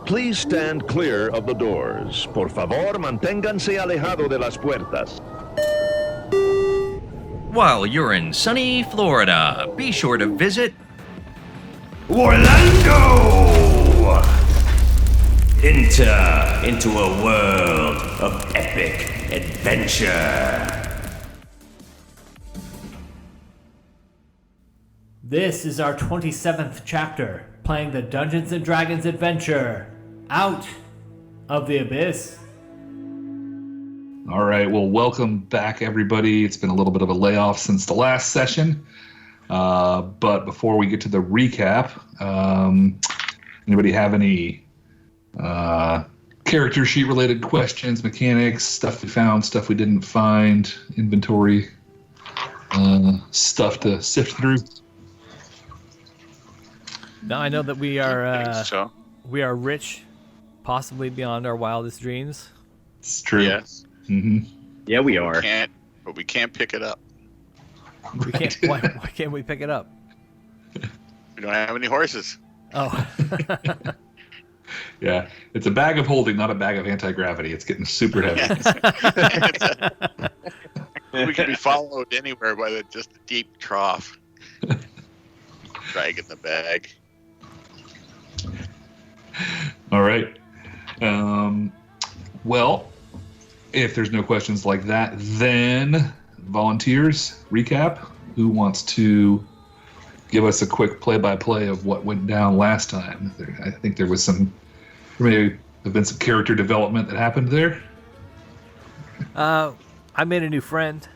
Please stand clear of the doors. Por favor, manténganse alejado de las puertas. While you're in sunny Florida, be sure to visit WARlando! Enter into a world of epic adventure. This is our 27th chapter, playing the Dungeons & Dragons adventure, Out of the Abyss. All right, well, welcome back, everybody. It's been a little bit of a layoff since the last session. But before we get to the recap, anybody have any character sheet related questions, mechanics, stuff we found, stuff we didn't find, inventory, stuff to sift through? Now I know that we are rich, possibly beyond our wildest dreams. It's true. Yes. Mm-hmm. Yeah, we are. But we can't pick it up. We can't. Why can't we pick it up? We don't have any horses. Oh. Yeah, it's a bag of holding, not a bag of anti-gravity. It's getting super heavy. We can be followed anywhere by just a deep trough. Dragging the bag. All right. Well, if there's no questions like that, then volunteers, recap. Who wants to give us a quick play-by-play of what went down last time? I think there may have been some character development that happened there. I made a new friend.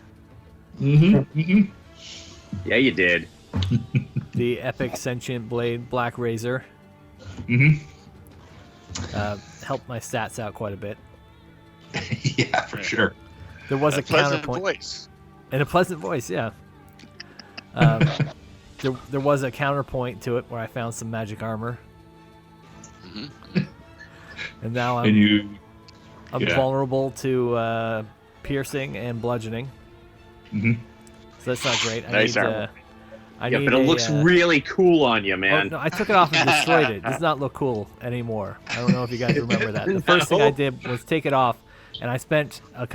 Mm-hmm. Yeah, you did. The epic sentient blade Black Razor. Mm-hmm. Helped my stats out quite a bit. Yeah, for sure. There was a pleasant counterpoint. voice. And a pleasant voice, yeah. There was a counterpoint to it where I found some magic armor. Mm-hmm. And now I'm vulnerable to piercing and bludgeoning. Mm-hmm. So that's not great. Nice armor. But it looks really cool on you, man. Oh, no, I took it off and destroyed it. It does not look cool anymore. I don't know if you guys remember that. The first thing I did was take it off, and I spent a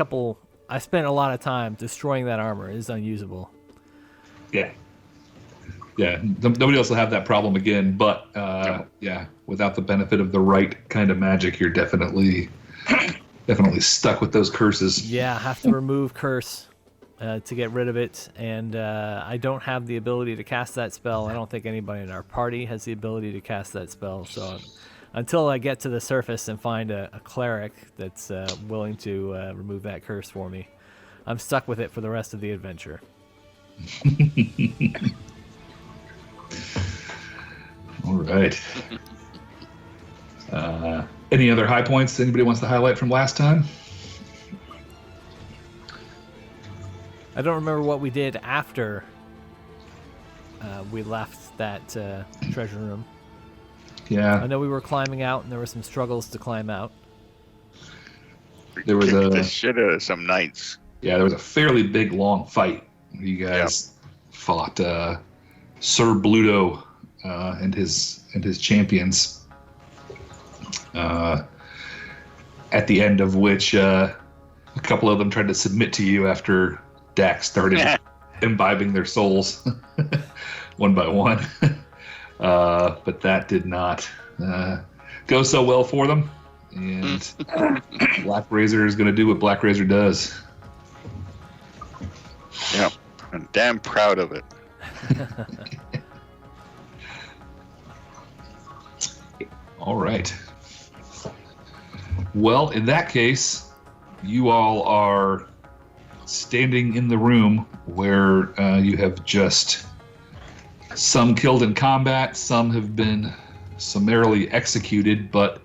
lot of time destroying that armor. It is unusable. Yeah. Yeah, nobody else will have that problem again, but yeah, without the benefit of the right kind of magic, you're definitely stuck with those curses. Yeah, I have to remove curse to get rid of it, and I don't have the ability to cast that spell. I don't think anybody in our party has the ability to cast that spell, so until I get to the surface and find a cleric that's willing to remove that curse for me, I'm stuck with it for the rest of the adventure. All right. Any other high points anybody wants to highlight from last time? I don't remember what we did after we left that treasure room. Yeah. I know we were climbing out, and there were some struggles to climb out. There was Kicked the shit out of some knights. Yeah, there was a fairly big, long fight. You guys fought Sir Bluto and his champions. At the end of which, a couple of them tried to submit to you after Dax started imbibing their souls one by one. But that did not go so well for them. And Black Razor is going to do what Black Razor does. Yeah, I'm damn proud of it. All right. Well, in that case, you all are standing in the room where you have just some killed in combat, some have been summarily executed, but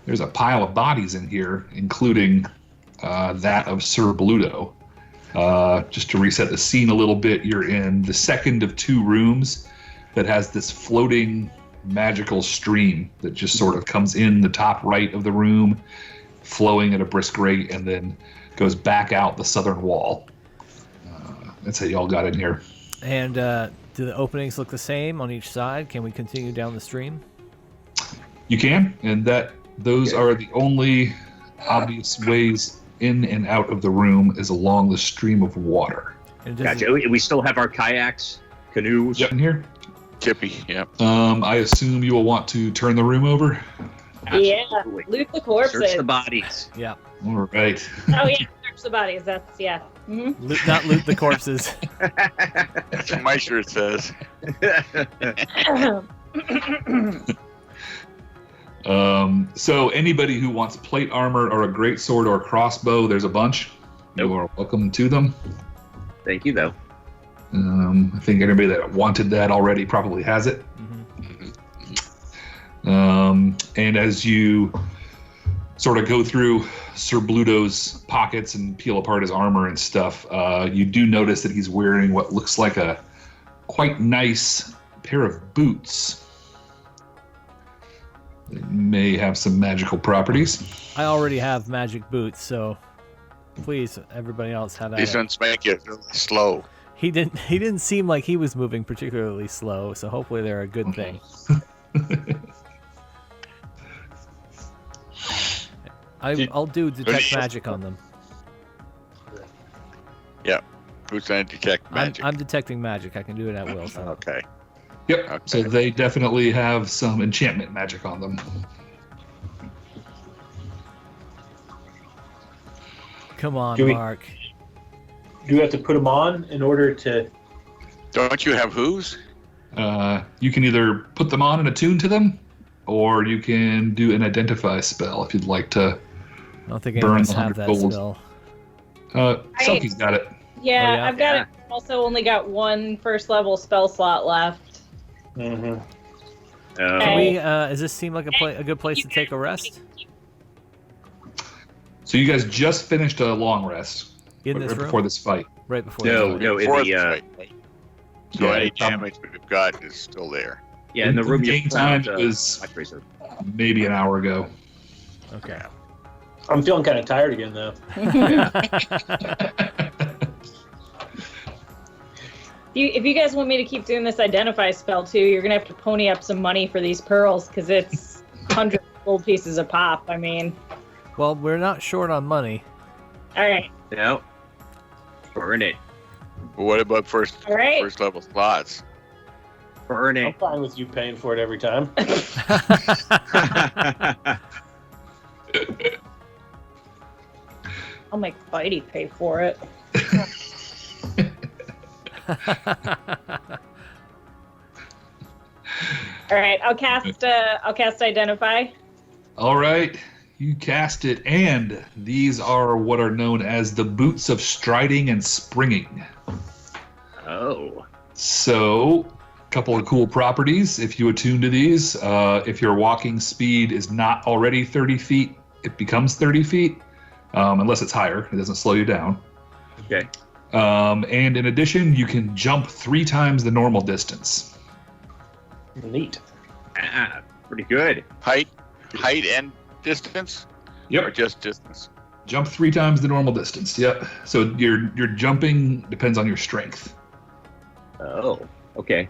there's a pile of bodies in here, including that of Sir Bluto. Just to reset the scene a little bit, you're in the second of two rooms that has this floating magical stream that just sort of comes in the top right of the room, flowing at a brisk rate, and then goes back out the southern wall. That's how y'all got in here. And do the openings look the same on each side? Can we continue down the stream? You can, and that Those are the only obvious ways in and out of the room is along the stream of water. Gotcha. We still have our kayaks, canoes. Yep. In here? Chippy, yep. I assume you will want to turn the room over? Absolutely. Yeah, loot the corpses. Search the bodies. Yeah. All right. Oh yeah, search the bodies. That's yeah. Mm-hmm. Not loot the corpses. That's what my shirt says. So anybody who wants plate armor or a greatsword or a crossbow, there's a bunch. Nope. You are welcome to them. Thank you, though. I think anybody that wanted that already probably has it. And as you sort of go through Sir Bluto's pockets and peel apart his armor and stuff, you do notice that he's wearing what looks like a quite nice pair of boots. They may have some magical properties. I already have magic boots, so please, everybody else have at These it. ones make it really slow. He didn't seem like he was moving particularly slow, so hopefully they're a good thing. I'll do detect magic on them. Yeah. Who's going to detect magic? I'm detecting magic. I can do it at will. So. Okay. Yep. Okay. So they definitely have some enchantment magic on them. Come on, Do we- Mark. Do you have to put them on in order to? Don't you have who's? You can either put them on and attune to them, or you can do an identify spell if you'd like to. I don't think any burn of us the have 100 that gold. spell. Selkie's got it. Yeah, Oh, yeah? I've got it. Also, only got one first level spell slot left. Mm-hmm. Can we? Does this seem like a good place to take a rest? So you guys just finished a long rest In this room? before this fight. Right before. No, the no, in Fourth the fight, right? So Yeah, any damage we've got is still there. in the room you game time found, was light razor. maybe an hour ago. Okay. I'm feeling kind of tired again, though. If you guys want me to keep doing this identify spell too, you're gonna have to pony up some money for these pearls because it's 100 gold pieces a pop. I mean, Well, we're not short on money. all right, No. Burn it. But what about first all right. level slots? Burn I'm it. fine with you paying for it every time. I'll make Bitey pay for it. All right, I'll cast identify. All right, you cast it, and these are what are known as the boots of striding and springing. Oh. So, a couple of cool properties if you attune to these. If your walking speed is not already 30 feet, it becomes 30 feet, unless it's higher. It doesn't slow you down. Okay. And in addition, you can jump 3 times the normal distance. Neat. Ah, pretty good. Height and distance? Yep. Or just distance? Jump 3 times the normal distance. Yep. So your jumping depends on your strength. Oh. Okay.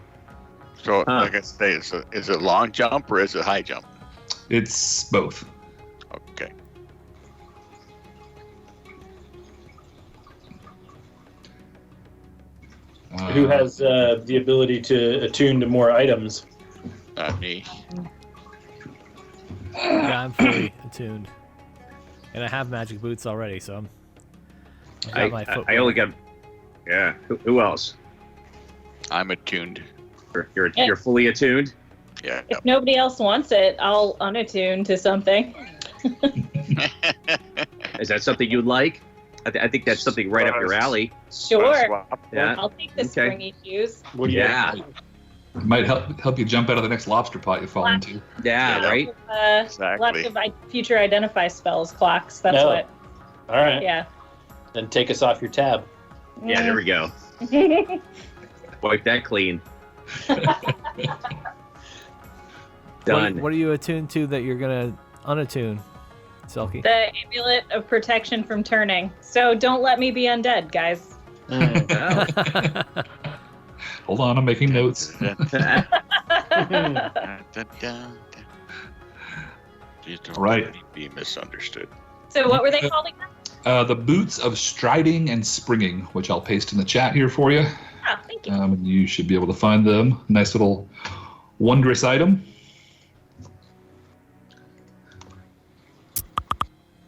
So, Huh. like I say, is it long jump or is it high jump? It's both. Okay. Who has the ability to attune to more items? Not me. Yeah, I'm fully attuned, and I have magic boots already, so I've got my footwear. I only got. Yeah. Who else? I'm attuned. You're fully attuned. Yeah. If nobody else wants it, I'll unattune to something. Is that something you'd like? I think that's something right up your alley. Sure, Swap. Yeah. I'll take the Okay. springy shoes. What do you Yeah. It might help you jump out of the next lobster pot you fall into. Yeah. Yeah. Right. Exactly. Lots of future identify spells, clocks. That's No. what. All right. Yeah. Then take us off your tab. Yeah. There we go. Wipe that clean. Done. What are you attuned to that you're gonna unattune, Selkie? The amulet of protection from turning. So don't let me be undead, guys. Oh. Hold on, I'm making notes. You don't Right. be misunderstood. So what were they called again? The boots of striding and springing, which I'll paste in the chat here for you. Oh, thank you. And you should be able to find them. Nice little wondrous item.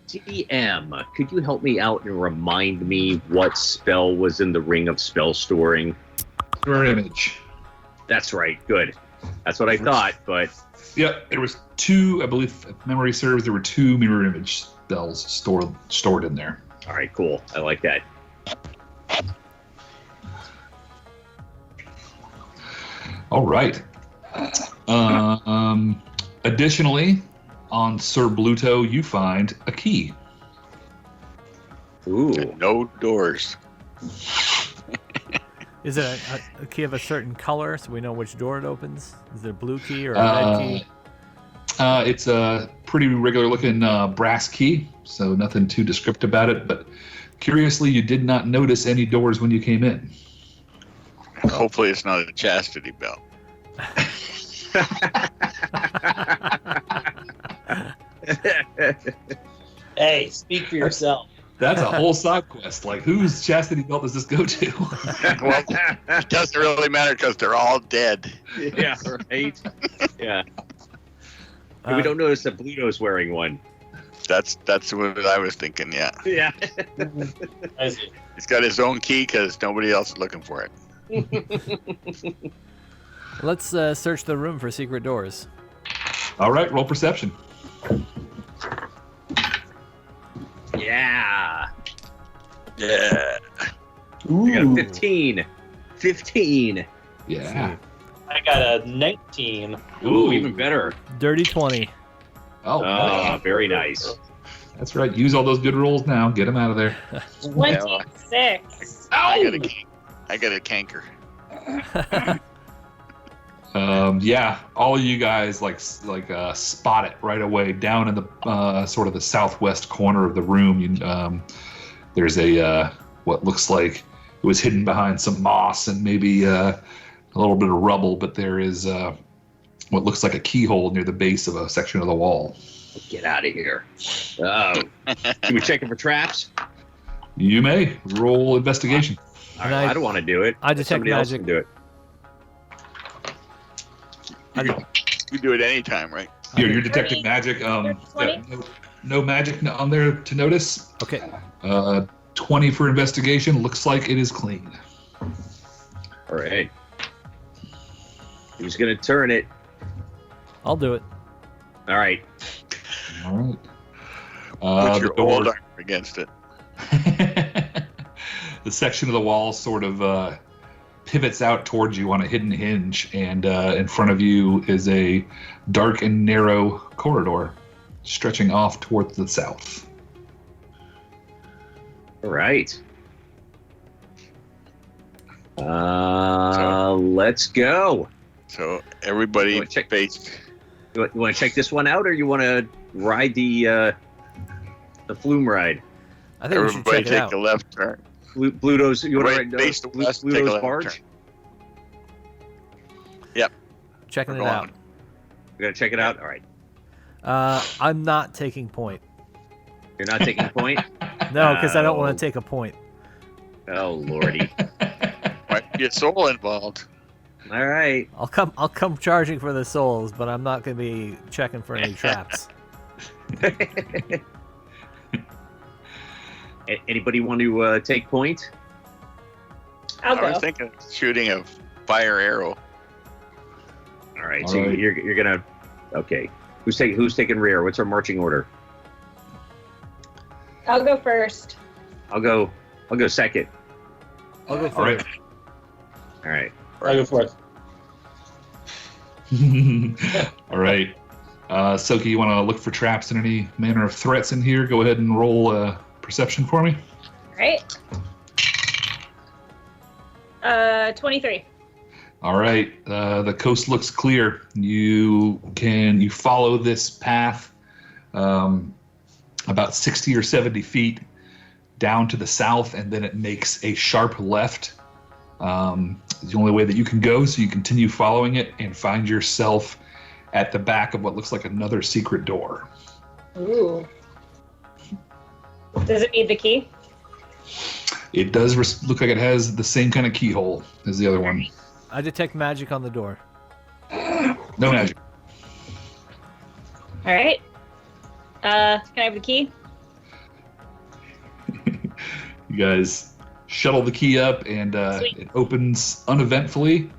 DM, could you help me out and remind me what spell was in the Ring of Spell Storing? Mirror image. That's right. Good. That's what I thought, but Yep, there was 2, I believe, if memory serves, there were 2 mirror image spells stored in there. all right, cool. I like that. All right. Additionally, on Sir Bluto, you find a key. Ooh. And no doors. Is it a key of a certain color so we know which door it opens? Is it a blue key or a red key? It's a pretty regular looking brass key, so nothing too descriptive about it, but curiously, you did not notice any doors when you came in. Hopefully it's not a chastity belt. Hey, speak for yourself. That's a whole side quest. Like, whose chastity belt does this go to? Well, it doesn't really matter because they're all dead. Yeah, right? Yeah. And we don't notice that Bluto's wearing one. That's what I was thinking, yeah. Yeah. I see. He's got his own key because nobody else is looking for it. Let's search the room for secret doors. All right, roll perception. Yeah. Yeah. I got a 15. 15. Yeah. I got a 19. Ooh, even better. Dirty 20. Oh, nice. Very nice. That's right. Use all those good rolls now. Get them out of there. 26. I got a canker. Yeah, all of you guys spot it right away down in the sort of the southwest corner of the room. There's a what looks like it was hidden behind some moss and maybe a little bit of rubble, but there is what looks like a keyhole near the base of a section of the wall. Get out of here. Can we check it for traps? You may roll investigation. I don't want to do it. I detect Somebody else magic. can do it. You do it anytime, right? You're detecting magic. No magic on there to notice. Okay. 20 for investigation. Looks like it is clean. All right. Who's going to turn it? I'll do it. All right. All right. Put The your door- old arm against it. The section of the wall sort of pivots out towards you on a hidden hinge, and in front of you is a dark and narrow corridor stretching off towards the south. All right. Let's go. So everybody Wanna check- face. You want to check this one out, or you want to ride the Plume ride? I think we should Everybody check it take out. a left turn. Bluto's. You want Right, to face to ride west, take a Bluto's left barge? turn. Yep. Checking We're it out. going. We're gonna check it out. All right. I'm not taking point. You're not taking point. No, because I don't want Oh. to take a point. Oh lordy. Might be a soul involved. All right. I'll come charging for the souls, but I'm not going to be checking for any traps. Anybody want to take point? I'll I go. was thinking of shooting a fire arrow. All right. All So right. you're gonna. Okay. Who's taking rear? What's our marching order? I'll go first. I'll go second. I'll go All right. first. All right. I go fourth. All right. Soki, you want to look for traps and any manner of threats in here? Go ahead and roll perception for me. All right. 23. All right. The coast looks clear. You follow this path about 60 or 70 feet down to the south, and then it makes a sharp left. It's the only way that you can go, so you continue following it and find yourself at the back of what looks like another secret door. Ooh. Does it need the key? It does look like it has the same kind of keyhole as the other one. I detect magic on the door. No magic. All right. Can I have the key? You guys shuttle the key up, and it opens uneventfully,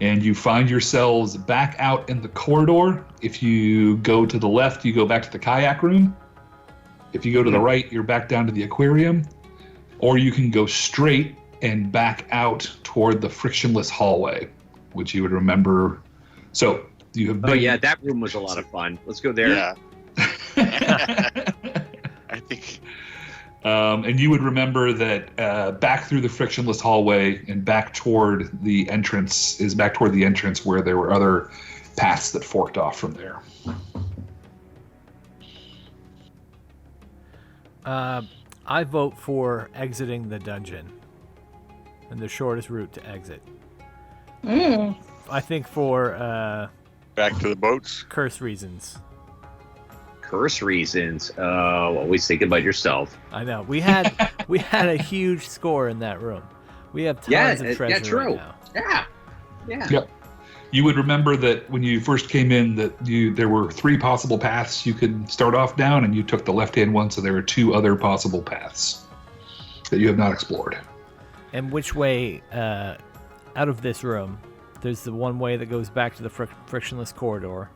and you find yourselves back out in the corridor. If you go to the left, you go back to the kayak room. If you go to the right, you're back down to the aquarium. Or you can go straight and back out toward the frictionless hallway, which you would remember. So you have been... Oh, yeah, that room was a lot of fun. Let's go there. Yeah. I think. And you would remember that back through the frictionless hallway and back toward the entrance where there were other paths that forked off from there. I vote for exiting the dungeon and the shortest route to exit. I think for Back to the boats. curse reasons. Curse reasons. Always think about yourself. I know. We had a huge score in that room. We have tons of treasure true. right now. Yeah. Yep. You would remember that when you first came in, that there were 3 possible paths you could start off down, and you took the left-hand one, so there are 2 other possible paths that you have not explored. And which way out of this room? There's the one way that goes back to the frictionless corridor.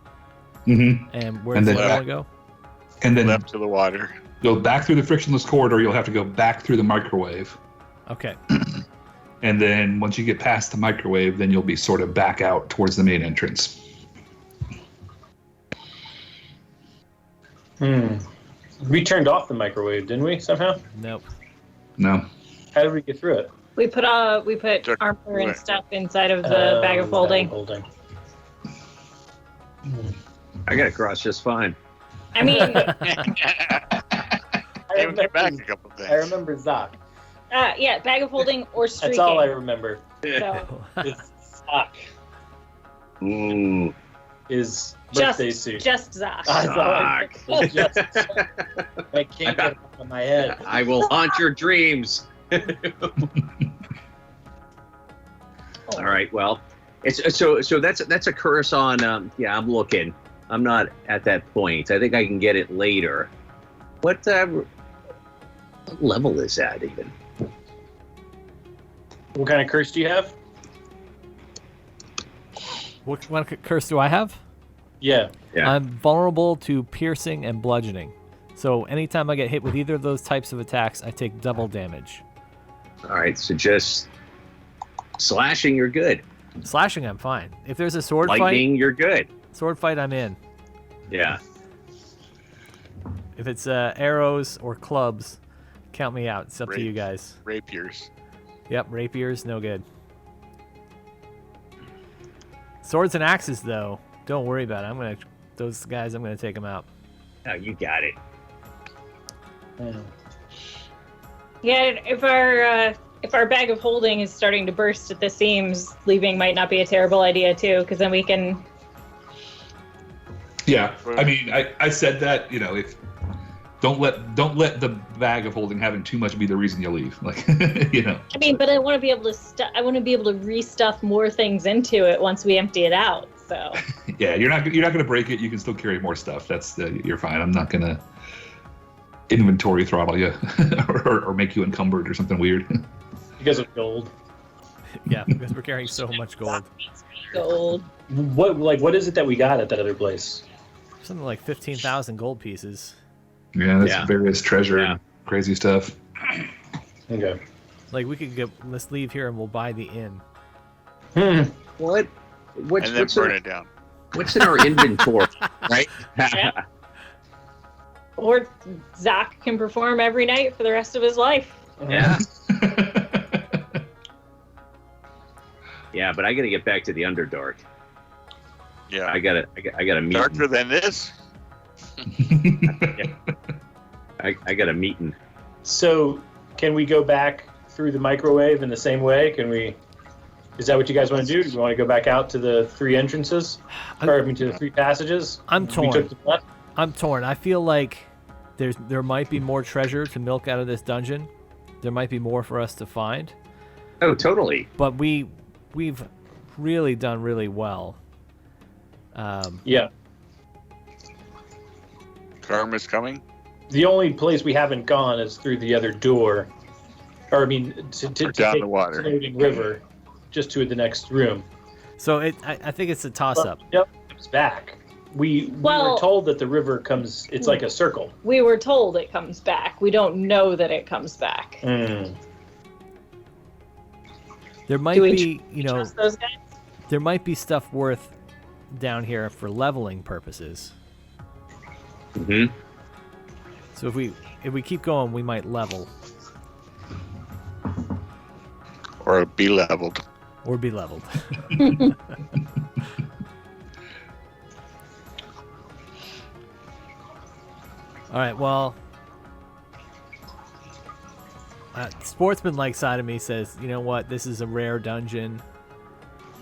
Mm-hmm. And where does the other one go? And then Left to the water. go back through the frictionless corridor. You'll have to go back through the microwave. Okay. And then once you get past the microwave, then you'll be sort of back out towards the main entrance. We turned off the microwave, didn't we, somehow? Nope. No. How did we get through it? We put armor and stuff inside of the bag of holding. I got across just fine. I mean, They would get back a couple things. I remember Zoc. yeah, bag of holding or streaking. That's all I remember. So, It's Zoc. Mm. His birthday suit. just Zoc. That's all I remember. Just, I can't get it off of my head. I will haunt your dreams. All right. Well, it's so that's a curse on. Yeah, I'm looking. I'm not at that point. I think I can get it later. What level is that even? What kind of curse do you have? Which one curse do I have? Yeah. Yeah. I'm vulnerable to piercing and bludgeoning. So anytime I get hit with either of those types of attacks, I take double damage. All right. So just slashing, you're good. Slashing, I'm fine. If there's a sword Lightning, you're good. fight, I'm in. Yeah. If it's arrows or clubs, count me out. It's up to you guys. Rapiers. Yep, rapiers, no good. Swords and axes, though, don't worry about it. Those guys, I'm gonna take them out. Oh, you got it. Yeah, if our bag of holding is starting to burst at the seams, leaving might not be a terrible idea too, because then we can. Yeah, I mean, I said that, if don't let the bag of holding having too much be the reason you leave, like, I mean, but I want to be able to I want to be able to restuff more things into it once we empty it out. So. Yeah, you're not gonna break it. You can still carry more stuff. That's you're fine. I'm not gonna inventory throttle you or make you encumbered or something weird. Because of gold. Yeah, because we're carrying so much gold. Gold. What is it that we got at that other place? Something like 15,000 gold pieces. Yeah, that's various treasure and crazy stuff. Okay. Like let's leave here and we'll buy the inn. What? And then burn it down. What's in our inventory, right? Yeah. Or Zoc can perform every night for the rest of his life. Yeah. Yeah, but I gotta get back to the Underdark. Yeah. I gotta meet. Darker than this? I got a meeting. So, can we go back through the microwave in the same way? Can we Is that what you guys want to do? Do you want to go back out to the 3 entrances? To the 3 passages? I'm torn. We took the left? I'm torn. I feel like there might be more treasure to milk out of this dungeon. There might be more for us to find. Oh, totally. But we've really done really well. Yeah. Karma's coming. The only place we haven't gone is through the other door. Or, to Down take the water. floating river, just to the next room. So I think it's a toss-up. Yep, it was back. We were told that the river comes, it's like a circle. We were told it comes back. We don't know that it comes back. Mm. There might be, Trust those guys? there might be stuff worth down here for leveling purposes. Mm-hmm. So if we keep going, we might level Or be leveled. or be leveled. All right, well, sportsman-like side of me says, you know what, this is a rare dungeon.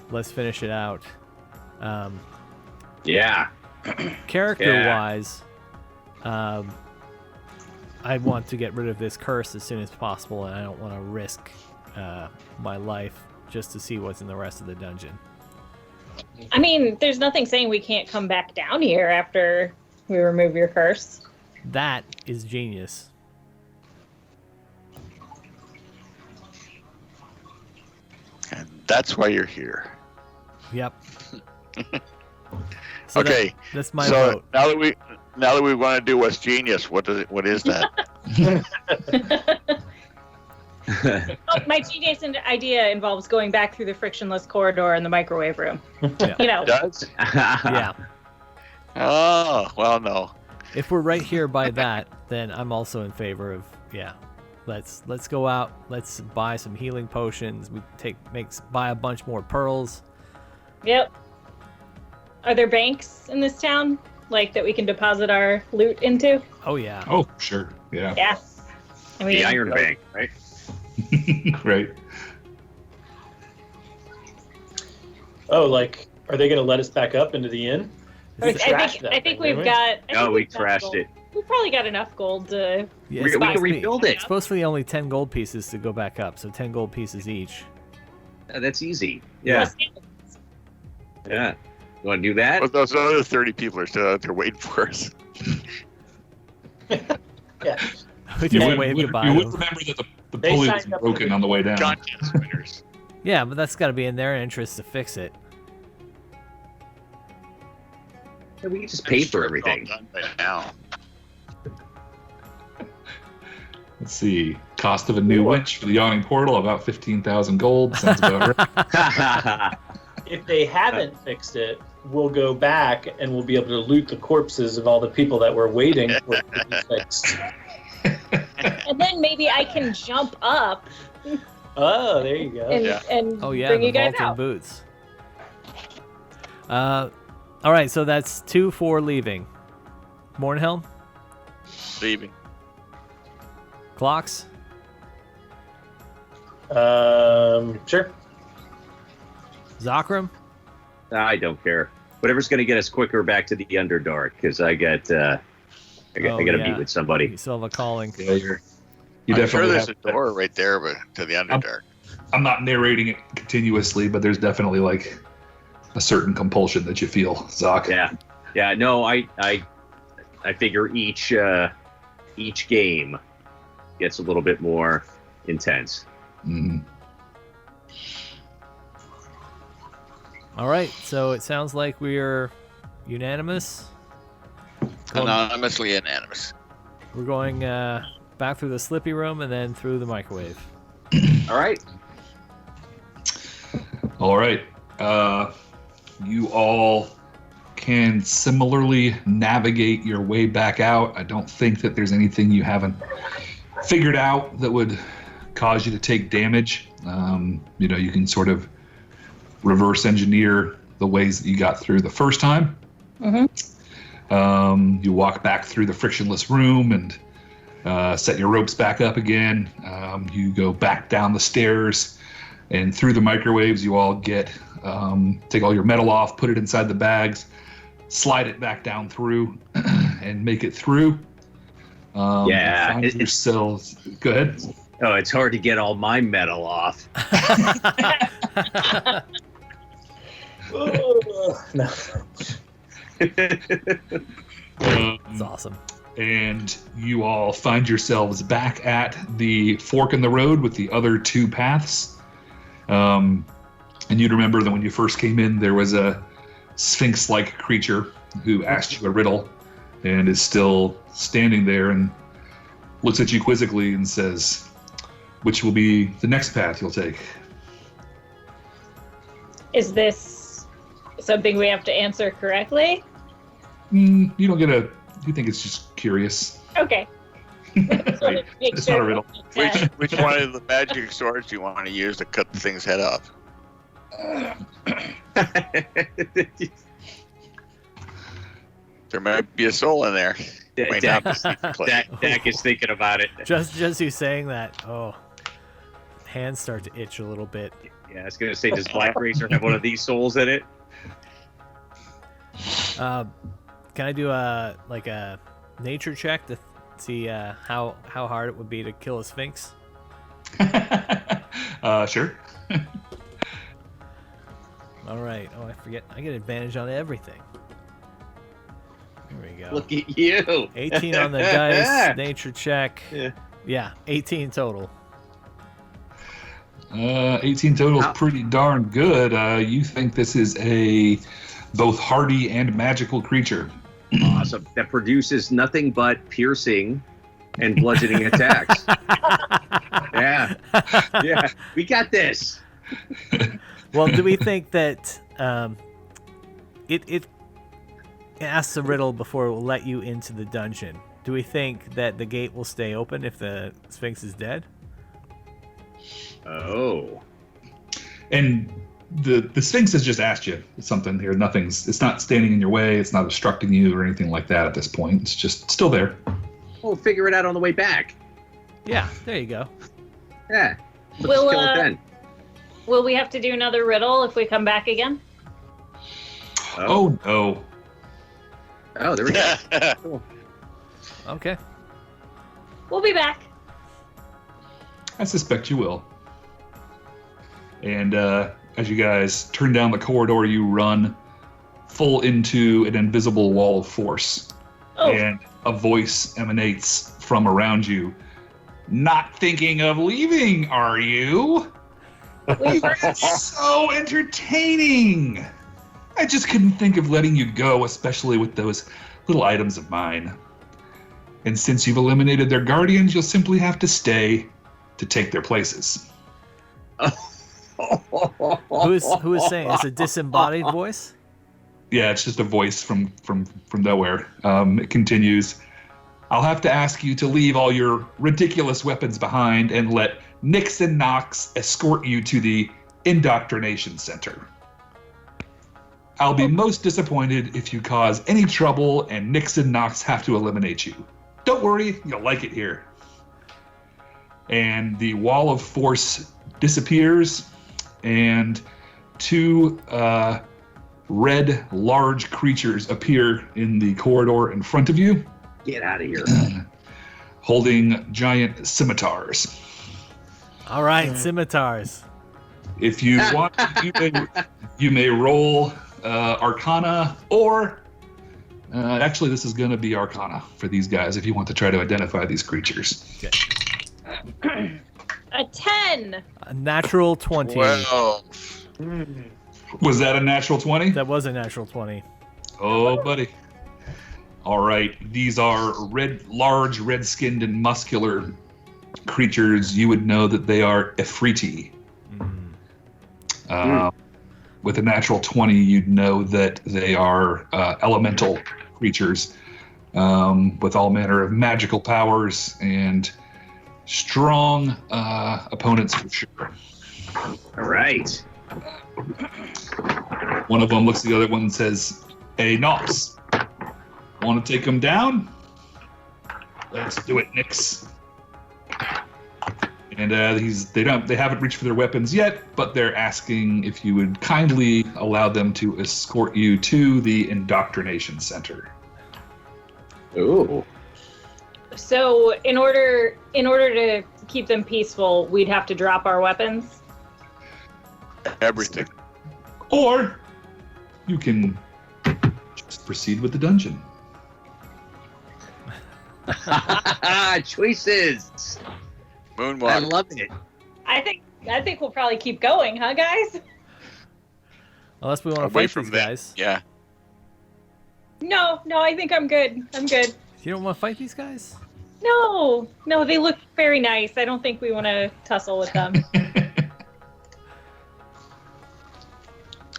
Let's finish it out. Yeah. Character-wise, I want to get rid of this curse as soon as possible, and I don't want to risk my life just to see what's in the rest of the dungeon. I mean, there's nothing saying we can't come back down here after we remove your curse. That is genius. And that's why you're here. Yep. So Okay. That's my So vote. now that we want to do what's genius, what is that? Oh, my genius idea involves going back through the frictionless corridor in the microwave room. Yeah. Does? Yeah. Oh, well, no. If we're right here by that, then I'm also in favor of let's go out. Let's buy some healing potions. We buy a bunch more pearls. Yep. Are there banks in this town, like that we can deposit our loot into? Oh yeah. Oh, sure. Yeah. Yeah. I mean, The Iron Bank, right? Right. Oh, are they going to let us back up into the inn? I think we've got. No, we trashed it. We've probably got enough gold to. Yeah, We can rebuild it. It's supposed to be only 10 gold pieces to go back up, so 10 gold pieces each. That's easy. Yeah. Yeah. You want to do that? Well, those other 30 people are still out there waiting for us. Yeah. We You just would, wave goodbye you to would them. remember that the They pulley was signed up broken on the way down. Contest winners. Yeah, but that's got to be in their interest to fix it. We can just pay for everything. All done by now. Let's see. Cost of a new winch for the yawning portal, about 15,000 gold. Sounds about right. If they haven't fixed it, we'll go back and we'll be able to loot the corpses of all the people that were waiting for it to be fixed. And then maybe I can jump up Oh, there you go. and Oh yeah, bring the you guys vaulting out. boots. All right, so that's 2 for leaving. Mornhelm, Leaving. clocks. Sure. Zakram. I don't care. Whatever's going to get us quicker back to the Underdark, because I got to meet with somebody. You still have a calling. Yeah, you I'm sure definitely there's have. a door right there, but to the Underdark. I'm not narrating it continuously, but there's definitely like a certain compulsion that you feel, Zoc. Yeah. No, I figure each game gets a little bit more intense. Mhm. All right, so it sounds like we're unanimous. Anonymously unanimous. We're going back through the slippy room and then through the microwave. All right. All right. You all can similarly navigate your way back out. I don't think that there's anything you haven't figured out that would cause you to take damage. You can sort of reverse engineer the ways that you got through the first time. Mm-hmm. You walk back through the frictionless room and set your ropes back up again. You go back down the stairs And through the microwaves, you all get take all your metal off, put it inside the bags, slide it back down through, and make it through. Yeah, find yourselves. Go ahead. Oh, it's hard to get all my metal off. No. That's awesome. And you all find yourselves back at the fork in the road with the other two paths. And you'd remember that when you first came in, there was a sphinx-like creature who asked you a riddle and is still standing there and looks at you quizzically and says, which will be the next path you'll take? Is this something we have to answer correctly? You don't get a... You think it's just curious. Okay. It's not a riddle. Which one of the magic swords do you want to use to cut the thing's head off? There might be a soul in there. Might not be Dak is thinking about it. Just you saying that, hands start to itch a little bit. Yeah, I was going to say, does Black Razor have one of these souls in it? Can I do a nature check to see how hard it would be to kill a sphinx? Sure. All right. Oh, I forget. I get advantage on everything. Here we go. Look at you. 18 on the dice. Nature check. Yeah. Yeah, 18 total. 18 total is pretty darn good. You think this is a both hardy and magical creature. Awesome. That produces nothing but piercing and bludgeoning attacks. Yeah. Yeah. We got this. Well, do we think that it asks a riddle before it will let you into the dungeon? Do we think that the gate will stay open if the Sphinx is dead? Oh. And the Sphinx has just asked you something here. It's not standing in your way. It's not obstructing you or anything like that at this point. It's just still there. We'll figure it out on the way back. Yeah, there you go. Yeah. Let's Will, kill it then. Will we have to do another riddle if we come back again? Oh no. Oh, there we go. Cool. Okay. We'll be back. I suspect you will. And as you guys turn down the corridor, you run full into an invisible wall of force. Oh. And a voice emanates from around you. Not thinking of leaving, are you? So entertaining! I just couldn't think of letting you go, especially with those little items of mine. And since you've eliminated their guardians, you'll simply have to stay to take their places. Who is saying? It's a disembodied voice? Yeah, it's just a voice from nowhere. It continues. I'll have to ask you to leave all your ridiculous weapons behind and let Nix and Nox escort you to the Indoctrination Center. I'll be most disappointed if you cause any trouble and Nix and Nox have to eliminate you. Don't worry, you'll like it here. And the wall of force disappears, and two red, large creatures appear in the corridor in front of you. Get out of here. Holding giant scimitars. All right, scimitars. If you want, you may roll Arcana, or actually, this is going to be Arcana for these guys if you want to try to identify these creatures. Okay. A 10. A natural 20. Well, Was that a natural 20? That was a natural 20. Oh, buddy. All right. These are large, red-skinned, and muscular creatures. You would know that they are Ifriti. With a natural 20, you'd know that they are elemental creatures with all manner of magical powers and strong opponents for sure. All right. One of them looks at the other one and says, "Hey, Nox, want to take him down? Let's do it, Nix." And they haven't reached for their weapons yet, but they're asking if you would kindly allow them to escort you to the indoctrination center. Ooh. So in order to keep them peaceful, we'd have to drop our weapons. Everything. Or you can just proceed with the dungeon. Choices. Moonwalk. I love it. I think we'll probably keep going, huh, guys? Unless we want to Away fight from these that. guys. Yeah. No, I think I'm good. I'm good. You don't want to fight these guys? No, they look very nice. I don't think we want to tussle with them.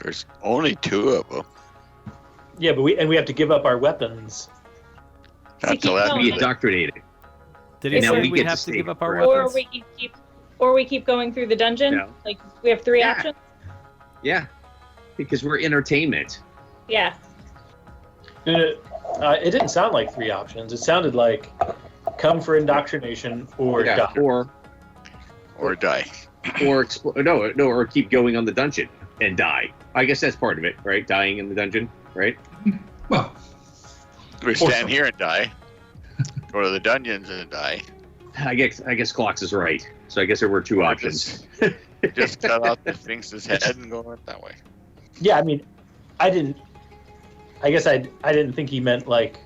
There's only 2 of them. Yeah, but we have to give up our weapons. That's keep a lot. going. Be indoctrinated. Did he And now say we we get to have to stay give up our forever. weapons? Or we keep going through the dungeon. No. Like we have 3 Yeah. options. Yeah. Because we're entertainment. Yeah. It didn't sound like 3 options. It sounded like come for indoctrination or Yeah, die. Or die. or keep going on the dungeon and die. I guess that's part of it, right? Dying in the dungeon, right? Well, We stand here and die. Go to the dungeons and die. I guess Clocks is right. So I guess there were 2 options. Just cut out the Sphinx's head and go that way. Yeah, I mean, I didn't think he meant like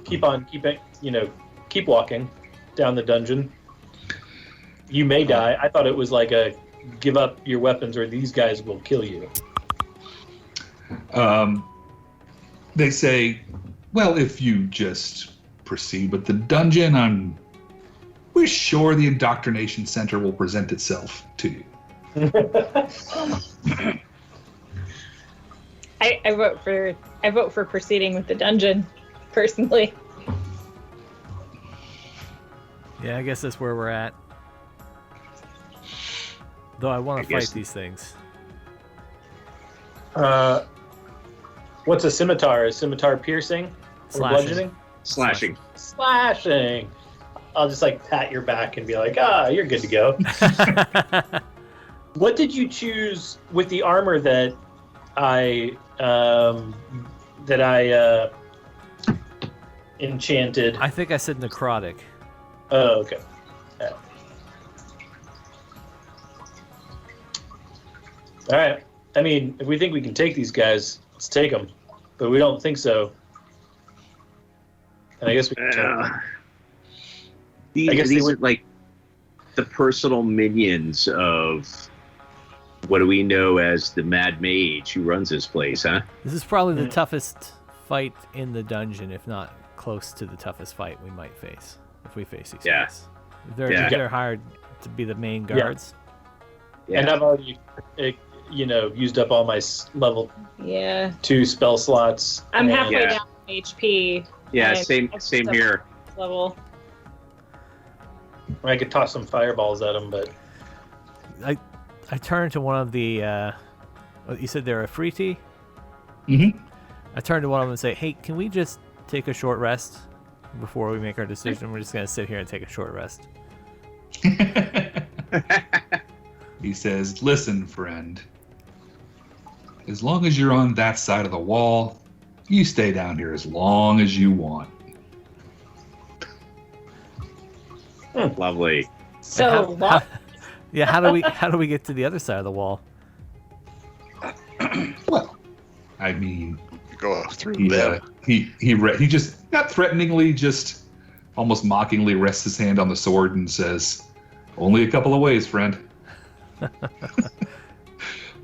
keep walking down the dungeon. You may die. I thought it was like a give up your weapons or these guys will kill you. They say, well, if you just proceed with the dungeon, we're sure the indoctrination center will present itself to you. I vote for proceeding with the dungeon, personally. Yeah, I guess that's where we're at. Though I want I to fight guess- these things. What's a scimitar? Is scimitar piercing or Slashing. bludgeoning? Slashing. Slashing. I'll just like pat your back and be like, you're good to go. What did you choose with the armor that I enchanted? I think I said necrotic. Oh, okay. All right. I mean, if we think we can take these guys, let's take them. But we don't think so. And I guess we can take them. These are like the personal minions of what do we know as the Mad Mage who runs this place, huh? This is probably the toughest fight in the dungeon, if not close to the toughest fight we might face if we face these Yeah. guys. They're hired to be the main guards. Yeah. And I've already, used up all my level Yeah. 2 spell slots. I'm and- halfway Yeah. down in HP. Yeah, I- same I've same stuck here. Level. I could toss some fireballs at them, but I turned to one of the. You said they're a Freety? Mm-hmm. I turned to one of them and say, "Hey, can we just take a short rest before we make our decision? We're just gonna sit here and take a short rest." He says, listen, friend. As long as you're on that side of the wall, you stay down here as long as you want. Lovely. So, Yeah, how do we get to the other side of the wall? Well, I mean, Go through he them. he just, not threateningly, just almost mockingly rests his hand on the sword and says, only a couple of ways, friend.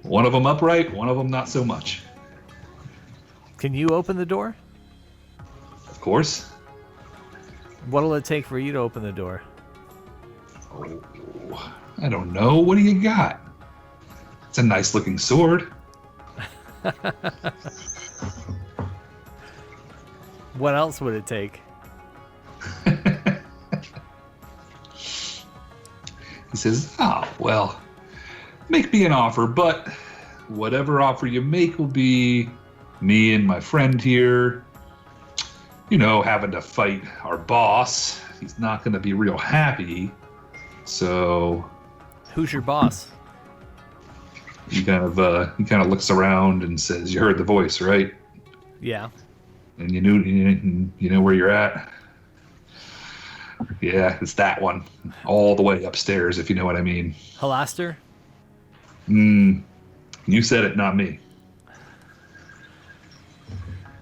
One of them upright, one of them not so much. Can you open the door? Of course. What'll it take for you to open the door? Oh, I don't know. What do you got? It's a nice looking sword. What else would it take? He says, well, make me an offer, but whatever offer you make will be me and my friend here, having to fight our boss. He's not going to be real happy. So Who's your boss? he kind of looks around and says, "You heard the voice, right? Yeah. And you know where you're at? Yeah, it's that one, all the way upstairs, if you know what I mean." Halaster? You said it, not me.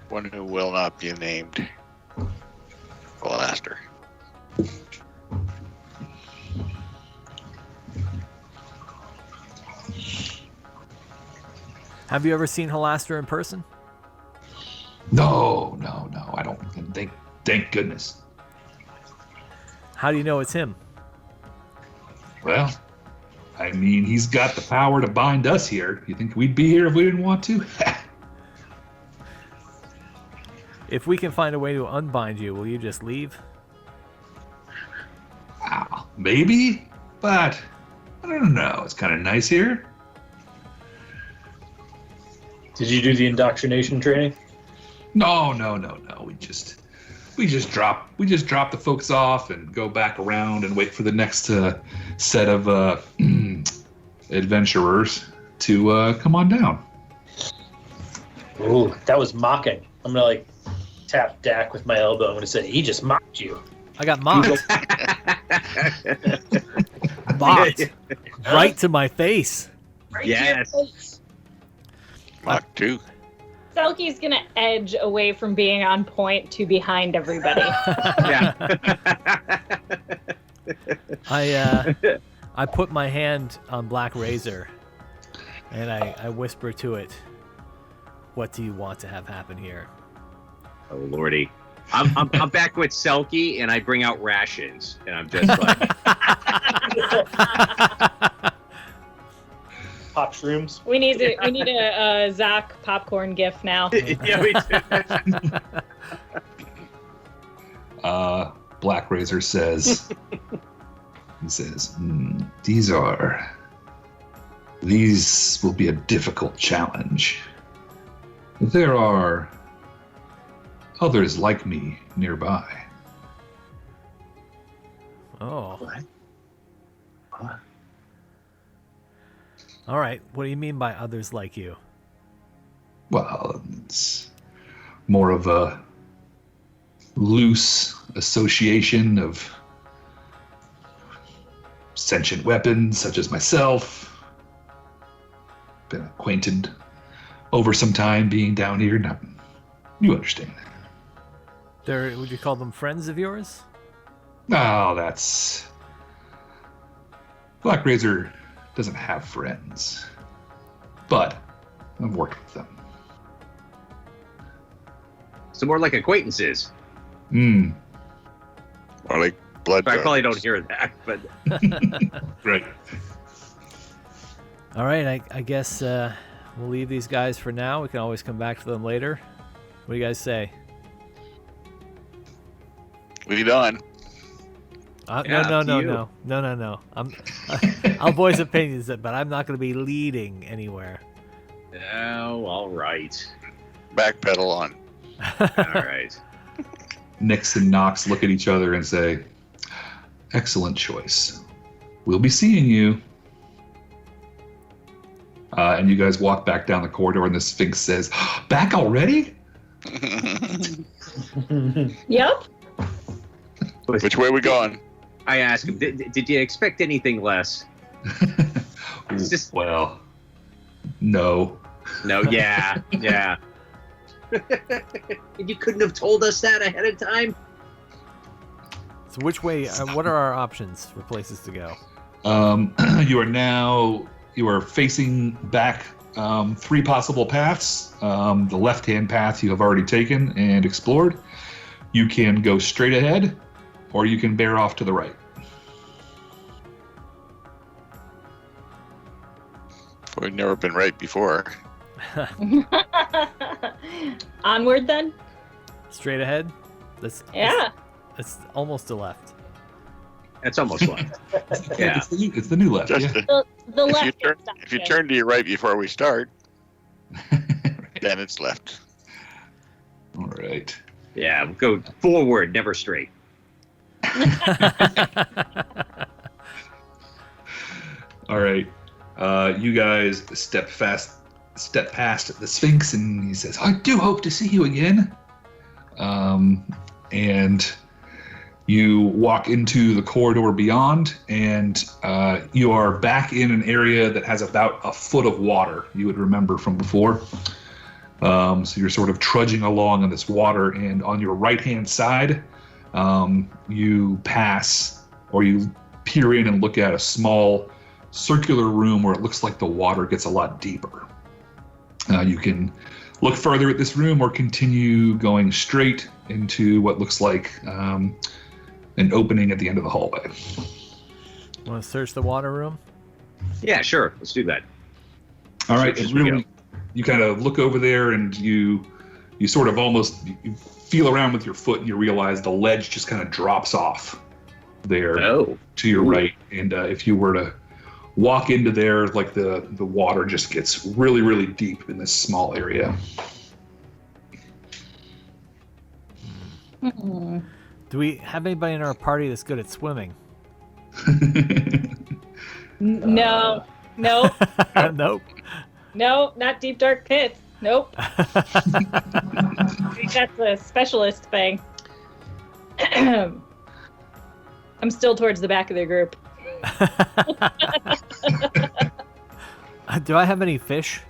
One who will not be named. Blaster. Have you ever seen Halaster in person? No, I don't. Thank goodness. How do you know it's him? Well, I mean, he's got the power to bind us here. You think we'd be here if we didn't want to? If we can find a way to unbind you, will you just leave? Maybe, but I don't know. It's kind of nice here. Did you do the indoctrination training? No. We just drop the folks off and go back around and wait for the next set of adventurers to come on down. Ooh, that was mocking. I'm gonna tap Dak with my elbow. I'm gonna say he just mocked you. I got mocked. Mocked. Right to my face. Yes. Mock 2. Selkie's gonna edge away from being on point to behind everybody. Yeah. I put my hand on Black Razor and I whisper to it, "What do you want to have happen here?" Oh lordy. I'm back with Selkie and I bring out rations and I'm just like Pop shrooms. We need a Zach popcorn gif now. yeah, we do. Black Razor says, these will be a difficult challenge. There are others like me nearby. Oh. What? All right. What do you mean by others like you? Well, it's more of a loose association of sentient weapons, such as myself. Been acquainted over some time being down here. Now, you understand. Would you call them friends of yours? No, that's... Black Razor doesn't have friends, but I've worked with them. So more like acquaintances. Or like blood. I probably don't hear that, but Right. All right. I guess we'll leave these guys for now. We can always come back to them later. What do you guys say? Lead on. No. I'll voice opinions, but I'm not going to be leading anywhere. oh, all right. Backpedal on. All right. Nix and Nox look at each other and say, "Excellent choice. We'll be seeing you." And you guys walk back down the corridor, and the Sphinx says, "Back already?" Yep. Which way are we going? I ask him, did you expect anything less? It's just- Well, no. No, yeah. You couldn't have told us that ahead of time? So which way? What are our options for places to go? You are facing back 3 possible paths. The left-hand path you have already taken and explored. You can go straight ahead, or you can bear off to the right. We've never been right before. Onward then? Straight ahead? Yeah. It's almost to left. That's almost left. Yeah. It's the new left. Just Yeah. The left. if you turn to your right before we start, then it's left. All right. Yeah, go forward, never straight. All right. You guys step past the Sphinx, and he says, "I do hope to see you again." And you walk into the corridor beyond, and you are back in an area that has about a foot of water. You would remember from before. So you're sort of trudging along on this water, and on your right-hand side, you pass, or you peer in and look at a small circular room where it looks like the water gets a lot deeper. You can look further at this room or continue going straight into what looks like an opening at the end of the hallway. Want to search the water room? Yeah, sure. Let's do that. All right. Search as And we really, you kind of look over there, and you sort of almost you feel around with your foot, and you realize the ledge just kind of drops off there to your right. And if you were to walk into there, like the water just gets really, really deep in this small area. Do we have anybody in our party that's good at swimming? No. Nope. Nope. No, not deep dark pits. Nope. I think that's a specialist thing. I'm still towards the back of the group. Do I have any fish?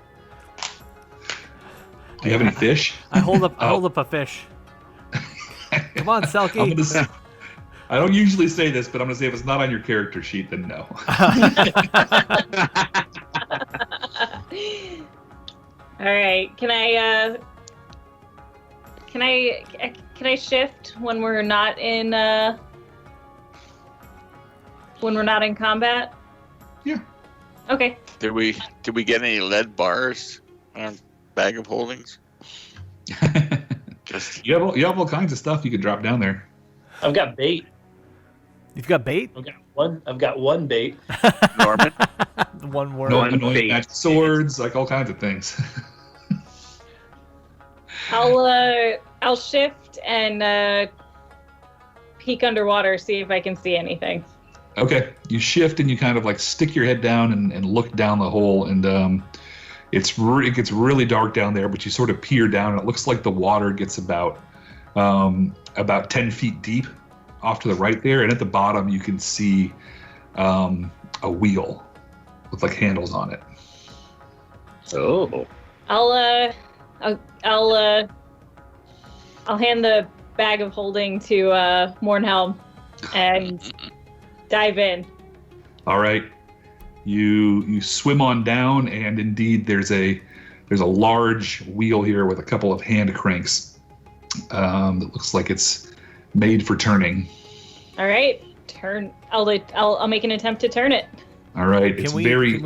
Do you have any fish? I hold up a fish. Come on, Selkie. I don't usually say this, but I'm gonna say if it's not on your character sheet, then no. All right. Can I shift when we're not in combat? Yeah. Okay. Did we get any lead bars on our bag of holdings? Just You have all kinds of stuff you could drop down there. I've got bait. You've got bait? I've got one bait. Norman. One word. Annoying magic swords, like all kinds of things. I'll shift and peek underwater, see if I can see anything. Okay, you shift and you kind of like stick your head down and look down the hole, and it gets really dark down there, but you sort of peer down, and it looks like the water gets about 10 feet deep off to the right there, and at the bottom you can see a wheel with like handles on it. Oh. I'll hand the bag of holding to Mornhelm and dive in. All right, you swim on down, and indeed there's a large wheel here with a couple of hand cranks that looks like it's made for turning. All right, turn. I'll make an attempt to turn it. All right, it's Can we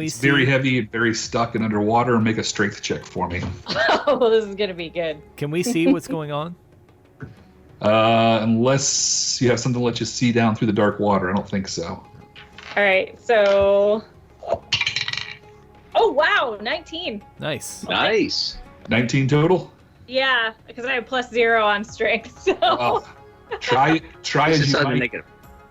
very heavy, very stuck and underwater. Make a strength check for me. Oh, this is gonna be good. Can we see what's going on? Unless you have something to let you see down through the dark water, I don't think so. All right, so. Oh wow, 19. Nice. Nice. 19 total. Yeah, because I have +0 on strength. So. Try This as is you something to might. make it.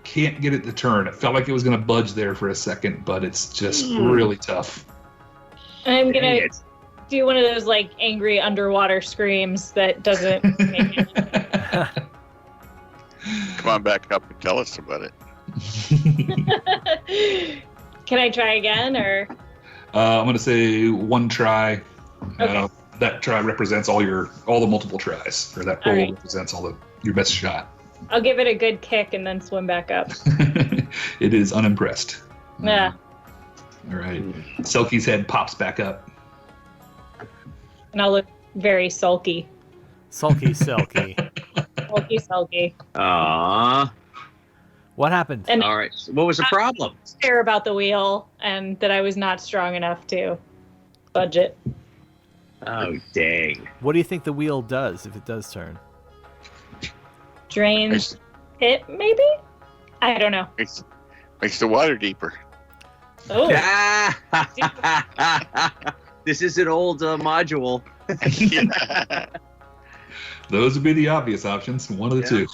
Can't get it to turn. It felt like it was going to budge there for a second, but it's just really tough. I'm Dang gonna it. do one of those like angry underwater screams that doesn't make it. come on back up and tell us about it. Can I try again, or? I'm going to say one try. Okay. That try represents all the multiple tries, or that All roll right. represents your best shot. I'll give it a good kick and then swim back up. It is unimpressed. Yeah. All right. Selkie's head pops back up. And I'll look very sulky. Sulky, Selkie. Sulky. Aww. What happened? And All right. So what was the problem? care about the wheel and that I was not strong enough to budget. Oh, dang. What do you think the wheel does if it does turn? Drains it, maybe? I don't know. Makes the water deeper. Oh, This is an old module. Yeah. Those would be the obvious options. One of the two.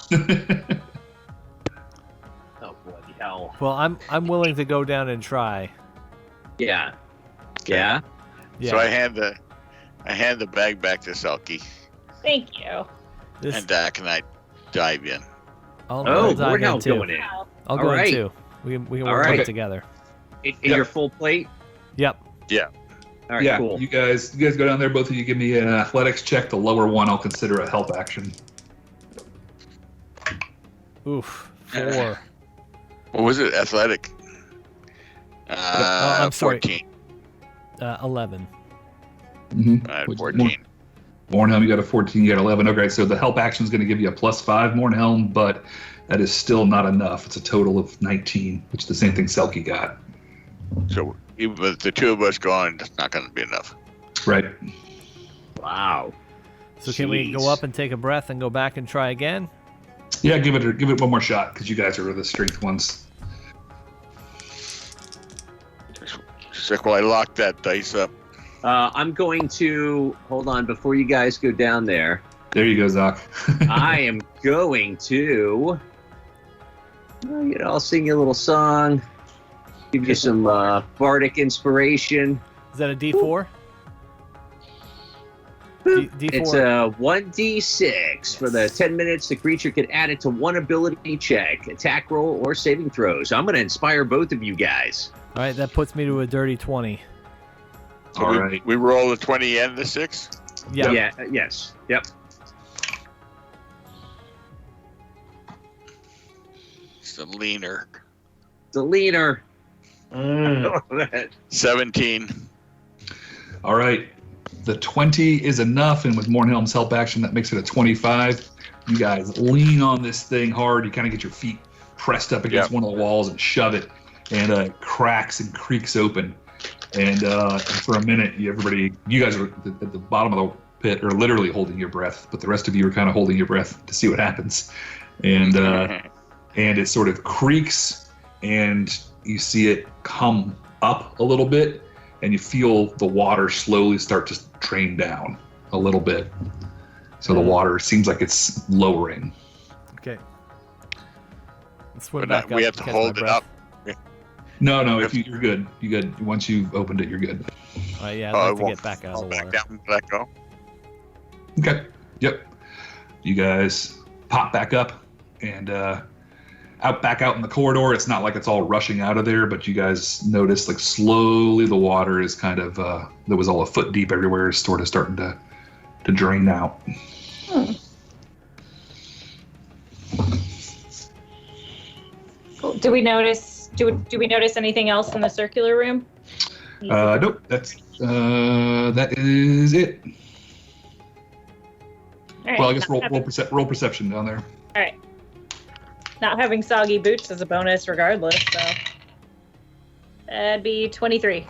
Oh, bloody hell. Well, I'm willing to go down and try. Yeah. Yeah. Yeah. So I hand the bag back to Selkie, Thank you. This, and can I dive in? I'll Oh, dive in Warhelm's too. going in. Wow. I'll All go right. in too. We can All work right. it together. In Yep. your full plate? Yep. All right, Yeah, cool. you guys go down there. Both of you give me an athletics check. The lower one I'll consider a help action. Oof. 4. What was it? Athletic. I'm sorry. 14. 11. Mm-hmm. I had 14. Mornhelm, you got a 14, you got 11. Okay, so the help action is going to give you a +5, Mornhelm, but that is still not enough. It's a total of 19, which is the same thing Selkie got. So even with the two of us going, it's not going to be enough. Right. Wow. So can we go Jeez. up and take a breath and go back and try again? Yeah, give it one more shot because you guys are the strength ones. She's like, well, I locked that dice up. I'm going to hold on before you guys go down there. There you go, Zoc. I am going to, I'll sing you a little song, give you some bardic inspiration. Is that a D4? D4. It's a 1d6 for the 10 minutes. The creature can add it to one ability check, attack roll, or saving throws. I'm going to inspire both of you guys. All right, that puts me to a dirty 20. So All we, right. we roll the 20 and the 6. Yeah. Yeah. Yes. Yep. It's the leaner. The leaner. 17. All right. The 20 is enough, and with Mornhelm's help action, that makes it a 25. You guys lean on this thing hard. You kind of get your feet pressed up against one of the walls and shove it, and it cracks and creaks open. And for a minute, you guys are at the bottom of the pit, are literally holding your breath, but the rest of you are kind of holding your breath to see what happens. And it sort of creaks, and you see it come up a little bit, and you feel the water slowly start to drain down a little bit. So the water seems like it's lowering. Okay. Let's swim But back up. we have to catch my hold it breath. up. No, if you're good. You're good. Once you've opened it, you're good. All right, yeah, Oh, I'd I like to won't get back out fall of the back water. down, let go. Okay. Yep. You guys pop back up and back out in the corridor. It's not like it's all rushing out of there, but you guys notice like slowly the water is kind of that was all a foot deep everywhere is sort of starting to drain out. Cool. Do we notice anything else in the circular room? Nope. That is it. All right, Well, I guess not roll perception down there. All right. Not having soggy boots is a bonus regardless, so that'd be 23.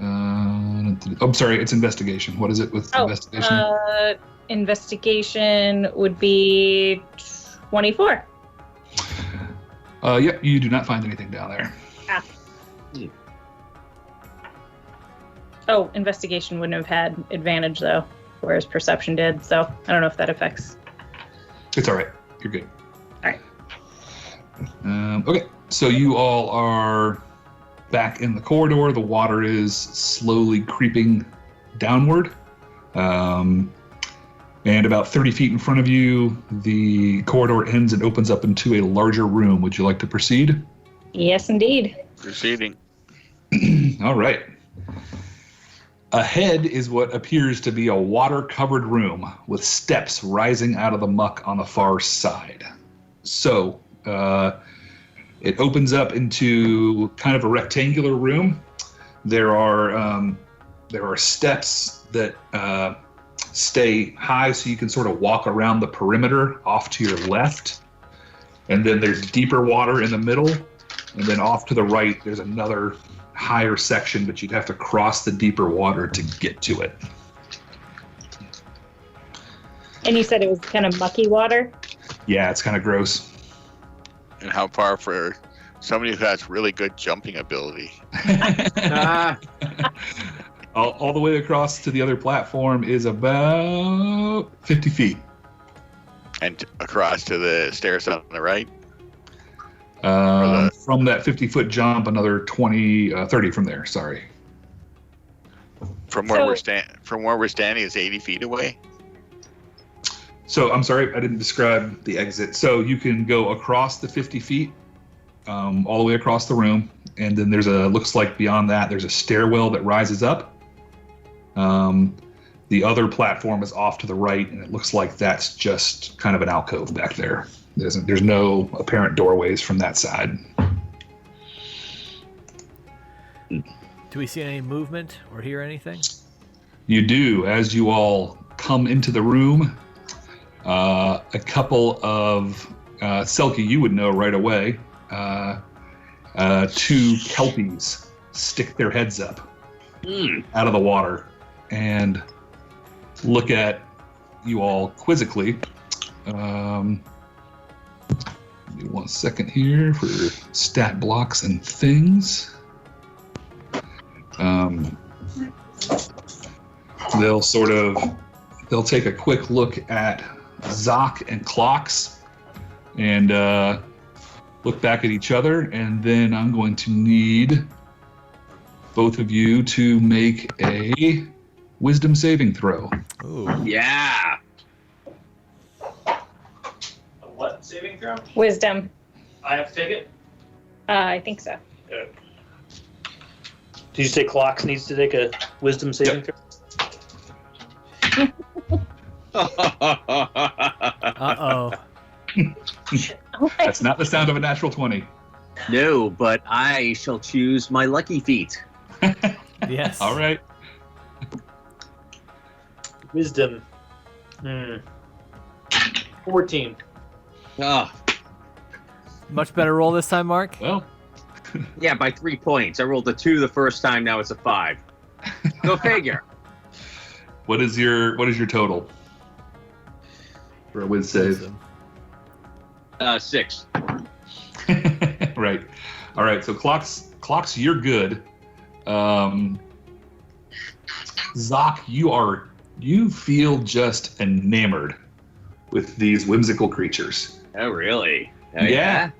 I'm sorry, it's investigation. What is it with investigation? Investigation would be 24. Yep, you do not find anything down there. Oh, investigation wouldn't have had advantage though, whereas perception did. So I don't know if that affects. It's all right. You're good. All right. Okay, so you all are back in the corridor. The water is slowly creeping downward. And about 30 feet in front of you, the corridor ends and opens up into a larger room. Would you like to proceed? Yes, indeed. Proceeding. All right. Ahead is what appears to be a water-covered room with steps rising out of the muck on the far side. So it opens up into kind of a rectangular room. There are steps that stay high so you can sort of walk around the perimeter off to your left. And then there's deeper water in the middle. And then off to the right, there's another higher section, but you'd have to cross the deeper water to get to it. And you said it was kind of mucky water? Yeah, it's kind of gross. And how far for somebody who has really good jumping ability? All the way across to the other platform is about 50 feet. And across to the stairs on the right? From that 50-foot jump, another 30 from there. Sorry. From where we're standing is 80 feet away. So I'm sorry, I didn't describe the exit. So you can go across the 50 feet, all the way across the room, and then looks like beyond that there's a stairwell that rises up. The other platform is off to the right, and it looks like that's just kind of an alcove back there. There's no apparent doorways from that side. Do we see any movement or hear anything? You do. As you all come into the room, a couple of Selkie, you would know right away. 2 Kelpies stick their heads up out of the water and look at you all quizzically. Give me 1 second here for stat blocks and things. They'll take a quick look at Zoc and Clocks and look back at each other, and then I'm going to need both of you to make a wisdom saving throw. Ooh. Yeah. A what saving throw? Wisdom. I have to take it? I think so. Good. Did you say Clocks needs to take a wisdom saving throw? Uh-oh. That's not the sound of a natural 20. No, but I shall choose my lucky feet. Yes. All right. Wisdom. 14. Oh, Much better roll this time, Mark? Well, yeah, by 3 points. I rolled a 2 the first time. Now it's a 5. Go figure. what is your total for a whiz save? 6. Right. All right. So clocks, you're good. Zoc, you feel just enamored with these whimsical creatures. Oh, really? Oh, Yeah.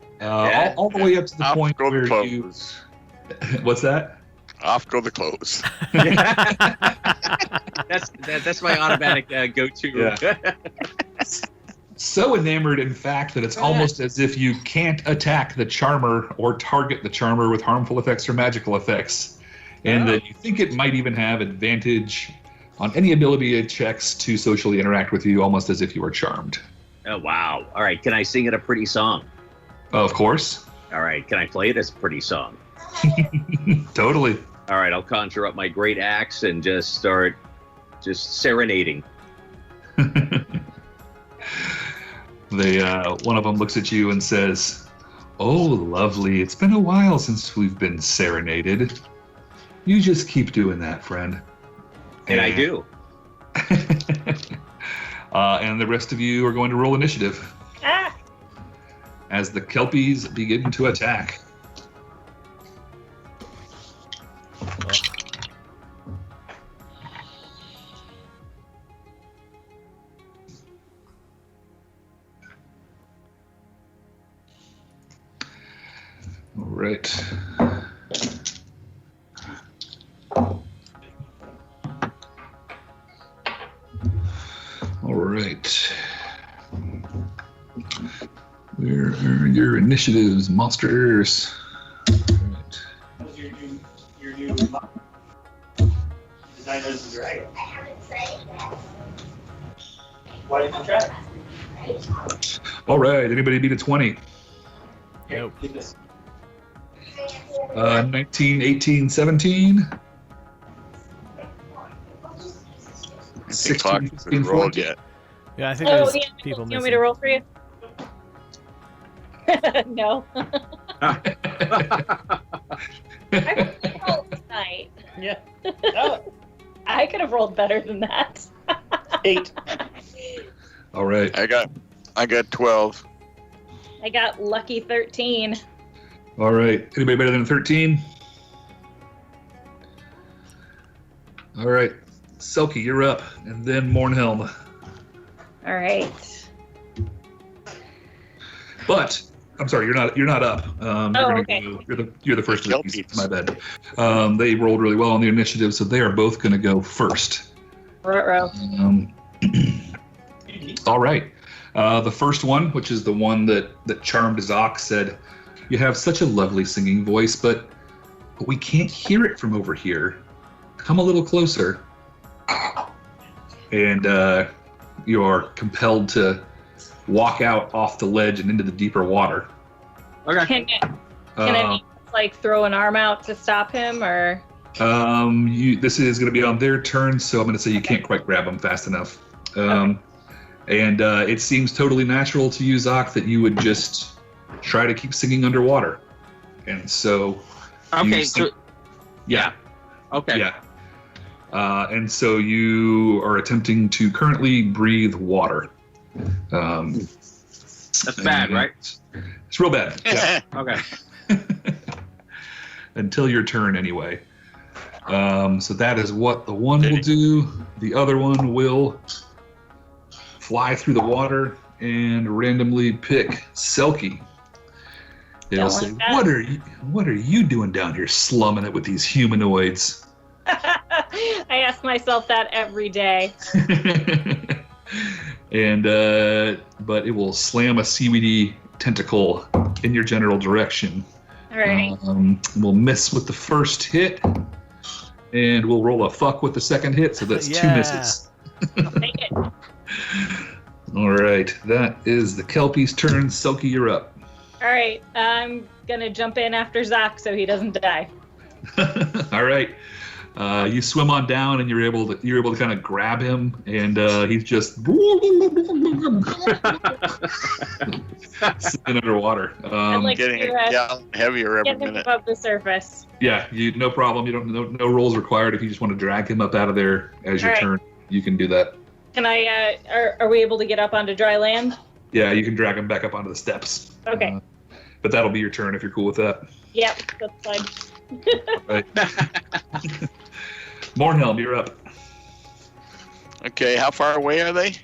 All the way up to the Off point go the where you. clothes. What's that? Off go the clothes. That's my automatic go-to. Yeah. So enamored, in fact, that it's almost as if you can't attack the charmer or target the charmer with harmful effects or magical effects, and that you think it might even have advantage on any ability checks to socially interact with you, almost as if you were charmed. Oh, wow. All right. Can I sing it a pretty song? Of course. All right. Can I play it as a pretty song? Totally. All right. I'll conjure up my great axe and just start serenading. One of them looks at you and says, "Oh, lovely. It's been a while since we've been serenaded. You just keep doing that, friend." And I do. And the rest of you are going to roll initiative Ah! as the Kelpies begin to attack. All right. All right. Where are your initiatives, monsters? All right. That was your new Designers and Dragon. Why didn't you try it? All right. Anybody beat a 20? Nope. 19, 18, 17. 16, Clock 15, isn't rolled 14. yet. Yeah, I think Oh, there's yeah. people You want missing. me to roll for you? No. I rolled tonight. Yeah. Oh, I could have rolled better than that. 8. All right. I got 12. I got lucky 13. All right. Anybody better than 13? All right. Selkie, you're up. And then Mornhelm. All right. But I'm sorry, you're not up. Okay. You're the first of the Kelpies. beasts. My bad. They rolled really well on the initiative, so they are both going to go first. Ruh-roh. All right. The first one, which is the one that charmed Zoc, said, "You have such a lovely singing voice, but we can't hear it from over here. Come a little closer." And you are compelled to walk out off the ledge and into the deeper water. Okay. Can I like throw an arm out to stop him, or? This is going to be on their turn, so I'm going to say you can't quite grab them fast enough. And it seems totally natural to you, Zoc, that you would just try to keep singing underwater. And so... Okay, Yeah. Okay. Yeah. And so you are attempting to currently breathe water. That's bad, right? It's real bad. Yeah. Okay. Until your turn, anyway. So that is what the one will do. The other one will fly through the water and randomly pick Selkie. It'll say, "What are you doing down here, slumming it with these humanoids?" I ask myself that every day. And but it will slam a seaweedy tentacle in your general direction. All right. We'll miss with the first hit, and we'll roll a fuck with the second hit, so that's 2 misses. I'll take it. All right, that is the Kelpie's turn. Selkie, you're up. All right. I'm gonna jump in after Zoc so he doesn't die. All right. You swim on down, and you're able to kind of grab him, and he's just sitting underwater. Getting a gallon heavier every Get him minute. above the surface. Yeah, no problem. You don't no rolls required. If you just want to drag him up out of there as your All right. turn, you can do that. Can I? Are we able to get up onto dry land? Yeah, you can drag him back up onto the steps. Okay. But that'll be your turn if you're cool with that. Yep, that's fine. Right. Mornhelm, you're up. Okay, how far away are they?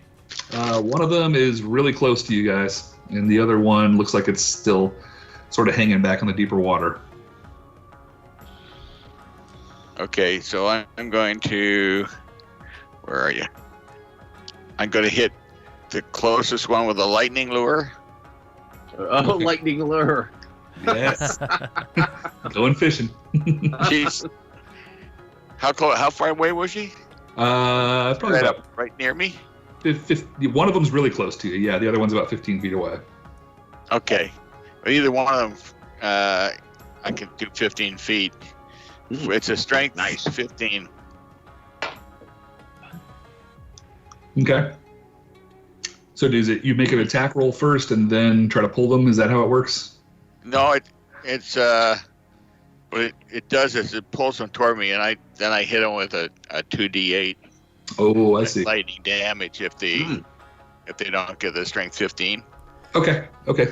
One of them is really close to you guys, and the other one looks like it's still sort of hanging back in the deeper water. Okay, so I'm going to... Where are you? I'm going to hit the closest one with a lightning lure. Oh, lightning lure. Yes. Going fishing. Jeez. How far away was she? Probably Right about up, right near me? 50, one of them's really close to you. Yeah, the other one's about 15 feet away. Okay. Well, either one of them, I can do 15 feet. It's a strength 15. Okay. So you make an attack roll first and then try to pull them? Is that how it works? No, it's what it does is it pulls them toward me, and I hit them with a 2d8. Oh, I see. Lightning damage if they don't get the strength 15. Okay.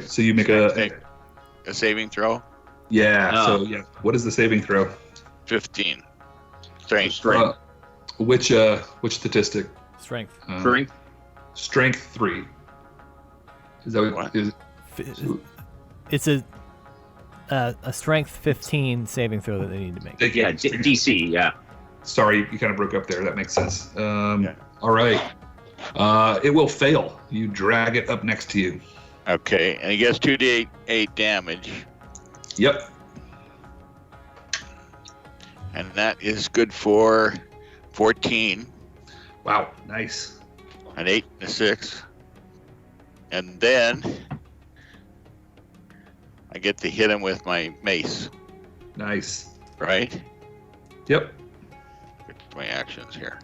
So you make a saving throw. Yeah. So yeah, what is the saving throw? 15. Strength. Which statistic? Strength. Strength 3. Is that what? It's a strength 15 saving throw that they need to make. Yeah, DC. Yeah. Sorry, you kind of broke up there. That makes sense. All right. It will fail. You drag it up next to you. Okay, and he gets 2d8 damage. Yep. And that is good for 14. Wow, nice. An 8 and a 6. And then I get to hit him with my mace. Nice. Right? Yep. Get my actions here.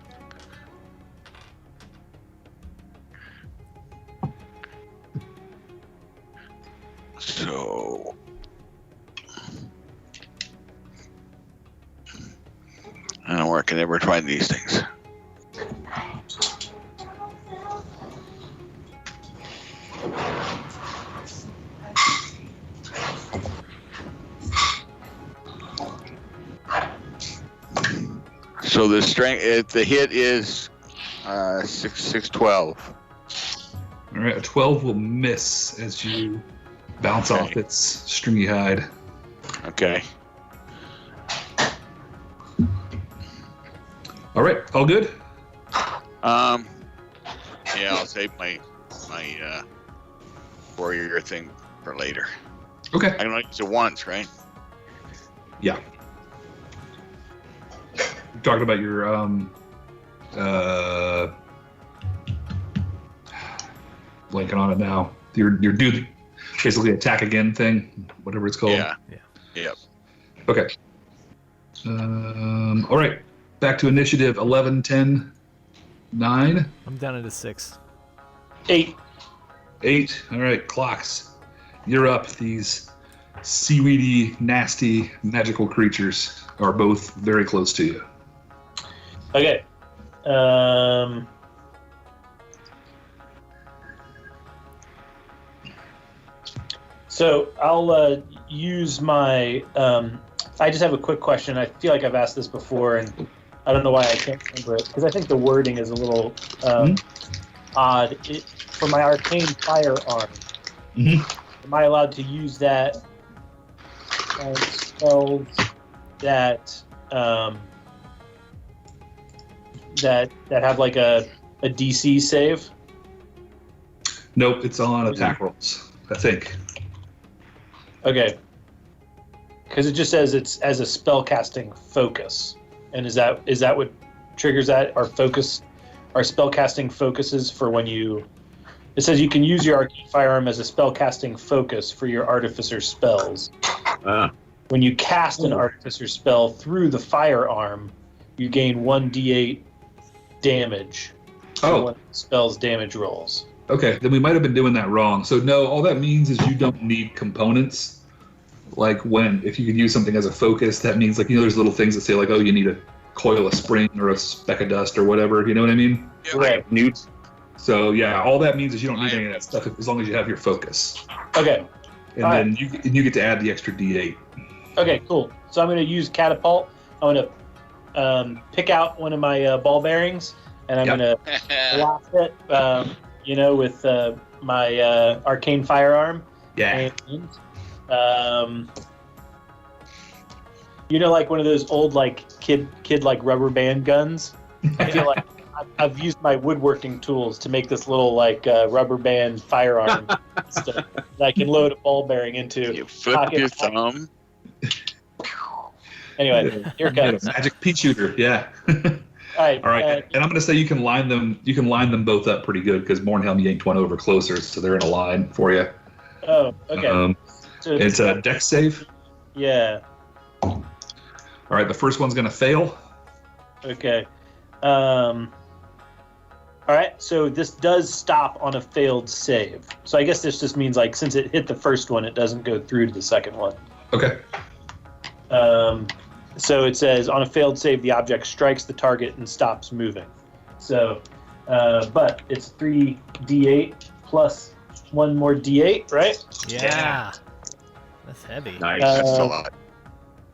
So I don't know where I can ever find these things. So the strength, the hit is 6, 12. All right, a 12 will miss as you bounce Okay. off its stringy hide. Okay. All right, all good? Yeah, I'll save my warrior thing for later. Okay. I can only use it once, right? Yeah. You're talking about your blanking on it now. Your do basically attack again thing, whatever it's called. Yeah. Yep. Okay. All right. Back to initiative. 11, 10, 9, I'm down at a 6. 8. 8. All right, clocks. You're up. These seaweedy, nasty, magical creatures are both very close to you. Okay. So I'll use my. I just have a quick question. I feel like I've asked this before, and I don't know why I can't remember it because I think the wording is a little odd. For my arcane firearm, am I allowed to use that on spells that that have like a DC save? Nope, it's on attack rolls, I think. Okay. Because it just says it's as a spellcasting focus, and is that what triggers that? Our spellcasting focuses for when you. It says you can use your arcane firearm as a spellcasting focus for your artificer spells. When you cast an artificer spell through the firearm, you gain 1d8 damage. Oh. One spell's damage rolls. Okay, then we might have been doing that wrong. So no, all that means is you don't need components. Like if you can use something as a focus, that means there's little things that say like, oh, you need a coil of spring or a speck of dust or whatever. You know what I mean? Yeah, like newts. So yeah, all that means is you don't need any of that stuff as long as you have your focus. Okay. And All then you get to add the extra D8. Okay, cool. So I'm going to use catapult. I'm going to pick out one of my ball bearings, and I'm going to blast it, with my arcane firearm. Yeah. And, like one of those old kid rubber band guns. I feel like I've used my woodworking tools to make this little rubber band firearm stuff that I can load a ball bearing into. You flip your thumb. Anyway, here it comes. Magic pea shooter, yeah. All right. And I'm gonna say you can line them both up pretty good because Mornhelm yanked one over closer, so they're in a line for you. Oh, okay. So it's a dex save. Yeah. All right, the first one's gonna fail. Okay. All right, so this does stop on a failed save. So I guess this just means since it hit the first one, it doesn't go through to the second one. Okay. So it says on a failed save, the object strikes the target and stops moving. So, but it's 3d8 plus one more d8, right? Yeah. That's heavy. Nice. That's a lot.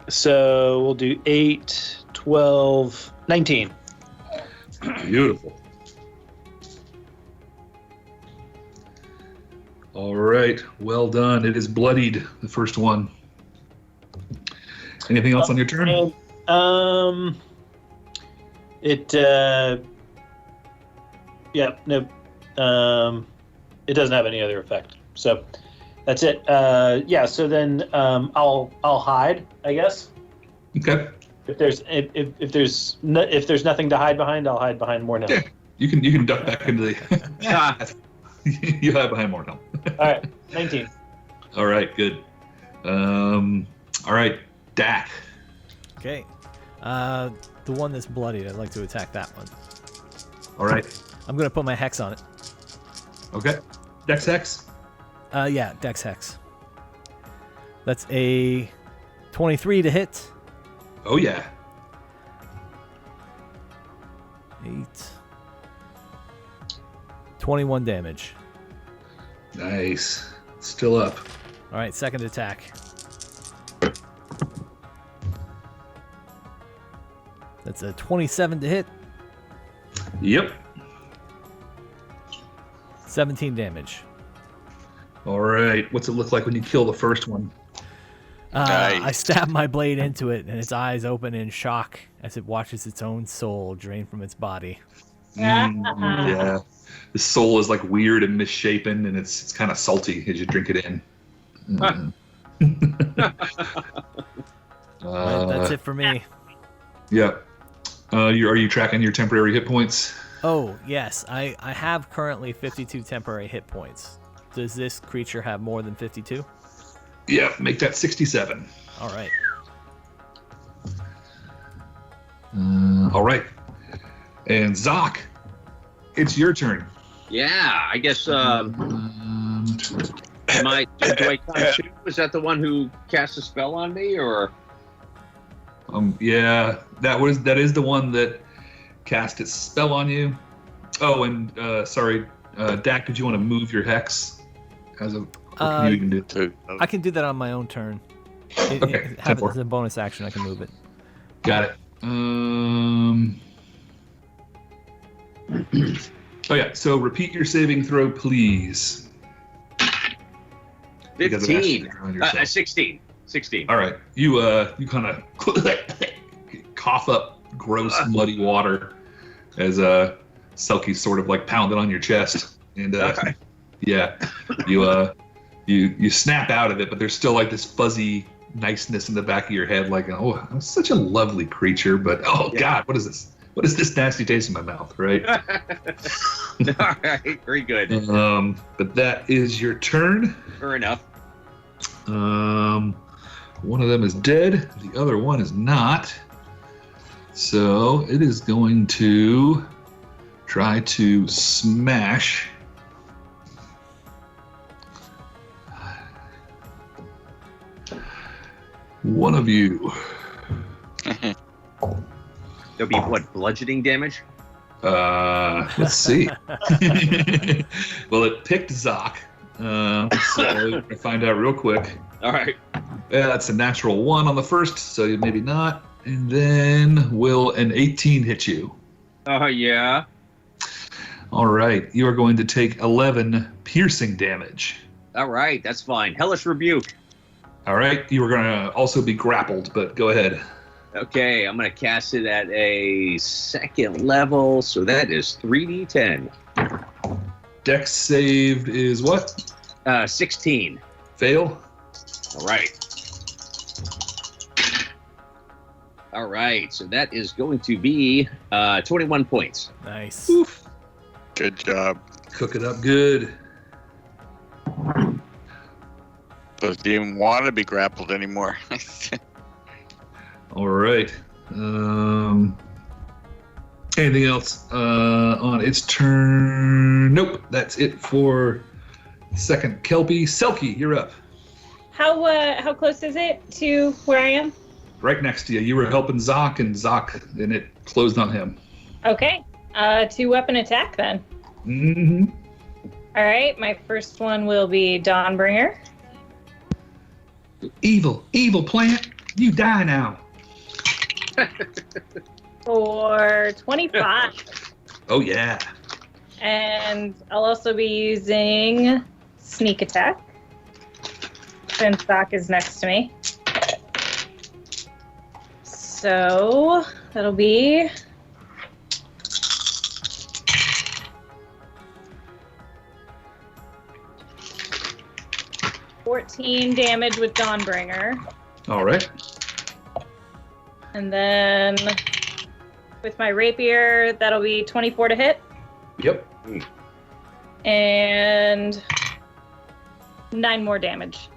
So we'll do 8, 12, 19. Beautiful. All right, well done. It is bloodied, the first one. Anything else on your turn? It doesn't have any other effect. So that's it. So then I'll hide, I guess. Okay. If there's nothing to hide behind, I'll hide behind Mornhelm. Yeah, you can duck back into the. You hide behind Mornhelm. All right, 19. All right, good. All right, Dak. Okay. The one that's bloodied, I'd like to attack that one. All right. I'm going to put my hex on it. Okay. Dex hex. Yeah, Dex hex. That's a 23 to hit. Oh yeah. 8. 21 damage. Nice. Still up. All right, second attack. That's a 27 to hit. Yep. 17 damage. All right. What's it look like when you kill the first one? Nice. I stab my blade into it, and its eyes open in shock as it watches its own soul drain from its body. Yeah. The soul is like weird and misshapen, and it's kind of salty as you drink it in. Right, that's it for me. Yeah. Are you tracking your temporary hit points? Oh, yes. I have currently 52 temporary hit points. Does this creature have more than 52? Yeah, make that 67. All right. All right. And Zoc, it's your turn. Yeah, I guess. Do I count two? Was that the one who cast a spell on me, or? Yeah, that is the one that cast its spell on you. Oh, and sorry, Dak, did you want to move your hex? Can you even do? I can do that on my own turn. Okay, Have it as a bonus action. I can move it. Got it. Oh yeah. So repeat your saving throw, please. 15. 16. 16. All right. You kind of cough up gross muddy water as Selkie's sort of like pounded on your chest, and yeah, you snap out of it, but there's still like this fuzzy niceness in the back of your head, like, oh, I'm such a lovely creature, but oh God, what is this? What is this nasty taste in my mouth, right? All right, very good. But that is your turn. Fair enough. One of them is dead, the other one is not. So it is going to try to smash one of you. There'll be what, bludgeoning damage? Let's see. Well, it picked Zoc. So we're gonna find out real quick. All right. Yeah, that's a natural 1 on the first, so maybe not. And then will an 18 hit you? Yeah. All right, you are going to take 11 piercing damage. All right, that's fine. Hellish Rebuke. All right, you are going to also be grappled, but go ahead. Okay, I'm going to cast it at a second level, so that is 3d10. Dex saved is what? 16. Fail. All right. All right, so that is going to be 21 points. Nice. Oof. Good job. Cook it up good. Doesn't even want to be grappled anymore. All right. Anything else on its turn? Nope, that's it for second Kelpie. Selkie, you're up. How close is it to where I am? Right next to you. You were helping Zoc, and it closed on him. Okay. 2-weapon attack then. Mm-hmm. All right. My first one will be Dawnbringer. Evil plant. You die now. For 25. Oh, yeah. And I'll also be using sneak attack, since Doc is next to me. So that'll be 14 damage with Dawnbringer. All right. And then with my rapier, that'll be 24 to hit. Yep. And 9 more damage.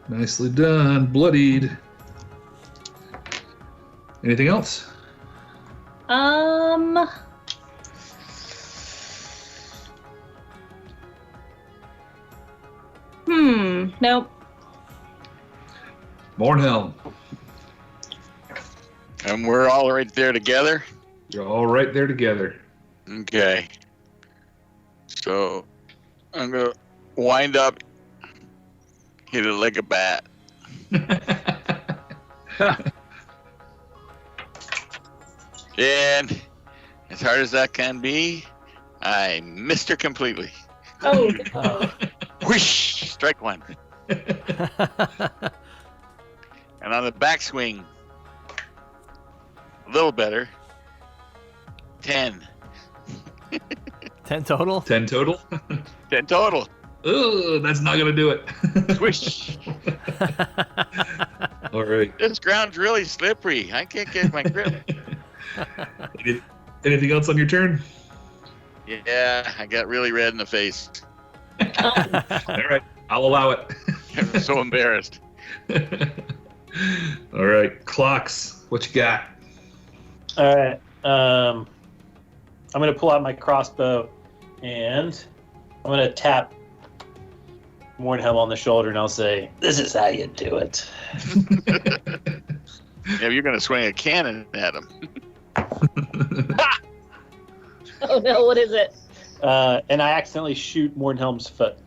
Nicely done. Bloodied. Anything else? Nope. Mornhelm. And we're all right there together? You're all right there together. Okay. So I'm going to wind up, hit it like a bat. And as hard as that can be, I missed her completely. Oh, no. Whoosh! Strike one. And on the backswing, a little better. 10. 10 total? 10 total? 10 total. Oh, that's not going to do it. Swish. All right. This ground's really slippery. I can't get my grip. Anything else on your turn? Yeah, I got really red in the face. All right. I'll allow it. I'm so embarrassed. All right. Clocks. What you got? All right. I'm going to pull out my crossbow and I'm going to tap Mordhelm on the shoulder and I'll say, "This is how you do it." Yeah, you're going to swing a cannon at him. Oh no, what is it? And I accidentally shoot Mordhelm's foot.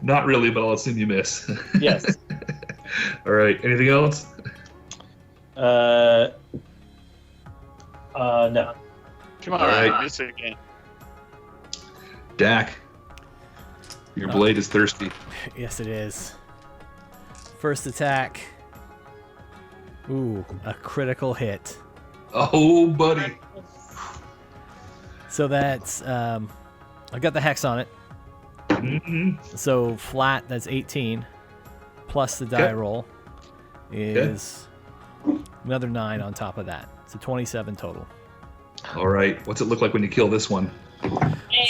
Not really, but I'll assume you miss. Yes. All right. Anything else? No. Come on, All right. miss it again. Dak, your blade is thirsty. Yes, it is. First attack. Ooh, a critical hit. Oh, buddy. So that's, I got the hex on it. Mm-hmm. So flat, that's 18. Plus the die Okay. roll is another 9 on top of that. So 27 total. All right. What's it look like when you kill this one?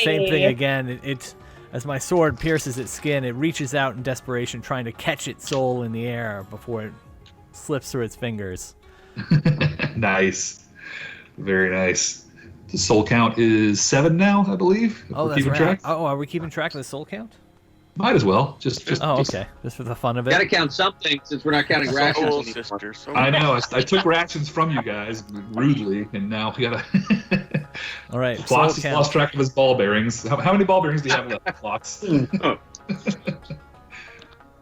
Same thing again. It as my sword pierces its skin, it reaches out in desperation, trying to catch its soul in the air before it slips through its fingers. Nice. Very nice. The soul count is 7 now, I believe. if Oh, we're that's keeping right. track. Oh, are we keeping track of the soul count? Might as well. Just Okay. Just for the fun of Got to it. count something since we're not counting Soul rations anymore. sister. Soul. I know. I took rations from you guys rudely, and now we gotta. All right. Soul Clocks has count. lost track of his ball bearings. How many ball bearings do you have left, Clocks?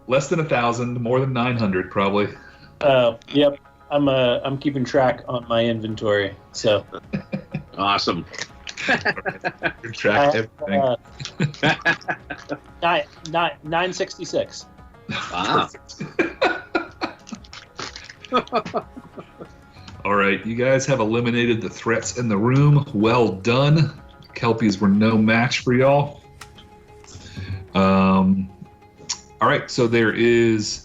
Less than 1,000, more than 900, probably. Yep. I'm keeping track on my inventory. So Awesome. Good track everything. 966. Wow. All right, you guys have eliminated the threats in the room. Well done. Kelpies were no match for y'all. All right, so there is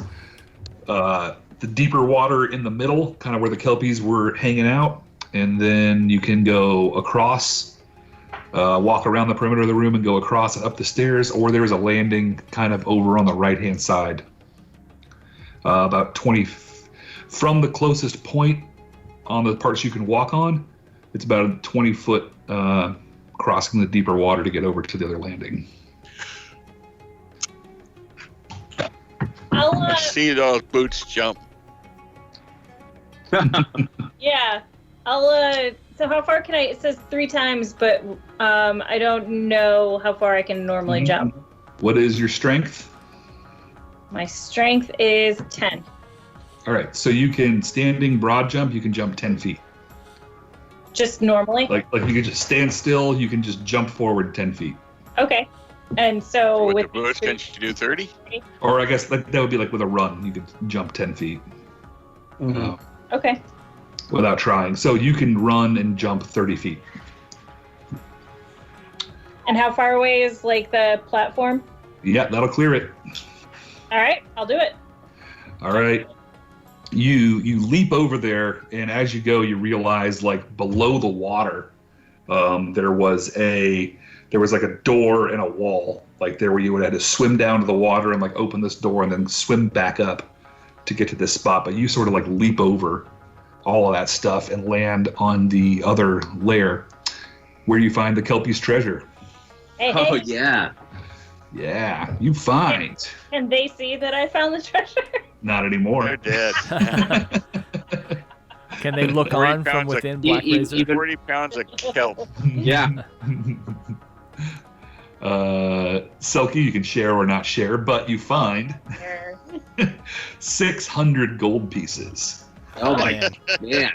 the deeper water in the middle, kind of where the Kelpies were hanging out, and then you can go across, walk around the perimeter of the room and go across and up the stairs, or there's a landing kind of over on the right-hand side, about 20 from the closest point on the parts you can walk on. It's about a 20-foot crossing the deeper water to get over to the other landing. I'll See those boots jump. yeah. I'll so how far can I? It says 3 times, but I don't know how far I can normally jump. What is your strength? My strength is 10. All right, so you can standing broad jump. You can jump 10 feet. Just normally. Like you can just stand still. You can just jump forward 10 feet. Okay. And so With with the boots, can you do 30? Or I guess that would be like with a run. You could jump 10 feet okay. without trying. So you can run and jump 30 feet. And how far away is like the platform? Yeah, that'll clear it. All right, I'll do it. All right. You leap over there, and as you go, you realize like below the water, there was like a door and a wall, like there where you would have to swim down to the water and like open this door and then swim back up to get to this spot. But you sort of like leap over all of that stuff and land on the other layer where you find the Kelpies treasure. Hey, Oh hey, yeah. Yeah, you find. can they see that I found the treasure? Not anymore. They're dead. Can they look 40 on from pounds of- within Black E- e- Razor? even- 40 pounds of kelp. Yeah. Selkie, you can share or not share, but you find 600 gold pieces. Oh my Man. man.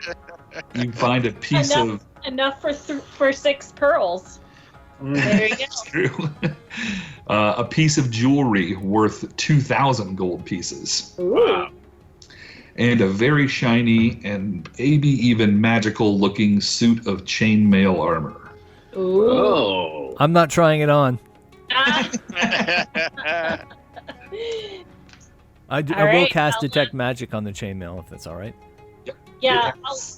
You find a piece of Enough for 6 pearls. There you go. It's true. A piece of jewelry worth 2,000 gold pieces. Ooh. And a very shiny and maybe even magical-looking suit of chainmail armor. Ooh. Oh. I'm not trying it on. Ah. I will Alright, cast Detect Magic on the chainmail if that's all right. Yeah,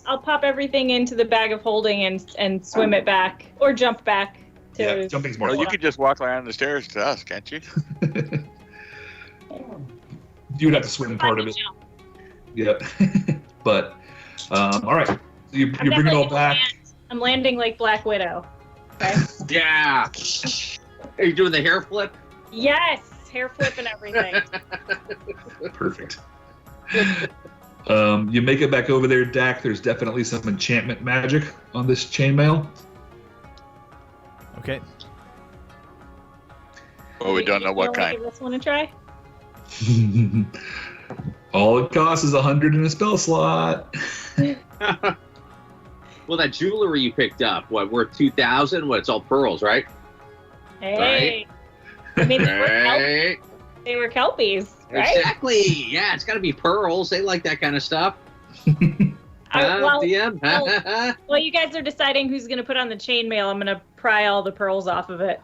I'll pop everything into the bag of holding and swim it back or jump back to. Yeah, jumping's more Well, you fun. could just walk around the stairs to us, can't you? You would have to swim part of it. Yep. But, all right. So you bring it all back. I'm landing like Black Widow. Okay. Yeah. Are you doing the hair flip? Yes, hair flip and everything. Perfect. You make it back over there, Dak. There's definitely some enchantment magic on this chainmail. Okay. Well, we don't know what Wanna kind. Give this one a try. All it costs is 100 in a spell slot. Well, that jewelry you picked up, what, worth 2,000? What, it's all pearls, right? Hey. I mean, Right. they were Kelpies, right? Exactly. Yeah, it's got to be pearls. They like that kind of stuff. Well, DM? While you guys are deciding who's going to put on the chainmail, I'm going to pry all the pearls off of it.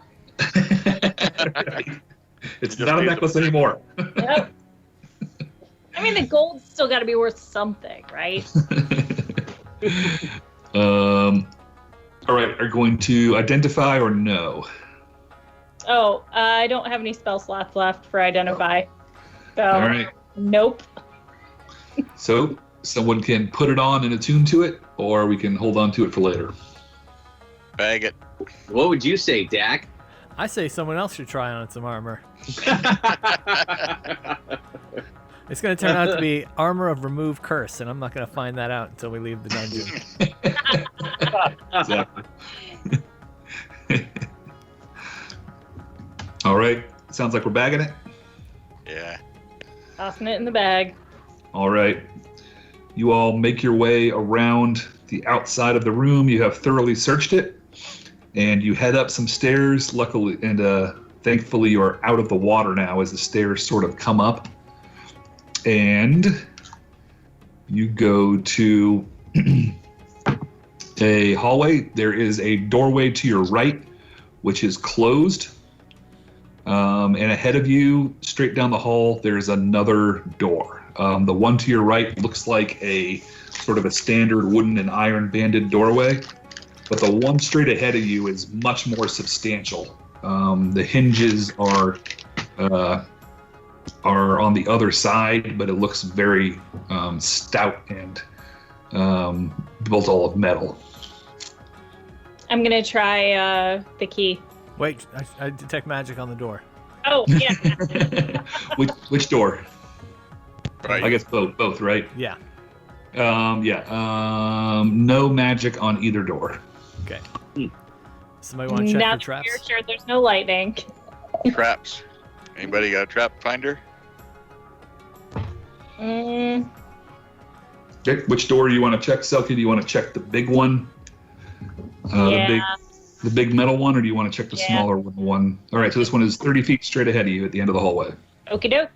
It's not a necklace anymore. Yep. I mean, the gold's still got to be worth something, right? All right, are going to identify or no? Oh, I don't have any spell slots left for identify. So, All right. nope. So someone can put it on and attune to it, or we can hold on to it for later. Bag it. What would you say, Dak? I say someone else should try on some armor. It's going to turn out to be armor of remove curse, and I'm not going to find that out until we leave the dungeon. Exactly. All right. Sounds like we're bagging it. Yeah. Tossing it in the bag. All right. You all make your way around the outside of the room. You have thoroughly searched it, and you head up some stairs. Luckily, and thankfully, you are out of the water now as the stairs sort of come up. And you go to a hallway. There is a doorway to your right, which is closed. And ahead of you, straight down the hall, there's another door. The one to your right looks like a sort of a standard wooden and iron banded doorway, but the one straight ahead of you is much more substantial. The hinges are on the other side, but it looks very stout and built all of metal. I'm going to try the key. Wait, I detect magic on the door. Oh, yeah. Which door? Right. I guess both, right? Yeah. No magic on either door. Okay. Somebody want to check now for that traps? you're sure there's no lightning. Traps. Anybody got a trap finder? Mm, Okay, which door do you want to check, Selkie? Do you want to check the big one? yeah. The big metal one, or do you want to check the Yeah. smaller one? All right, so this one is 30 feet straight ahead of you at the end of the hallway. Okie doke.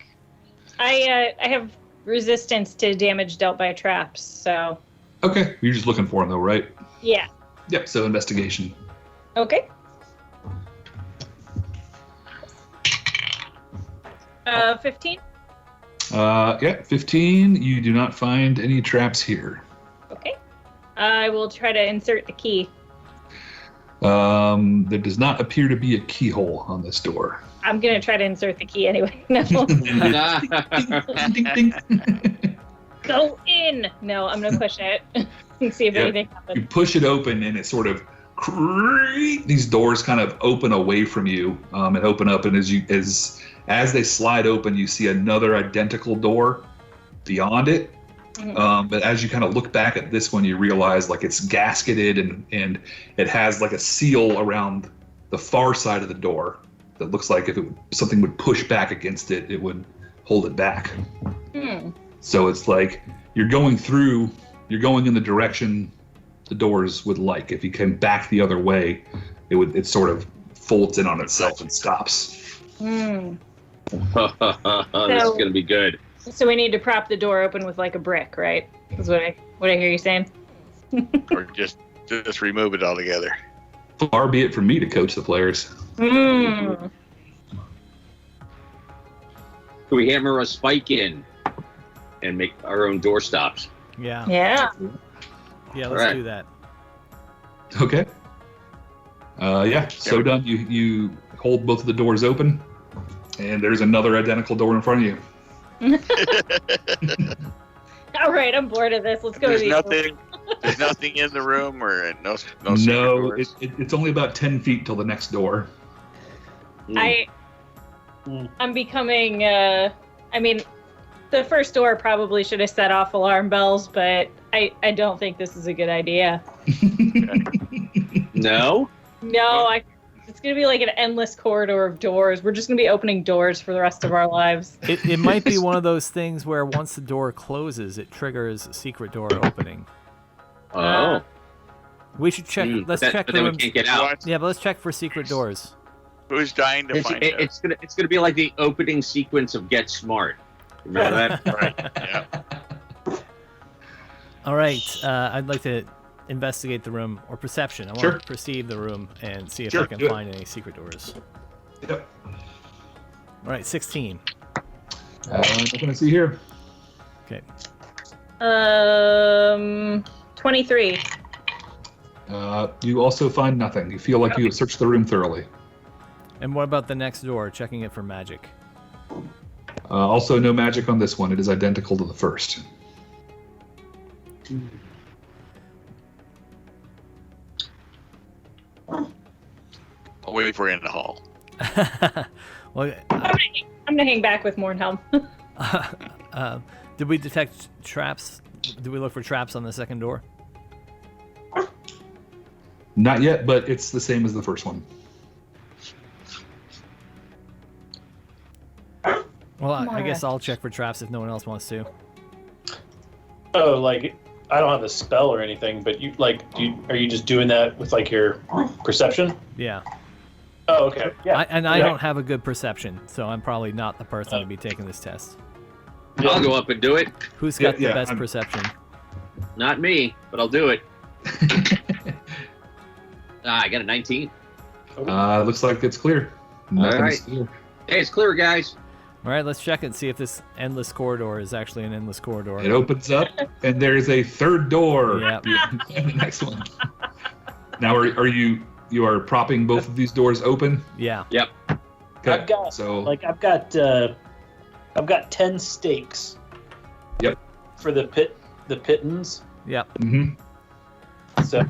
I have resistance to damage dealt by traps, so Okay, you're just looking for them though, right? yeah. Yep, so investigation. Okay. 15. Yeah, 15. You do not find any traps here. Okay. I will try to insert the key. There does not appear to be a keyhole on this door. I'm going to try to insert the key anyway. No. Ding, ding, ding. Go in. No, I'm going to push it and see if Yeah. anything You happens. push it open, and it sort of these doors kind of open away from you and open up, and as they slide open, you see another identical door beyond it. But as you kind of look back at this one, you realize like it's gasketed and it has like a seal around the far side of the door that looks like if something would push back against it, it would hold it back. So it's like you're going in the direction the doors would like. If you came back the other way, it sort of folds in on itself and stops. This is gonna be good. So we need to prop the door open with like a brick, right? Is what I hear you saying. Or just remove it altogether. Far be it from me to coach the players. Mm. Can we hammer a spike in and make our own door stops? Yeah. Yeah. Yeah, let's Alright. do that. Okay. Yeah, so done. You hold both of the doors open, and there's another identical door in front of you. All right, I'm bored of this. Let's go There's to the nothing. There's nothing in the room, or no secret No, doors? it's only about 10 feet till the next door. I'm becoming. I mean, the first door probably should have set off alarm bells, but I don't think this is a good idea. No? No, it's gonna be like an endless corridor of doors. We're just gonna be opening doors for the rest of our lives. It might be one of those things where once the door closes, it triggers a secret door opening. Oh. We should check. Let's check But the then we rooms. can't get out. Yeah, but let's check for secret doors. Who's dying to find out? It's gonna be like the opening sequence of Get Smart. Remember that? Right. Yeah. All right. I'd like to investigate the room, or perception. I want Sure. to perceive the room and see if Sure, I can do it. find any secret doors. Yep. All right, 16. Nothing to see here. Okay. 23. You also find nothing. You feel like you have searched the room thoroughly. And what about the next door? Checking it for magic. Also, no magic on this one. It is identical to the first. I'll wait for you in the hall. Well, I'm gonna hang back with Mornhelm. did we detect traps? Did we look for traps on the second door? Not yet, but it's the same as the first one. Well, I guess I'll check for traps if no one else wants to. Oh, like I don't have the spell or anything, but you like, are you just doing that with like your perception? Yeah. Oh, okay. Yeah. I don't have a good perception, so I'm probably not the person to be taking this test. I'll go up and do it. Who's got the Yeah, best I'm- perception? Not me, but I'll do it. I got a 19. Looks like it's clear. Nothing's right. clear. Hey, it's clear, guys. All right, let's check and see if this endless corridor is actually an endless corridor. It opens up, and there's a third door. Yep. And the next one. Now, are you are propping both of these doors open? Yeah. Yep. Okay. I've got So I've got 10 stakes. Yep. For the pittons. Yep. mhm. So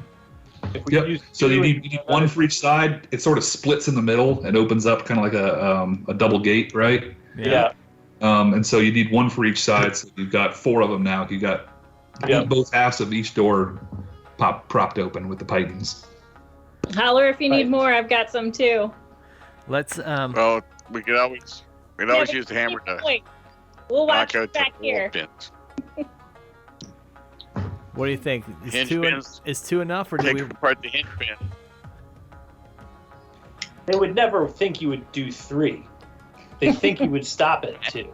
if we Yep. use So you two need one for each side. It sort of splits in the middle and opens up kind of like a double gate, right? Yeah. And so you need one for each side. So you've got 4 of them now. You got Yeah. both halves of each door propped open with the pythons. Holler if you need Right. more. I've got some too. Let's Well, we could always but use the hammer to wait. We'll watch knock out back the wall here. pins. What do you think? Hinge pins. Is 2 enough, or do Take we? apart the hinge pin. They would never think you would do 3. They think you would stop at 2.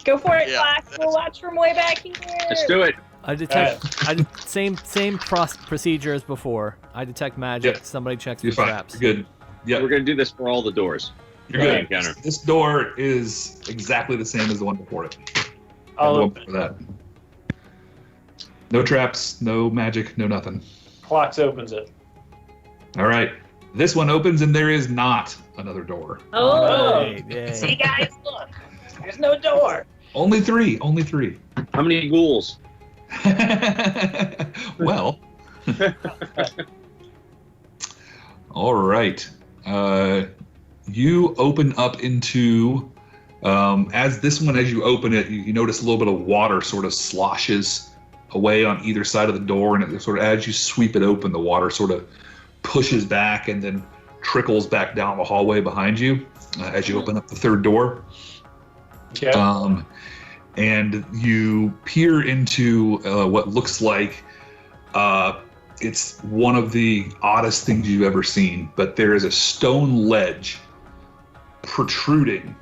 Go for it, Yeah, Fox. We'll that's- watch from way back here. Let's do it. I detect. Same procedure as before. I detect magic. Yep. Somebody checks for You're fine. traps. You're good. We're Yep. gonna do this for all the doors. You're Right, good. Gunner. This door is exactly the same as the one before it. I'll And the one open before that. No traps, no magic, no nothing. Clocks opens it. All right. This one opens and there is not another door. Oh. Right, yay. See, guys, look. There's no door. Only 3. Only 3. How many ghouls? Well. All right. You open up into, as you open it, you notice a little bit of water sort of sloshes away on either side of the door, and it sort of, as you sweep it open, the water sort of pushes back and then trickles back down the hallway behind you as you open up the third door. Okay. And you peer into what looks like it's one of the oddest things you've ever seen, but there is a stone ledge protruding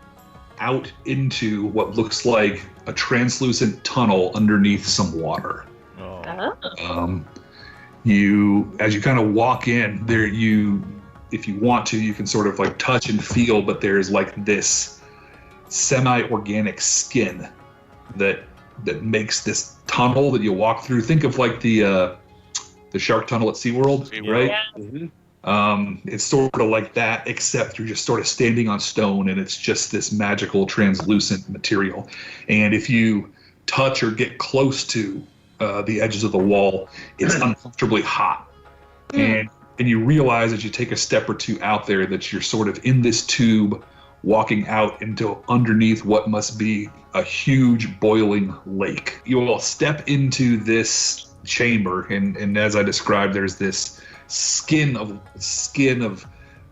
out into what looks like a translucent tunnel underneath some water. Oh. As you kind of walk in there, if you want to, you can sort of like touch and feel, but there's like this semi-organic skin that makes this tunnel that you walk through. Think of like the shark tunnel at SeaWorld, right? Yeah. Mm-hmm. It's sort of like that, except you're just sort of standing on stone, and it's just this magical translucent material. And if you touch or get close to the edges of the wall, it's uncomfortably hot. And you realize as you take a step or two out there that you're sort of in this tube walking out into underneath what must be a huge boiling lake. You will step into this chamber, and as I described, there's this skin of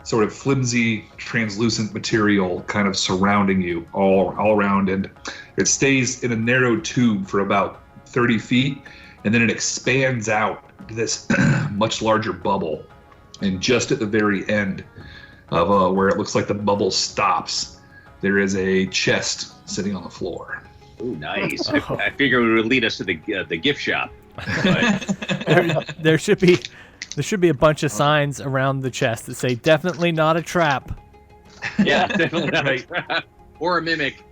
sort of flimsy, translucent material kind of surrounding you all around, and it stays in a narrow tube for about 30 feet, and then it expands out to this much larger bubble. And just at the very end of where it looks like the bubble stops, there is a chest sitting on the floor. Oh, nice. I figured it would lead us to the gift shop. But There should be a bunch of signs around the chest that say "Definitely not a trap." yeah, definitely not a trap. Or a mimic.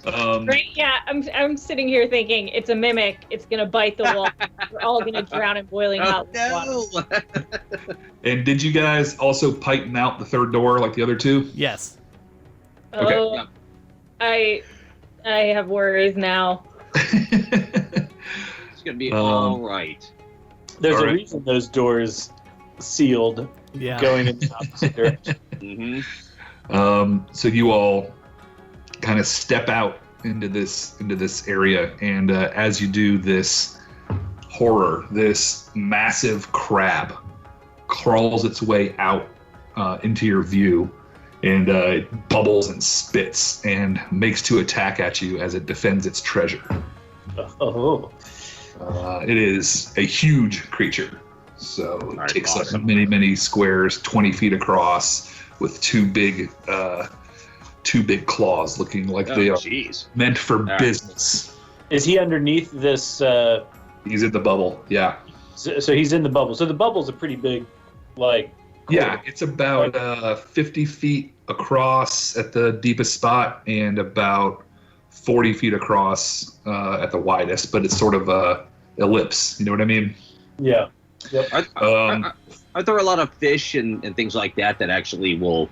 Right? Yeah, I'm sitting here thinking it's a mimic. It's gonna bite the wall. We're all gonna drown in boiling hot water. And did you guys also tighten out the third door like the other two? Yes. Okay. Oh, I have worries now. It's gonna be all right. There's All a right. reason those doors sealed Yeah. going in the opposite direction. Mm-hmm. So you all kind of step out into this area, and as you do, this massive crab crawls its way out into your view, and it bubbles and spits and makes to attack at you as it defends its treasure. Oh. It is a huge creature, so it Alright, takes awesome. up many squares, 20 feet across, with two big claws, looking like they are Jeez. meant for Alright. business. Is he underneath this? He's in the bubble, yeah. So he's in the bubble. So the bubble's a pretty big, like. Yeah, it's about 50 feet across at the deepest spot and about 40 feet across at the widest, but it's sort of a ellipse. You know what I mean? Yeah. Are there a lot of fish and things like that actually will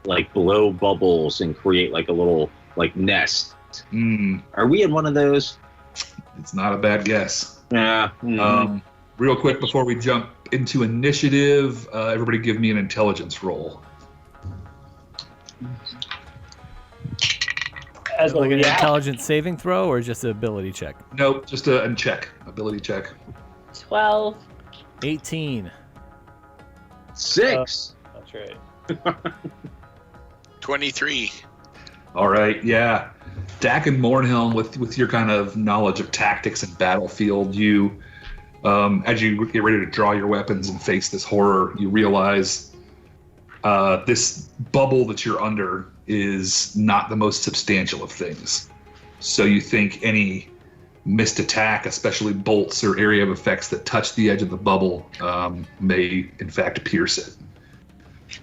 like blow bubbles and create like a little like nest? Are we in one of those? It's not a bad guess. Yeah. Real quick before we jump into initiative, everybody give me an intelligence roll. As Like an yeah. intelligence saving throw or just an ability check? Nope, just a ability check. 12. 18. 6. That's right. 23. All right, yeah. Dak and Mornhelm, with your kind of knowledge of tactics and battlefield, you, as you get ready to draw your weapons and face this horror, you realize this bubble that you're under is not the most substantial of things. So you think any missed attack, especially bolts or area of effects that touch the edge of the bubble, may in fact pierce it.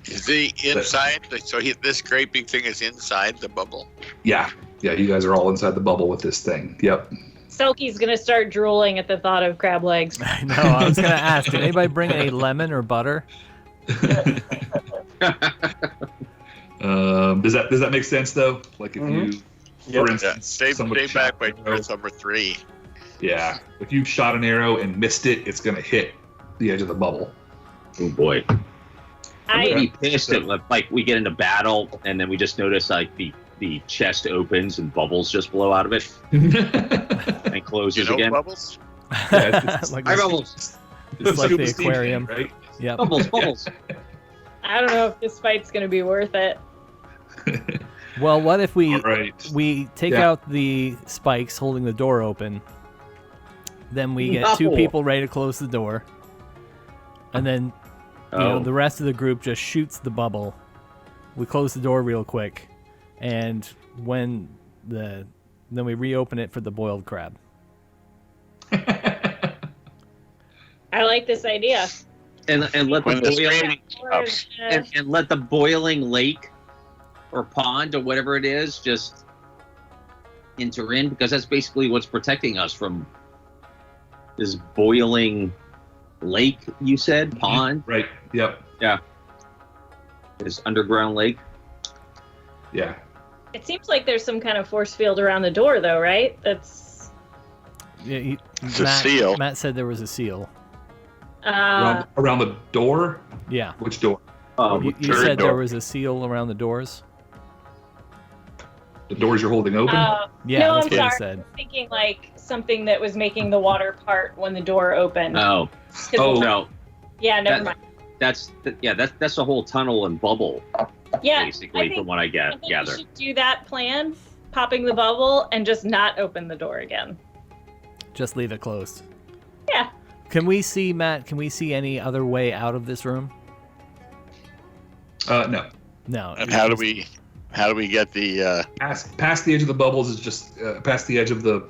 Is he inside? So this great big thing is inside the bubble? Yeah, you guys are all inside the bubble with this thing. Yep. Selkie's gonna start drooling at the thought of crab legs. I know. I was gonna ask. Did anybody bring any lemon or butter? Does that make sense though? Like if you, for Yeah, instance, stay somebody back by shot an arrow- choice number 3. Yeah, if you shot an arrow and missed it, it's gonna hit the edge of the bubble. Oh boy. I'm gonna I be pissed if like we get into battle and then we just notice like the chest opens and bubbles just blow out of it and You closes know again. bubbles? Like I this- bubbles. It's like Scuba the Steve aquarium. thing, right? Yep. Bubbles. don't know if this fight's gonna be worth it. Well, what if we All right. we take Yeah. out the spikes holding the door open? Then we get two No. people ready to close the door. And then, the rest of the group just shoots the bubble. We close the door real quick, and then we reopen it for the boiled crab. I like this idea. And let and let the boiling lake or pond or whatever it is just enter in, because that's basically what's protecting us from this boiling lake. You said pond, right? Yep. Yeah. This underground lake. Yeah. It seems like there's some kind of force field around the door, though, right? That's. Yeah, It's a seal. Matt said there was a seal. Around the door? Yeah. Which door? You said there was a seal around the doors? The doors you're holding open? Yeah, no, that's I'm what sorry. he said. I'm thinking like something that was making the water part when the door opened. Oh. No. Yeah, never mind. That's the whole tunnel and bubble. Yeah, basically, from what I gather. We should do that plan, popping the bubble, and just not open the door again. Just leave it closed. Yeah. Can we see, Matt, any other way out of this room? No. No. And how do we get the past the edge of the bubbles is just past the edge of the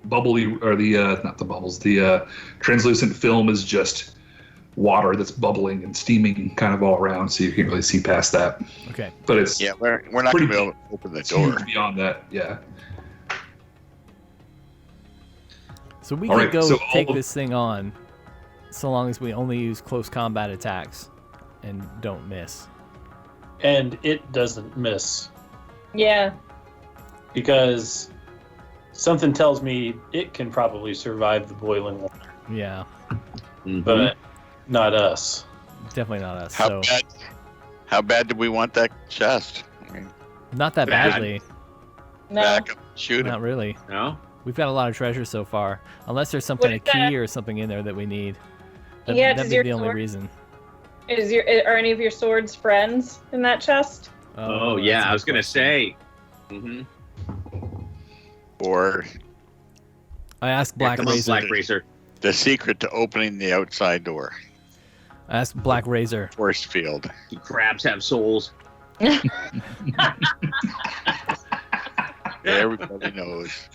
bubbly, or the not the bubbles, the translucent film is just water that's bubbling and steaming kind of all around, so you can't really see past that. Okay. But it's we're not going to be able to open the door. Beyond that, yeah. So we can go take this thing on, so long as we only use close combat attacks and don't miss. And it doesn't miss. Yeah. Because something tells me it can probably survive the boiling water. Yeah. Mm-hmm. But not us. Definitely not us. How bad do we want that chest? I mean, not that badly. No. Back up, shoot Not him. really. No. We've got a lot of treasure so far. Unless there's something, a key or something in there that we need. That'd be the only reason. Are any of your swords friends in that chest? Oh yeah, I was gonna say. Mm-hmm. Or I asked Black Razor. The secret to opening the outside door. I asked Black Razor. Force field. Crabs have souls. Everybody knows.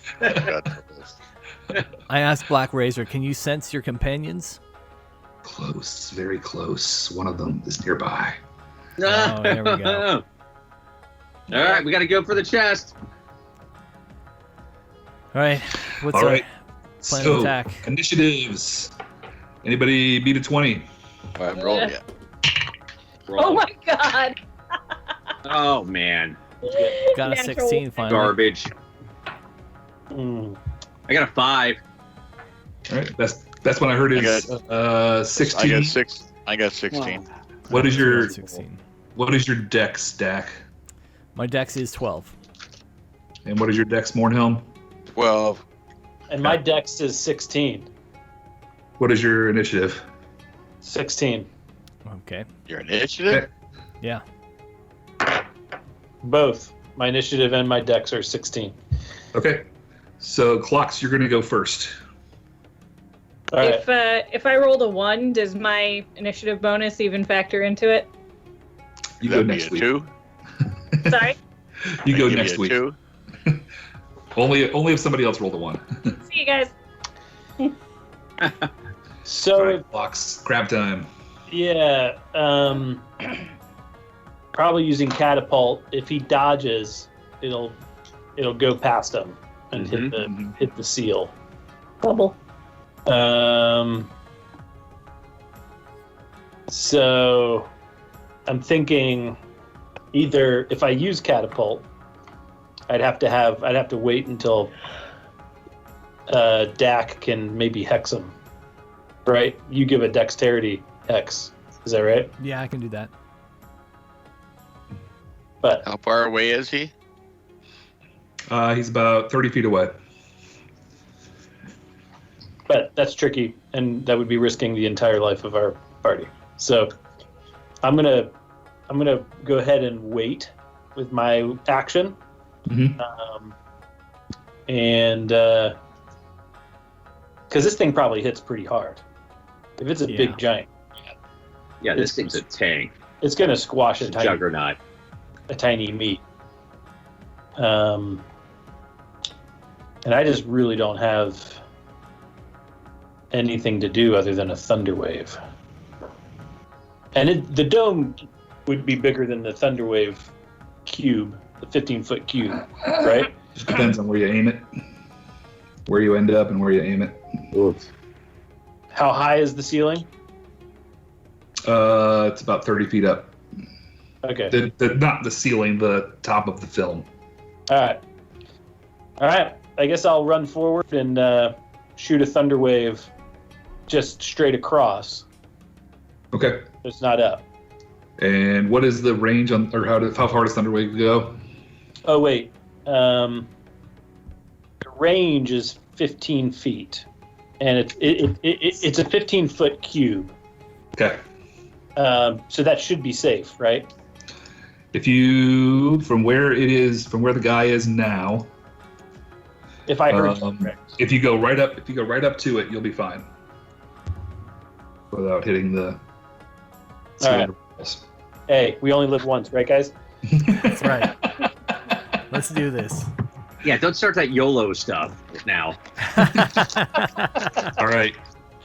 I asked Black Razor, can you sense your companions? Close, very close. One of them is nearby. Oh, there we go. All right, we got to go for the chest. All right, what's All right. plan of attack? Initiatives. Anybody beat a 20? I haven't rolled yet. Oh my god. Oh man. Got a 16 finally. Garbage. I got a 5. All right, that's what I heard is 16. I got 16. Wow. What is your 16? What is your dex stack? My dex is 12. And what is your dex, Mornhelm? 12. And my dex is 16. What is your initiative? 16. Okay. Your initiative? Okay. Yeah. Both. My initiative and my dex are 16. Okay. So, Clocks, you're going to go first. All right. If I rolled a 1, does my initiative bonus even factor into it? You go next week. 2? Sorry? You go next week. 2? Only if somebody else rolled a 1. See you guys. So, all right, Clocks, crab time. Yeah, probably using catapult. If he dodges, it'll go past him and hit the seal. Bubble. So I'm thinking either if I use catapult, I'd have to wait until Dak can maybe hex him. Right? You give a dexterity hex. Is that right? Yeah, I can do that. But how far away is he? He's about 30 feet away. But that's tricky, and that would be risking the entire life of our party. So I'm gonna go ahead and wait with my action, and because this thing probably hits pretty hard. If it's a big giant, Yeah, this thing's a tank. It's going to squash a Juggernaut. A tiny meat. And I just really don't have anything to do other than a thunder wave. And the dome would be bigger than the thunder wave cube, the 15-foot cube, right? Just depends on where you aim it, where you end up, and where you aim it. Oof. How high is the ceiling? It's about 30 feet up. Okay. Not the ceiling, the top of the film. All right. I guess I'll run forward and shoot a thunder wave just straight across. Okay. It's not up. And what is the range on, or how far does thunder wave go? Oh wait. The range is 15 feet, and it's a 15-foot cube. Okay. So that should be safe, right? If you, from where the guy is now. If I heard you correct. If you go right up to it, you'll be fine. Without hitting the. All right. Hey, we only live once, right, guys? That's right. Let's do this. Yeah, don't start that YOLO stuff now. All right.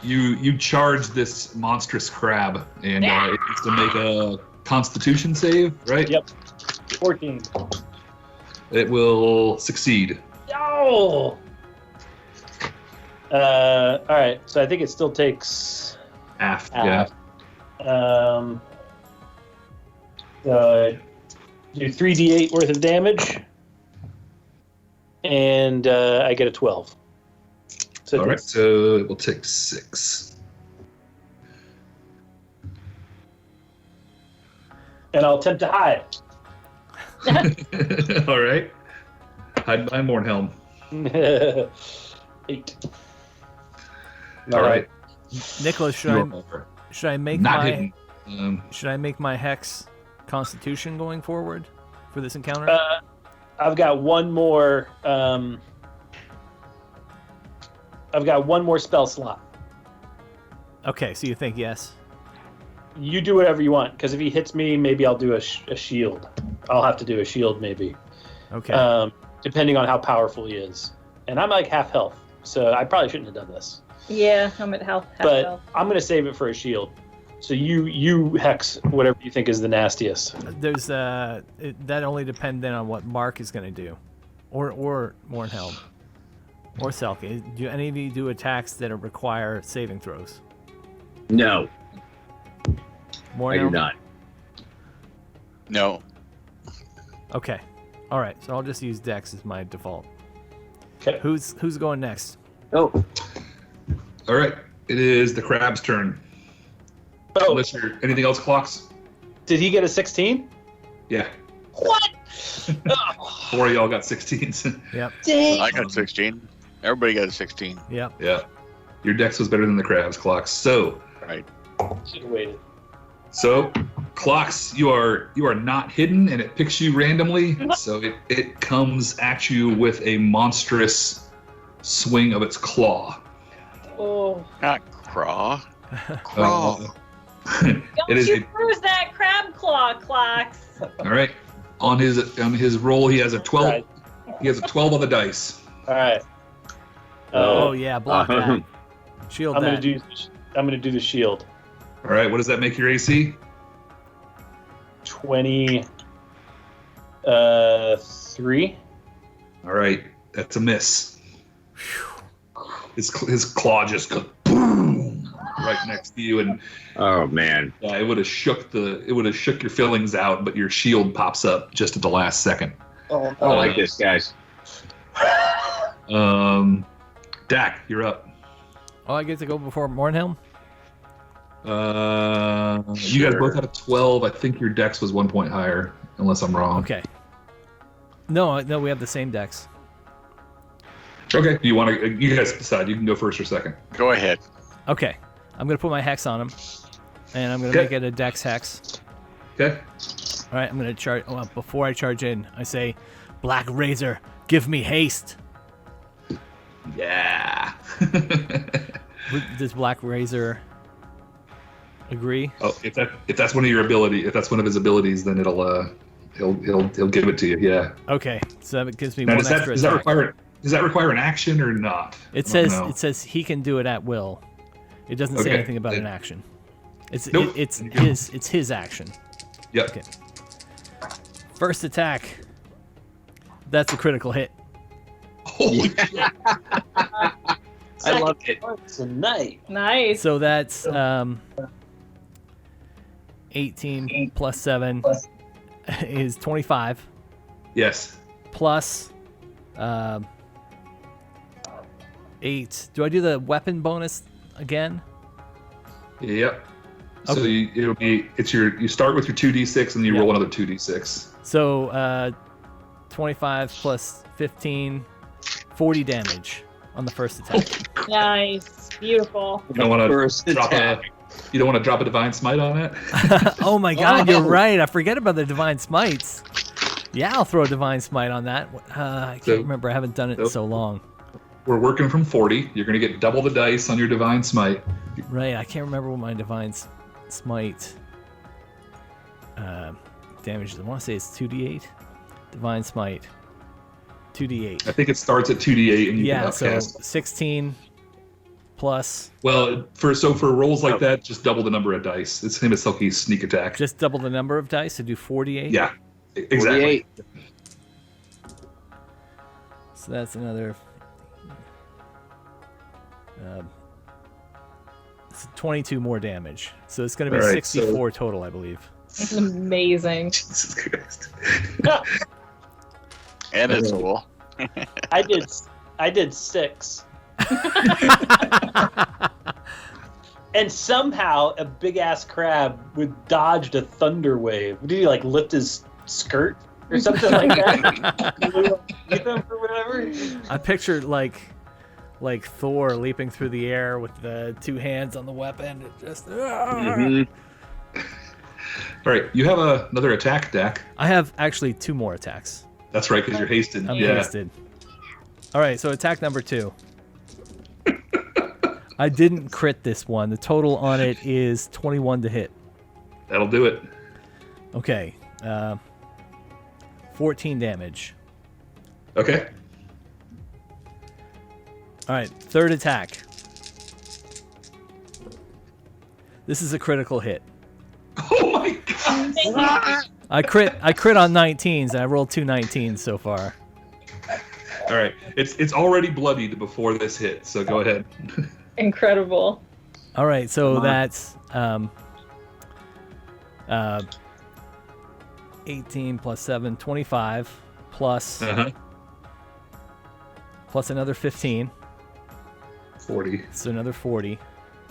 You charge this monstrous crab, and it needs to make a Constitution save, right? Yep. 14. It will succeed. Oh! All right, so I think it still takes half. Yeah. Do 3d8 worth of damage, and I get a 12. So all right, so it will take 6. And I'll attempt to hide. All right. Hide behind Mornhelm. 8. All right. Nicholas, should I make Not my hidden. should I make my hex Constitution going forward for this encounter? I've got one more. I've got one more spell slot. Okay, so you think yes? You do whatever you want, because if he hits me, maybe I'll do a shield. I'll have to do a shield, maybe. Okay. Depending on how powerful he is. And I'm like half health, so I probably shouldn't have done this. Yeah, I'm at half but health. I'm going to save it for a shield. So you hex whatever you think is the nastiest. There's that only depends then on what Mark is going to do, or Mornhelm, or Selkie. Do any of you do attacks that require saving throws? No. Mornhelm? I do not. No. Okay. All right. So I'll just use Dex as my default. Okay. Who's going next? Oh. All right. It is the crab's turn. Oh. Unless you're anything else, Clocks? Did he get a 16? Yeah. What? 4 of y'all got 16s. Yep. Dang. I got 16. Everybody got a 16. Yep. Yeah. Your Dex was better than the crab's, Clocks. So. Right. Should have waited. So, Clocks, you are not hidden, and it picks you randomly. So it comes at you with a monstrous swing of its claw. Oh. Not craw. Craw. Don't It is you bruise that crab claw, Clocks. all right. On his roll, he has a 12. Right. He has a 12 on the dice. All right. Oh yeah, block that. Shield I'm that. gonna do the shield. All right. What does that make your AC? 23. All right. That's a miss. His claw just goes boom right next to you, and Oh man. it would have shook your fillings out, but your shield pops up just at the last second. I don't like this, guys. Dak, you're up. Oh, I get to go before Mornhelm? You guys both had a 12. I think your Dex was 1 point higher, unless I'm wrong. Okay. No, we have the same Dex. Okay. You guys decide. You can go first or second. Go ahead. Okay. I'm going to put my hex on him, and I'm going to make it a Dex hex. Okay. All right, I'm going to charge. Oh, before I charge in, I say, Black Razor, give me haste. Yeah. Does Black Razor Agree. Oh, if that's one of your ability, if that's one of his abilities, then he'll give it to you. Yeah. Okay, so that gives me Now, one extra attack. Does that require an action or not? It says he can do it at will. It doesn't say anything about an action. It's his action. Yep. Okay. First attack. That's a critical hit. Holy shit. I love it. Tonight. Nice. So that's 18 plus 7 is 25. Yes. Plus 8. Do I do the weapon bonus again? Yep. Okay. So you start with your 2d6 and you roll another 2d6. So 25 plus 15, 40 damage on the first attack. Nice. Beautiful. You don't want First to drop attack. you don't want to drop a divine smite on it? Oh my god, you're right. I forget about the divine smites. Yeah, I'll throw a divine smite on that. I can't remember. I haven't done it in so long. We're working from 40. You're going to get double the dice on your divine smite. Right, I can't remember what my divine smite damage is. I want to say it's 2d8. Divine smite. 2d8. I think it starts at 2d8 and you can so upcast. 16 plus. Well, for rolls like that, just double the number of dice. It's him as Silky's sneak attack. Just double the number of dice to do 48? Yeah, exactly. 48. So that's another. It's 22 more damage. So it's going to be 64 total, I believe. That's amazing. Jesus Christ. And it's full. I did 6. And somehow a big ass crab dodged a thunder wave. Did he like lift his skirt or something like that? Or whatever. I pictured like Thor leaping through the air with the two hands on the weapon. It just. All right, you have another attack, Dak. I have actually 2 more attacks. That's right, because you're hasted. I'm hasted. All right, so attack number 2. I didn't crit this one. The total on it is 21 to hit. That'll do it. Okay. 14 damage. Okay. All right, third attack. This is a critical hit. Oh my god! I crit on 19s, and I rolled 2 19s so far. All right, it's already bloodied before this hit, so go ahead. Incredible. All right, so that's 18 plus 7, 25 plus plus another 15. 40. So another 40.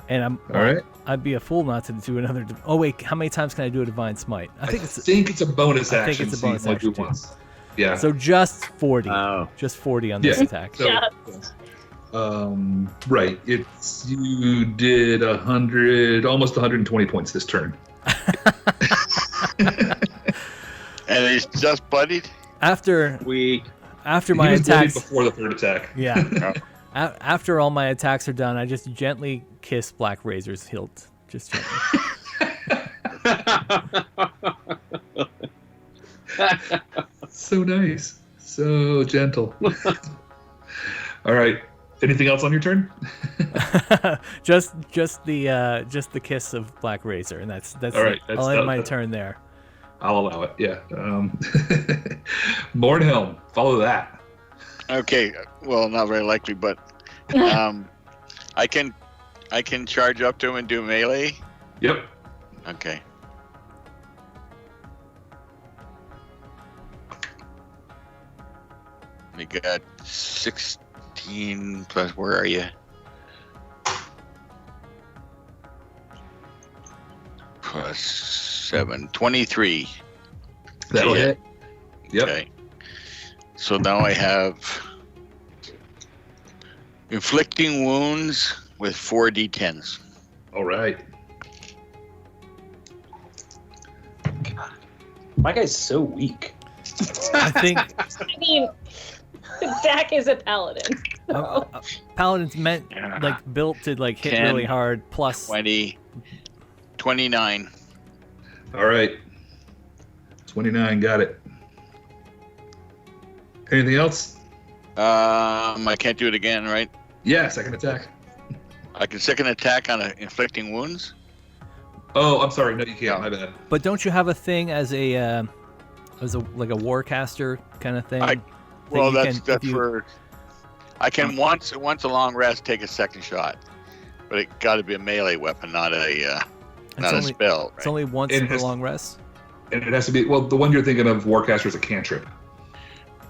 And all right. I'd be a fool not to do another. Oh wait, how many times can I do a divine smite? I think it's a bonus action. I think it's a bonus action too. Yeah. So just 40. Oh. Just 40 on this attack. So, right. You did 100, almost 120 points this turn. And he's just bloodied? After my attacks before the third attack. Yeah. After all my attacks are done, I just gently kiss Black Razor's hilt. Just gently. So nice. So gentle. All right. Anything else on your turn? just the kiss of Black Razor, and that's all right. I'll end my turn there. I'll allow it. Yeah. Mornhelm, follow that. Okay. Well, not very likely, but I can charge up to him and do melee. Yep. Okay. We got 16 plus. Where are you? Plus 7, 23. That'll hit. Yep. Okay. So now I have inflicting wounds with 4d10s. All right. My guy's so weak. I think. I mean, Dak is a paladin. Paladin's built to hit 10, really hard. Plus 20, 29. All right. 29, got it. Anything else? I can't do it again, right? Yeah, second attack. I can second attack on inflicting wounds. Oh, I'm sorry. No, you can't. My bad. But don't you have a thing as a like a warcaster kind of thing? Well, that's for. I can once a long rest take a second shot, but it got to be a melee weapon, not a spell. Right? It's only once per long rest. And it has to be the one you're thinking of. Warcaster is a cantrip.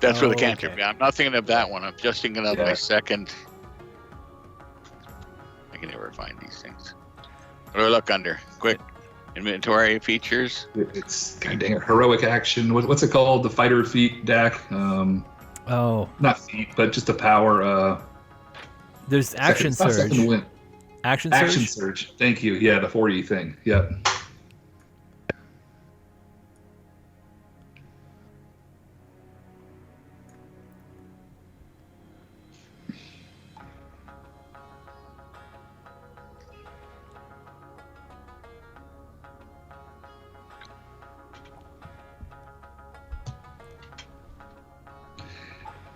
That's for the cantrip. Okay. Yeah, I'm not thinking of that one. I'm just thinking of my second. I can never find these things. What do I look under? Quick inventory features. It's God dang it, heroic action. What's it called? The fighter feat, Dak. Not feat, but just a power. There's action surge. Action surge. Thank you. Yeah, the 40 thing. Yep.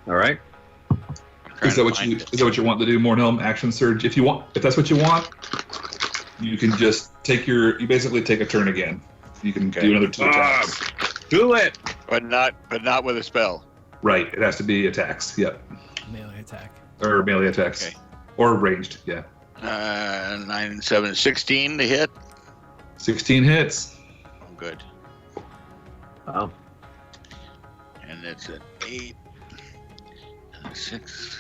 All right. Is that what you want to do, Mornhelm? Action surge. If that's what you want, you can just you basically take a turn again. You can do another 2 attacks. Do it. But not with a spell. Right. It has to be attacks. Yep. Melee attack. Or melee attacks. Okay. Or ranged. Yeah. 9, 7, 16 to hit. 16 hits. Oh, good. Wow. And it's an 8. 6.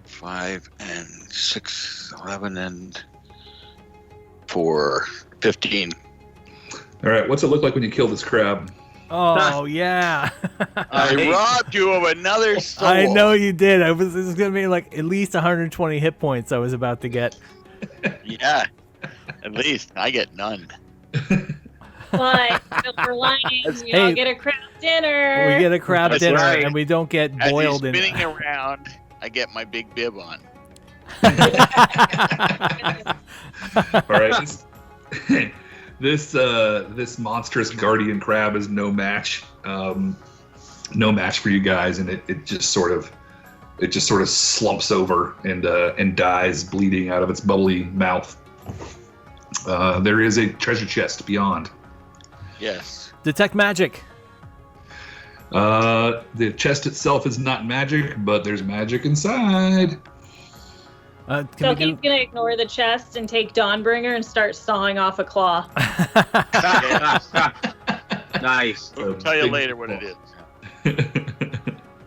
5 and 6, 11 and 4, 15. All right, what's it look like when you kill this crab? Oh yeah. I robbed you of another soul. I know you did. This was gonna be like at least 120 hit points I was about to get. Yeah, at least I get none. But we're lying. We all get a crab dinner. We get a crab dinner, right. And we don't get boiled in. Spinning around, I get my big bib on. All right. This monstrous guardian crab is no match. No match for you guys, and it just sort of slumps over and dies, bleeding out of its bubbly mouth. There is a treasure chest beyond. Yes. Detect magic. The chest itself is not magic, but there's magic inside. So he's gonna ignore the chest and take Dawnbringer and start sawing off a claw. Nice. We'll tell you later what it is.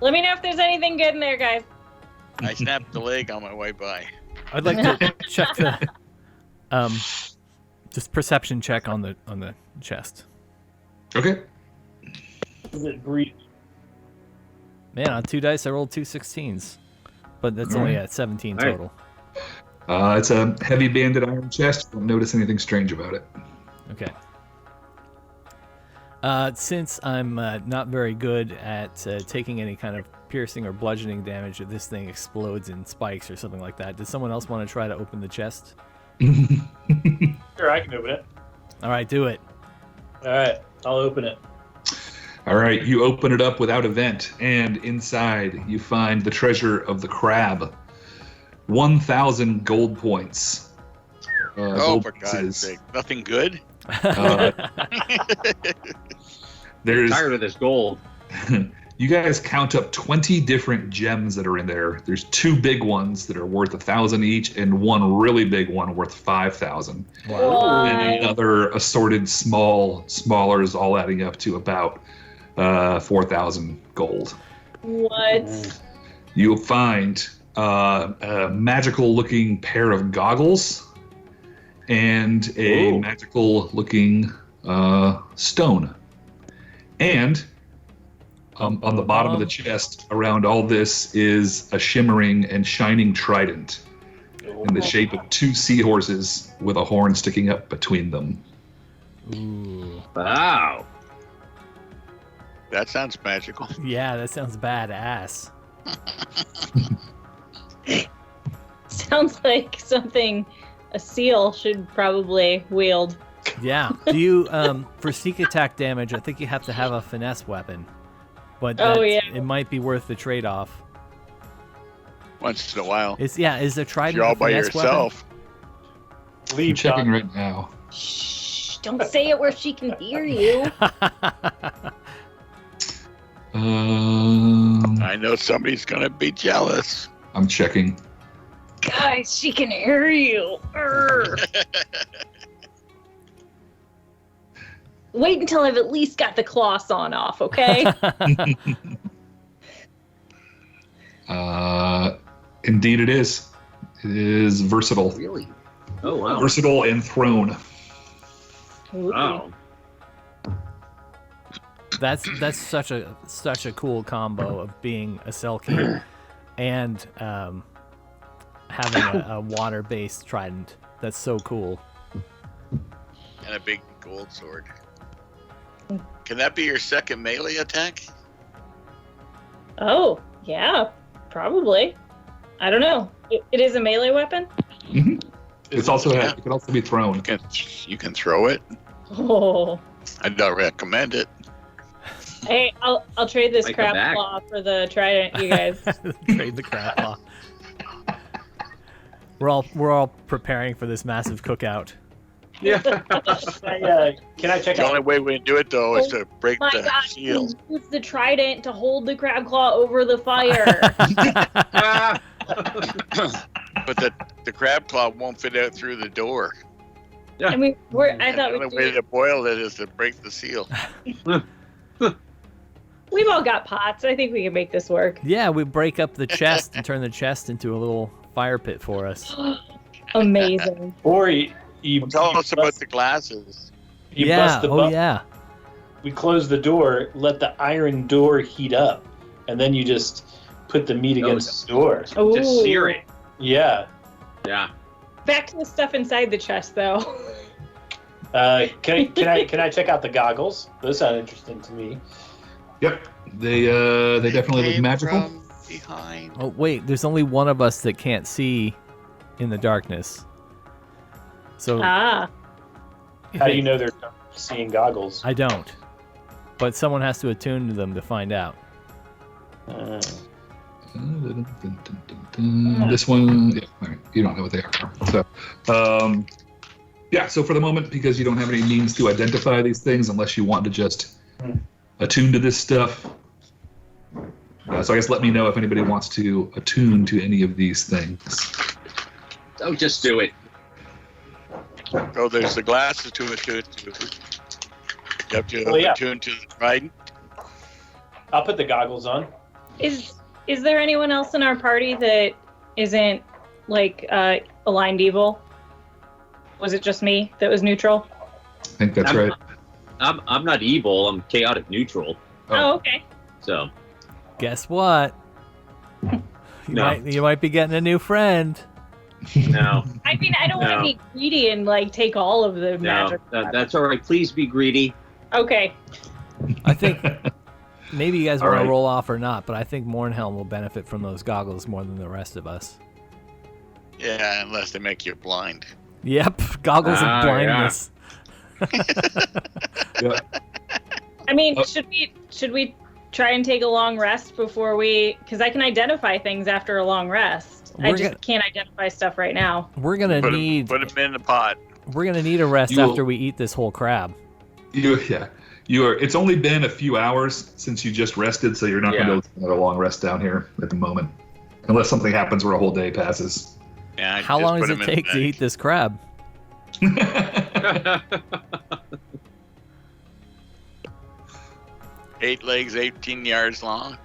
Let me know if there's anything good in there, guys. I snapped the leg on my way by. I'd like to check the just perception check on the chest. Okay. Is it breathe? Man, on 2 dice I rolled 2 16s, but that's only at 17 total. It's a heavy banded iron chest. Don't notice anything strange about it. Okay. Since I'm not very good at taking any kind of piercing or bludgeoning damage, if this thing explodes in spikes or something like that, does someone else want to try to open the chest? Sure, I can open it. All right, do it. All right, I'll open it. All right, you open it up without event, and inside you find the treasure of the crab. 1,000 gold points. For God's sake. Nothing good? There's tired of this gold. You guys count up 20 different gems that are in there. There's 2 big ones that are worth 1,000 each, and 1 really big one worth 5,000. Wow. And another assorted smallers, all adding up to about 4,000 gold. What? You'll find a magical-looking pair of goggles and a magical-looking stone. And on the bottom of the chest, around all this, is a shimmering and shining trident in the shape of 2 seahorses with a horn sticking up between them. Ooh. Wow. That sounds magical. Yeah, that sounds badass. sounds like something a seal should probably wield. Yeah. Do you for sneak attack damage? I think you have to have a finesse weapon, but it might be worth the trade-off. Once in a while. Is the trident You're all a by finesse yourself. I'm checking right now. Shh! Don't say it where she can hear you. I know somebody's gonna be jealous. I'm checking. Guys, she can hear you. Wait until I've at least got the claw sawn off, okay? Indeed it is. It is versatile. Really? Oh, wow. Versatile and thrown. Wow. That's such a cool combo of being a Selkie and having a water-based trident. That's so cool. And a big gold sword. Can that be your second melee attack? Oh, yeah, probably. I don't know. It is a melee weapon? Mm-hmm. It can also be thrown. You can throw it. Oh. I don't recommend it. Hey, I'll trade this Like crab a back. claw for the trident, you guys. Trade the crab claw. We're all preparing for this massive cookout. Yeah. Can I check The out? only way we can do it though is to break My the gosh, seal. use the trident to hold the crab claw over the fire. But the crab claw won't fit out through the door. I mean, I thought the only way to boil it is to break the seal. we've all got pots. I think we can make this work. Yeah, we break up the chest and turn the chest into a little fire pit for us. Amazing. Or you Tell us about bust, the glasses. you yeah. bust the Oh button. yeah. We close the door, let the iron door heat up, and then you just put the meat against the door. Ooh. Just sear it. Yeah. Yeah. Back to the stuff inside the chest, though. Can I check out the goggles? Those sound interesting to me. Yep. They definitely look Came magical. from behind. Oh wait, there's only one of us that can't see in the darkness. So Ah. How do you know they're seeing goggles? I don't. But someone has to attune to them to find out. This one, yeah, all right, you don't know what they are. So, yeah, so for the moment, because you don't have any means to identify these things unless you want to just attune to this stuff. So I guess let me know if anybody wants to attune to any of these things. Oh, just do it. Oh, there's the glasses to attune to. You have to attune to the trident. I'll put the goggles on. Is there anyone else in our party that isn't like aligned evil? Was it just me that was neutral? I think that's right. I'm not evil. I'm chaotic neutral. Oh, okay. So Guess what? You might be getting a new friend. no, I mean, I don't want to be greedy and like take all of the magic. that's all right. Please be greedy. Okay. I think maybe you guys All want to right. roll off or not, but I think Mornhelm will benefit from those goggles more than the rest of us. Yeah, unless they make you blind. Yep, goggles of Ah, blindness. Yeah. I mean, should we try and take a long rest before we? Because I can identify things after a long rest. I just can't identify stuff right now. We're gonna Put need them in the pot. we're gonna need a rest You'll- after we eat this whole crab. You are. It's only been a few hours since you just rested, so you're not going to go through a long rest down here at the moment, unless something happens where a whole day passes. Yeah, I How just long put does it 'em in take the to bag. eat this crab? 8 legs, 18 yards long.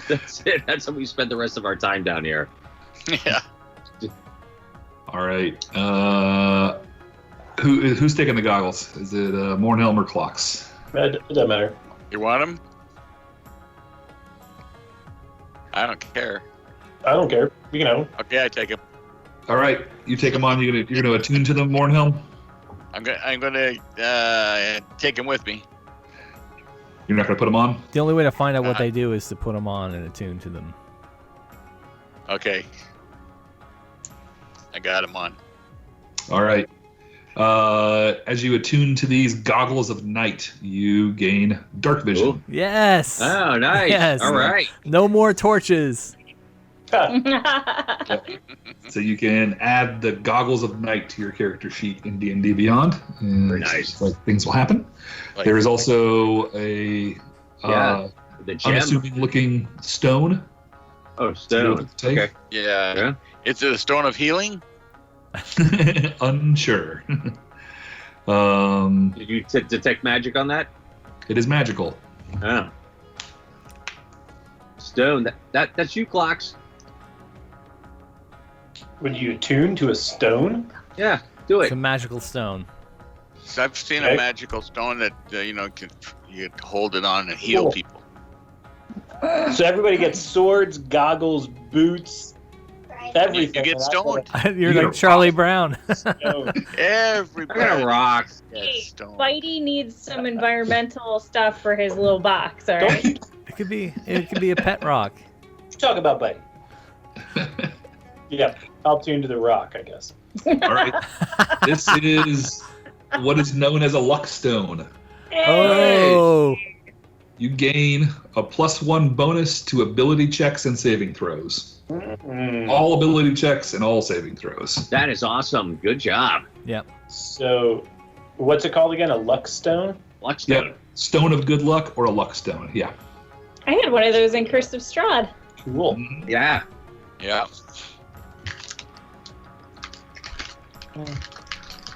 That's it. That's how we spend the rest of our time down here. Yeah. All right. Who's taking the goggles? Is it Mornhelm or Clocks? It doesn't matter. You want them? I don't care. I don't care. You can have them. Okay, I take them. All right, you take them on. You're gonna attune to them, Mornhelm. I'm gonna take them with me. You're not gonna put them on. The only way to find out what they do is to put them on and attune to them. Okay. I got him on. All right. As you attune to these goggles of night, you gain dark vision. Ooh. Yes. Oh, nice. Yes. All right. No more torches. So you can add the goggles of night to your character sheet in D&D Beyond. And Very nice. like things will happen. Like, There is also a The gem. unassuming looking stone. Oh, stone. Take. Okay. yeah. Yeah. Is it a stone of healing? Unsure. Did you detect magic on that? It is magical. Oh. Stone. That's you, Clocks. Would you attune to a stone? Yeah, do It's it. a magical stone. So I've seen Okay. a magical stone that you can hold it on and heal Cool. people. So everybody gets swords, goggles, boots, everything. You get and I got stoned. You're You're like Charlie Brown. a stone. Everybody I got a rock. gets stoned. Spidey needs some environmental stuff for his little box, all Don't right? you It could be a pet rock. talk about Buddy? Yeah, I'll tune to the rock, I guess. All right. This is what is known as a Lux Stone. Oh. You gain a +1 bonus to ability checks and saving throws. Mm. All ability checks and all saving throws. That is awesome. Good job. Yep. So, what's it called again? A Lux Stone? Lux Stone. Yep. Stone of good luck or a Lux Stone. Yeah. I had one of those in Curse of Strahd. Cool. Yeah. Yeah.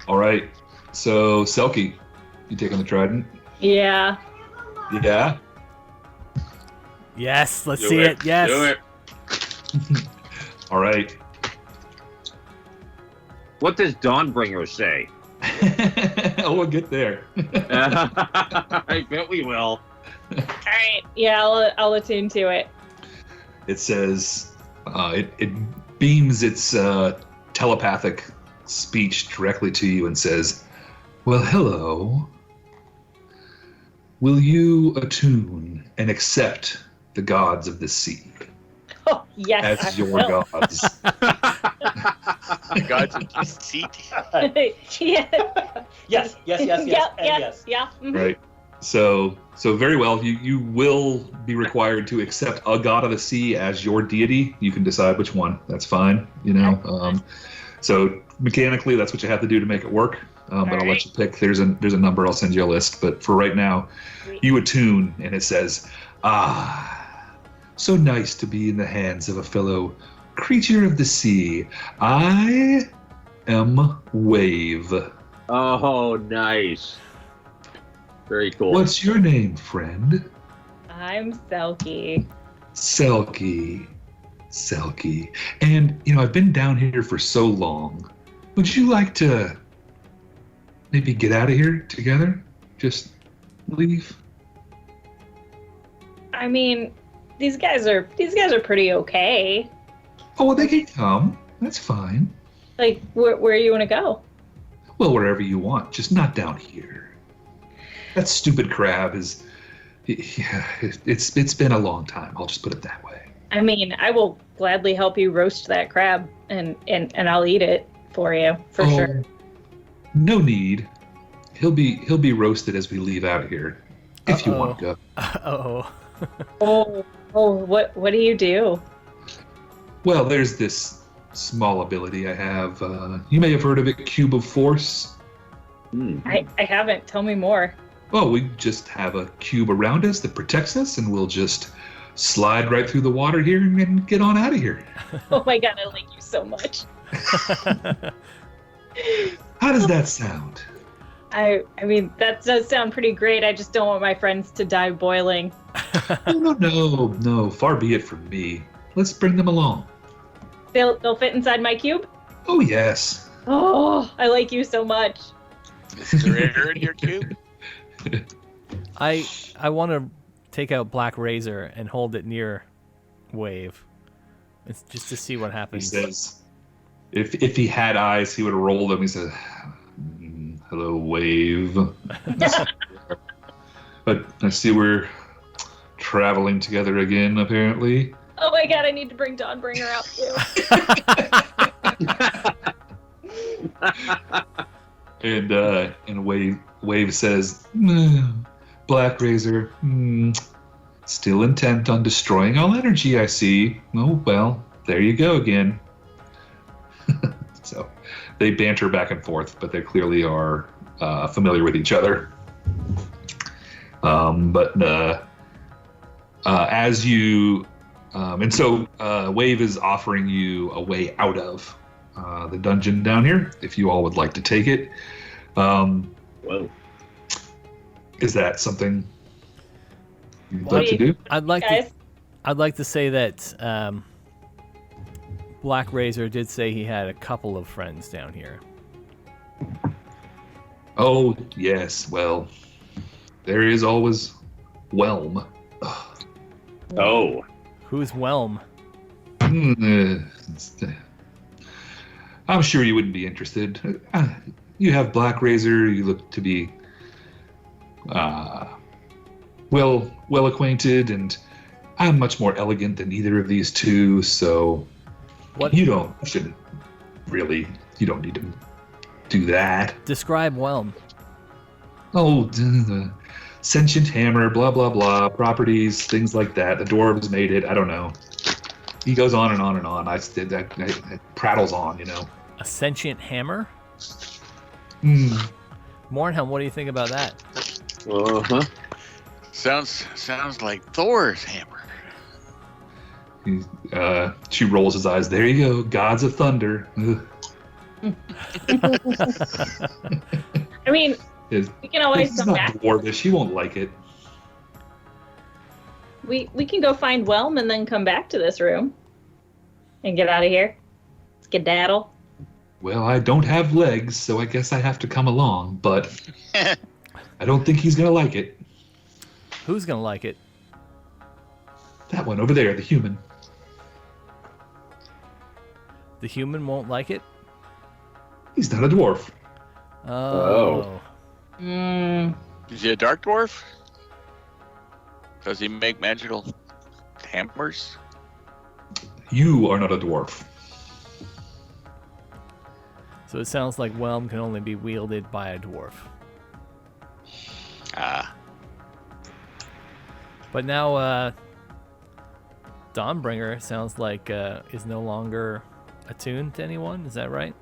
All right. So, Selkie, you taking the trident? Yeah. Yeah. Yes. Let's Do see it. it. Yes. Do it. All right. What does Dawnbringer say? Oh, we'll get there. I bet we will. All right. Yeah, I'll attune to it. It says, it beams its telepathic speech directly to you and says, well, hello. Will you attune and accept the gods of the sea Oh, yes. as I your will. gods? The gods of deceit. Yeah. Yes, yes, yes, yes, Yeah, and yeah, yes. yeah. Mhm. Right. So very well. You will be required to accept a god of the sea as your deity. You can decide which one. That's fine. You know. So mechanically, that's what you have to do to make it work. But I'll let you pick. There's a number. I'll send you a list. But for right now, you attune, and it says, so nice to be in the hands of a fellow creature of the sea. I am Wave. Oh, nice. Very cool. What's your name, friend? I'm Selkie. Selkie. And, I've been down here for so long. Would you like to maybe get out of here together? Just leave? I mean, these guys are pretty okay. Oh, well, they can come. That's fine. Like, where you want to go? Well, wherever you want, just not down here. That stupid crab is... It's been a long time. I'll just put it that way. I mean, I will gladly help you roast that crab, and I'll eat it for you for sure. No need. He'll be roasted as we leave out of here. If you want to go. Uh-oh. What do you do? Well, there's this small ability I have. You may have heard of it, Cube of Force. I haven't. Tell me more. Well, we just have a cube around us that protects us, and we'll just slide right through the water here and get on out of here. Oh my god, I like you so much. How does that sound? I mean, that does sound pretty great. I just don't want my friends to die boiling. No. Far be it from me. Let's bring them along. They'll fit inside my cube? Oh, yes. Oh, I like you so much. Is there air in your cube? I want to take out Black Razor and hold it near Wave. It's just to see what He happens. says, if he had eyes, he would roll them. He says, hello, Wave. But I see we're traveling together again, apparently. Oh my god, I need to bring Dawnbringer out too. And Wave says, Black Razor, still intent on destroying all energy, I see. Oh, well, there you go again. So they banter back and forth, but they clearly are familiar with each other. As you... and so Wave is offering you a way out of the dungeon down here, if you all would like to take it. Whoa. Is that something you'd like to do? I'd like to say that Black Razor did say he had a couple of friends down here. Oh, yes. Well, there is always Whelm. Oh. Who's Whelm? I'm sure you wouldn't be interested. You have Black Razor. You look to be well acquainted, and I'm much more elegant than either of these two. So you don't need to do that. Describe Whelm. Oh, the sentient hammer, blah blah blah, properties, things like that. The dwarves made it. I don't know. He goes on and on and on. I prattles on, you know. A sentient hammer? Mornhelm, what do you think about that? Uh-huh. Sounds like Thor's hammer. She rolls his eyes. There you go, gods of thunder. I mean, we can always come back. It's not dwarvish. He won't like it. We can go find Whelm and then come back to this room and get out of here. Skedaddle. Well, I don't have legs, so I guess I have to come along, but I don't think he's going to like it. Who's going to like it? That one over there, the human. The human won't like it? He's not a dwarf. Oh. Is he a dark dwarf? Does he make magical hammers? You are not a dwarf. So it sounds like Whelm can only be wielded by a dwarf. But now, Dawnbringer sounds like is no longer attuned to anyone. Is that right?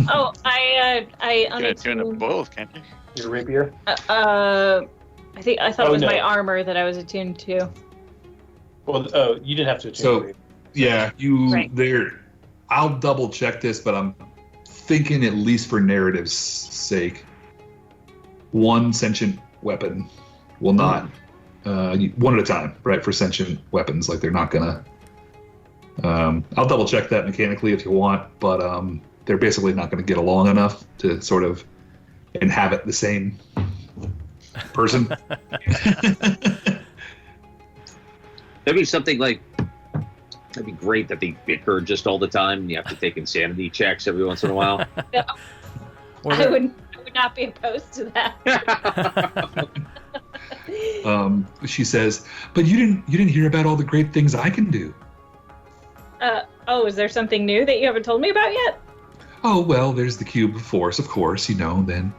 Oh, I You can attune them both, can't you? Your rapier? I thought it was my armor that I was attuned to. Well, you didn't have to attune. So, yeah, Right. there. I'll double check this, but I'm thinking, at least for narrative's sake, one sentient weapon will not. One at a time, right? For sentient weapons, like they're not gonna. I'll double check that mechanically if you want, but they're basically not going to get along enough to sort of inhabit the same person. That'd be something like. That'd be great that they bicker just all the time, and you have to take insanity checks every once in a while. I would not be opposed to that. She says, "But you didn't hear about all the great things I can do." Is there something new that you haven't told me about yet? Oh, well, there's the cube of force, of course, then,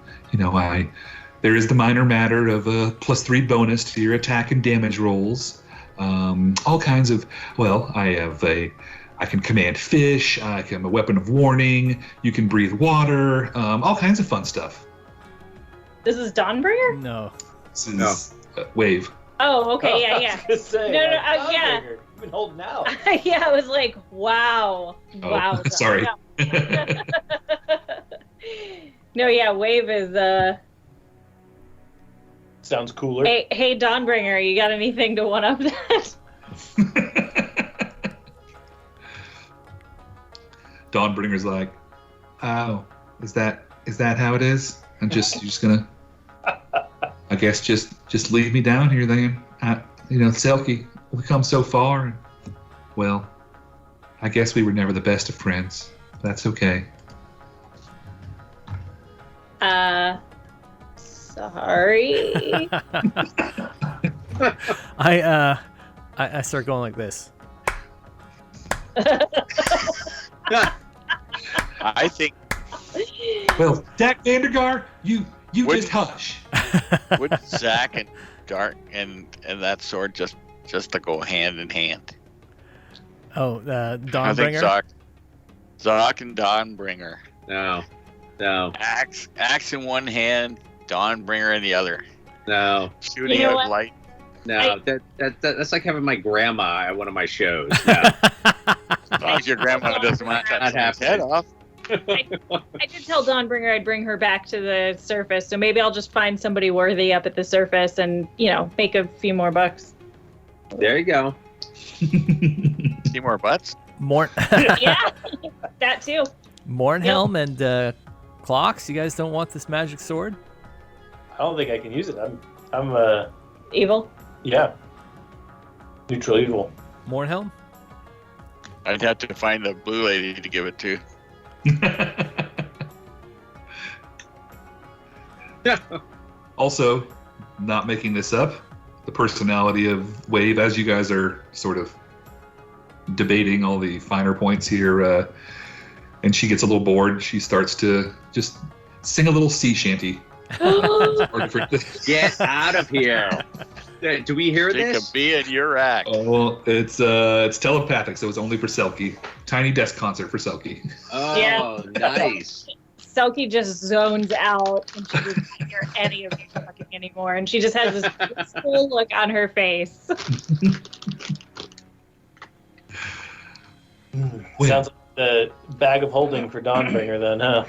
there is the minor matter of a +3 bonus to your attack and damage rolls. All kinds of, I can command fish, I'm a weapon of warning, you can breathe water, all kinds of fun stuff. This is Dawnbringer? No. This is Wave. Oh, okay, yeah. I was gonna say, Yeah. You've been holding out. Yeah, I was like, wow. Oh, Wow. sorry. No, yeah, Wave is, Sounds cooler. Hey, Dawnbringer, you got anything to one-up that? Dawnbringer's like, oh, is that how it is? I'm just gonna, I guess just leave me down here then. Selkie, we come so far. And, well, I guess we were never the best of friends. That's okay. Sorry. I start going like this. I think. Well, Dak Vandergar, you just hush. Would Zach and Dark and that sword just to go hand in hand? Oh, I think Dawnbringer? Zach and Dawnbringer. No. Axe in one hand, Dawnbringer in the other. No. Shooting out light. No, that's like having my grandma at one of my shows. No. As long as your grandma doesn't want to cut his head off. I did tell Dawnbringer I'd bring her back to the surface, so maybe I'll just find somebody worthy up at the surface and, make a few more bucks. There you go. See more butts? Yeah, that too. Mornhelm and Clocks, you guys don't want this magic sword? I don't think I can use it. I'm evil. Yeah. Neutral evil. Mornhelm? I'd have to find the blue lady to give it to. Also, not making this up, the personality of Wave, as you guys are sort of debating all the finer points here, and she gets a little bored, she starts to just sing a little sea shanty. Get out of here. Do we hear this? She could be in your act. Oh, it's telepathic, so it's only for Selkie. Tiny desk concert for Selkie. Oh, Yeah. Nice. Selkie just zones out and she doesn't hear any of you talking anymore. And she just has this cool look on her face. Sounds like the bag of holding for Dawnbringer then, huh?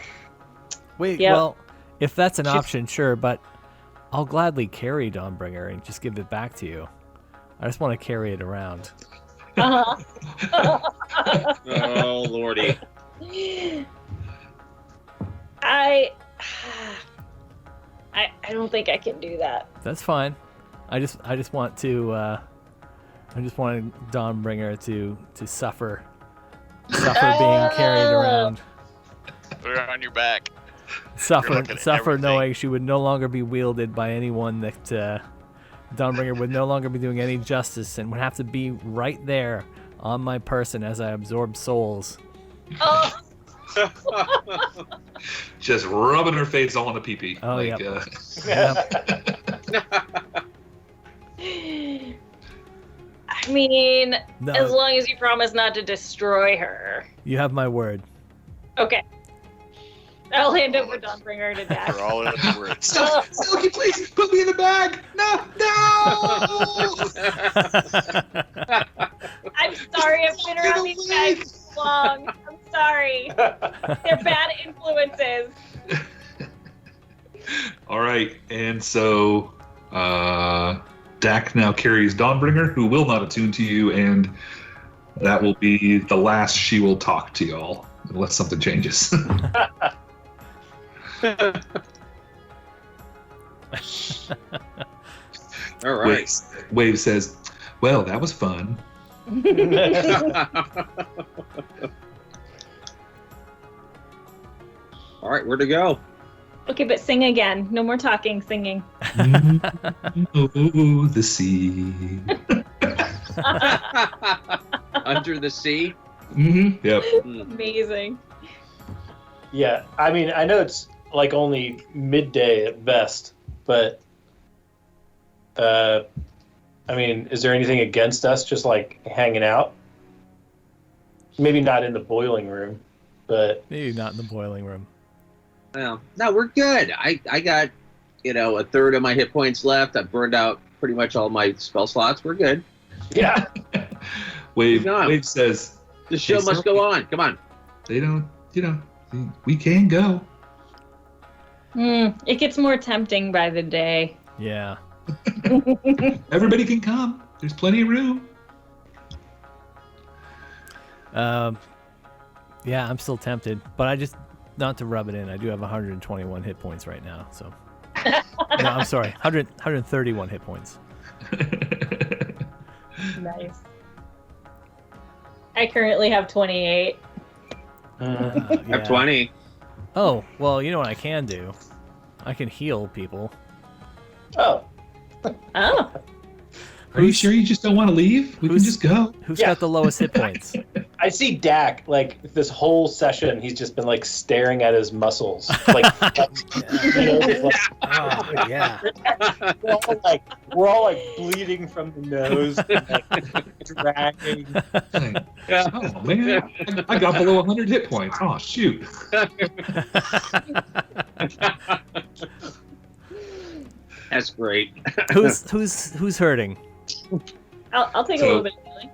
Wait, Yep. well, if that's an option, sure, but I'll gladly carry Dawnbringer and just give it back to you. I just want to carry it around. Oh, Lordy. I don't think I can do that. That's fine. I just want to I just wanted Dawnbringer to suffer being carried around. Put her on your back. Suffer everything. knowing she would no longer be wielded by anyone that Dawnbringer would no longer be doing any justice and would have to be right there on my person as I absorb souls. Oh, Just rubbing her face all on the pee-pee. Oh, like, I mean, No. as long as you promise not to destroy her. You have my word. Okay. I'll hand over Dawnbringer to Dax. For all it's worth. Selkie, please put me in the bag. No. I'm sorry, I've been around these guys too long. I'm sorry. They're bad influences. All right, and so Dak now carries Dawnbringer, who will not attune to you, and that will be the last she will talk to y'all, unless something changes. All right. Wave says, well, that was fun. All right, where to go? Okay, but sing again. No more talking, singing. Oh, the sea. Under the sea? Mm-hmm. Yep. Amazing. Yeah, I mean, I know it's like only midday at best, but I mean, is there anything against us just like hanging out? Maybe not in the boiling room, but Maybe not in the boiling room. Well, no, we're good. I got, a third of my hit points left. I've burned out pretty much all my spell slots. We're good. yeah. Wave No. says, The show Hey, must go on. Come on. they don't, we can go. It gets more tempting by the day. Yeah. Everybody can come. There's plenty of room. Yeah, I'm still tempted, but I just, not to rub it in, I do have 121 hit points right now, so. No, I'm sorry, 131 hit points. Nice. I currently have 28. I Yeah. have 20. Oh, well, you know what I can do? I can heal people. Oh, Oh. Are you sure you just don't want to leave? We can Who's- just go. Who's Yeah. got the lowest hit points? I see Dak like this whole session. He's just been like staring at his muscles, like, you know, just, like Oh, yeah. we're all like bleeding from the nose, and, like, dragging. Oh man, I got below 100 hit points. Oh shoot. That's great. Who's hurting? I'll take a little bit of healing.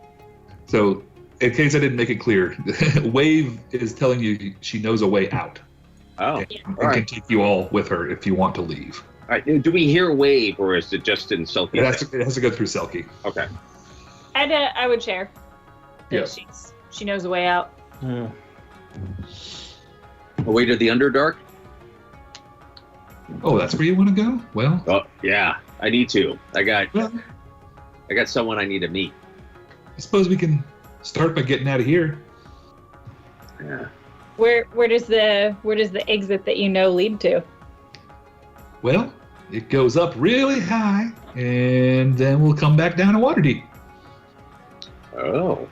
So, in case I didn't make it clear, Wave is telling you she knows a way out. Oh, And can take you all with her if you want to leave. All right. Do we hear Wave, or is it just in Selkie? It has to go through Selkie. Okay. I would share. Yeah. She knows the way out. Away to the Underdark? Oh, that's where you want to go? Well, Oh, yeah. I need to. I got someone I need to meet. I suppose we can start by getting out of here. Yeah. Where does the exit that you know lead to? Well, it goes up really high, and then we'll come back down to Waterdeep. Oh.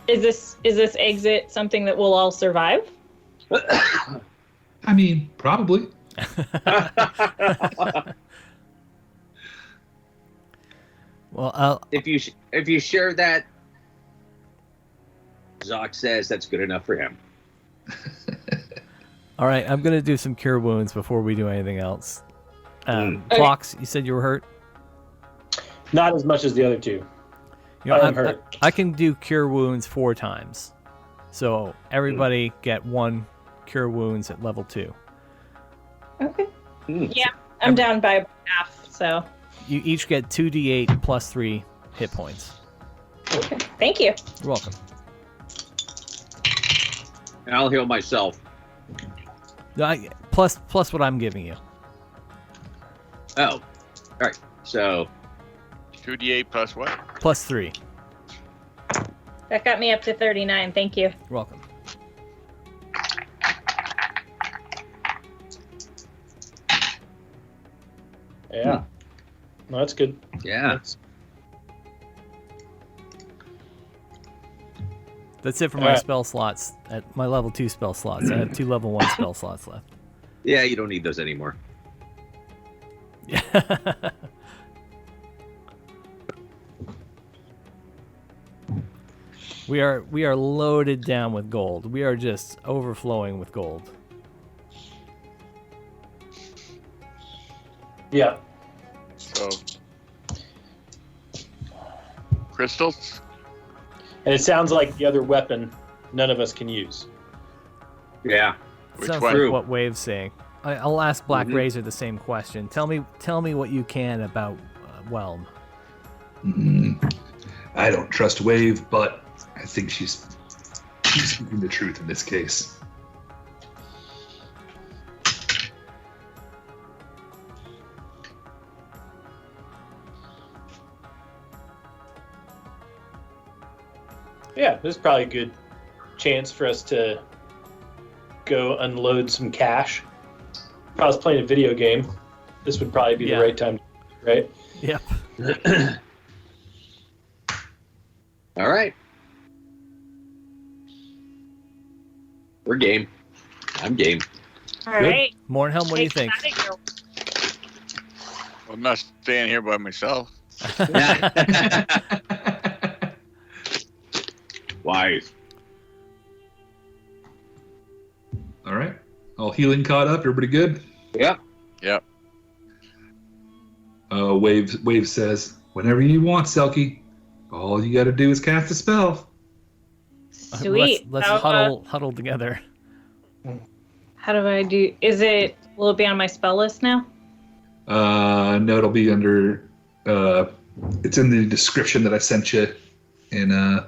Is this exit something that we'll all survive? I mean, probably. Well, If you share that, Zoc says that's good enough for him. all right. I'm gonna do some cure wounds before we do anything else. Okay. Fox, you said you were hurt. Not as much as the other two. You know, I'm hurt. I can do cure wounds 4 times, so everybody get 1 cure wounds at level 2. Okay. Yeah, I'm down by about half, so. You each get 2d8 plus 3 hit points. Okay. Thank you. You're welcome. And I'll heal myself. Plus what I'm giving you. Oh. All right. So 2d8 plus what? Plus 3. That got me up to 39. Thank you. You're welcome. Yeah. No, that's good. yeah. That's it for my spell slots. At my level 2 spell slots, I have 2 level 1 spell slots left. Yeah, you don't need those anymore. Yeah. We are loaded down with gold. We are just overflowing with gold. Yeah. So, crystals? And it sounds like the other weapon none of us can use. Yeah. Which Sounds one? like what Wave's saying. I'll ask Black Razor the same question. Tell me what you can about Whelm. I don't trust Wave, but I think she's speaking the truth in this case. Yeah, there's probably a good chance for us to go unload some cash. If I was playing a video game, this would probably be the right time, right? Yep. All right. We're game. I'm game. All right. Mornhelm, what do you think? I'm not staying here by myself. Wise. All right. All healing caught up. Everybody good? Yep. Yep. Wave says, whenever you want, Selkie, all you got to do is cast a spell. Sweet. Let's huddle together. How do I do? Will it be on my spell list now? No, it'll be under. It's in the description that I sent you in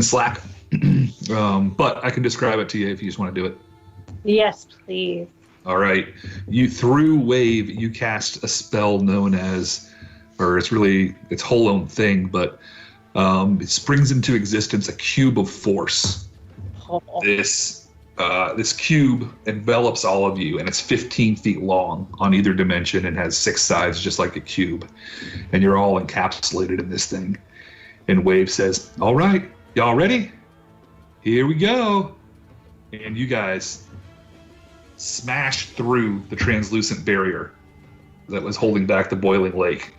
Slack. But I can describe it to you if you just want to do it. Yes, please. All right. Through Wave, you cast a spell known as, or it's whole own thing, but it springs into existence a cube of force. Oh. This cube envelops all of you, and it's 15 feet long on either dimension and has 6 sides just like a cube. And you're all encapsulated in this thing. And Wave says, all right, y'all ready? Here we go. And you guys smash through the translucent barrier that was holding back the boiling lake.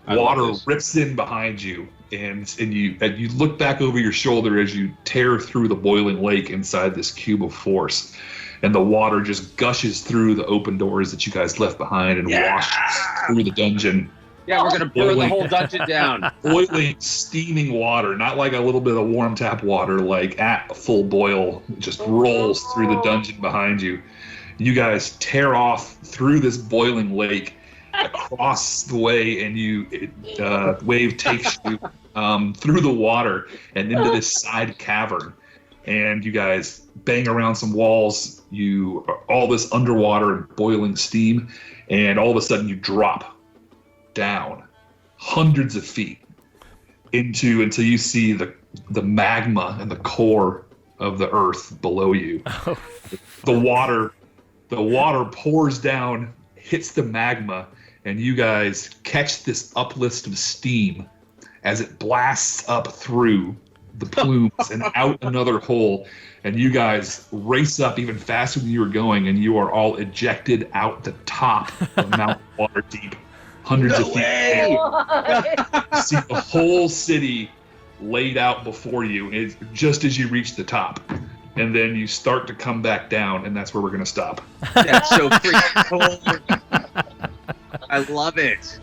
Water rips in behind you, and you look back over your shoulder as you tear through the boiling lake inside this cube of force. And the water just gushes through the open doors that you guys left behind and washes through the dungeon. Yeah, we're going to burn the whole dungeon down. Boiling, steaming water, not like a little bit of warm tap water, like at full boil, just rolls through the dungeon behind you. You guys tear off through this boiling lake across the way, and Wave takes you through the water and into this side cavern. And you guys bang around some walls, all this underwater and boiling steam, and all of a sudden you drop down hundreds of feet until you see the magma and the core of the earth below you. The water pours down, hits the magma, and you guys catch this uplift of steam as it blasts up through the plumes and out another hole, and you guys race up even faster than you were going, and you are all ejected out the top of Mount Waterdeep. Hundreds of feet. You see the whole city laid out before you, just as you reach the top. And then you start to come back down, and that's where we're going to stop. That's so freaking cool. I love it.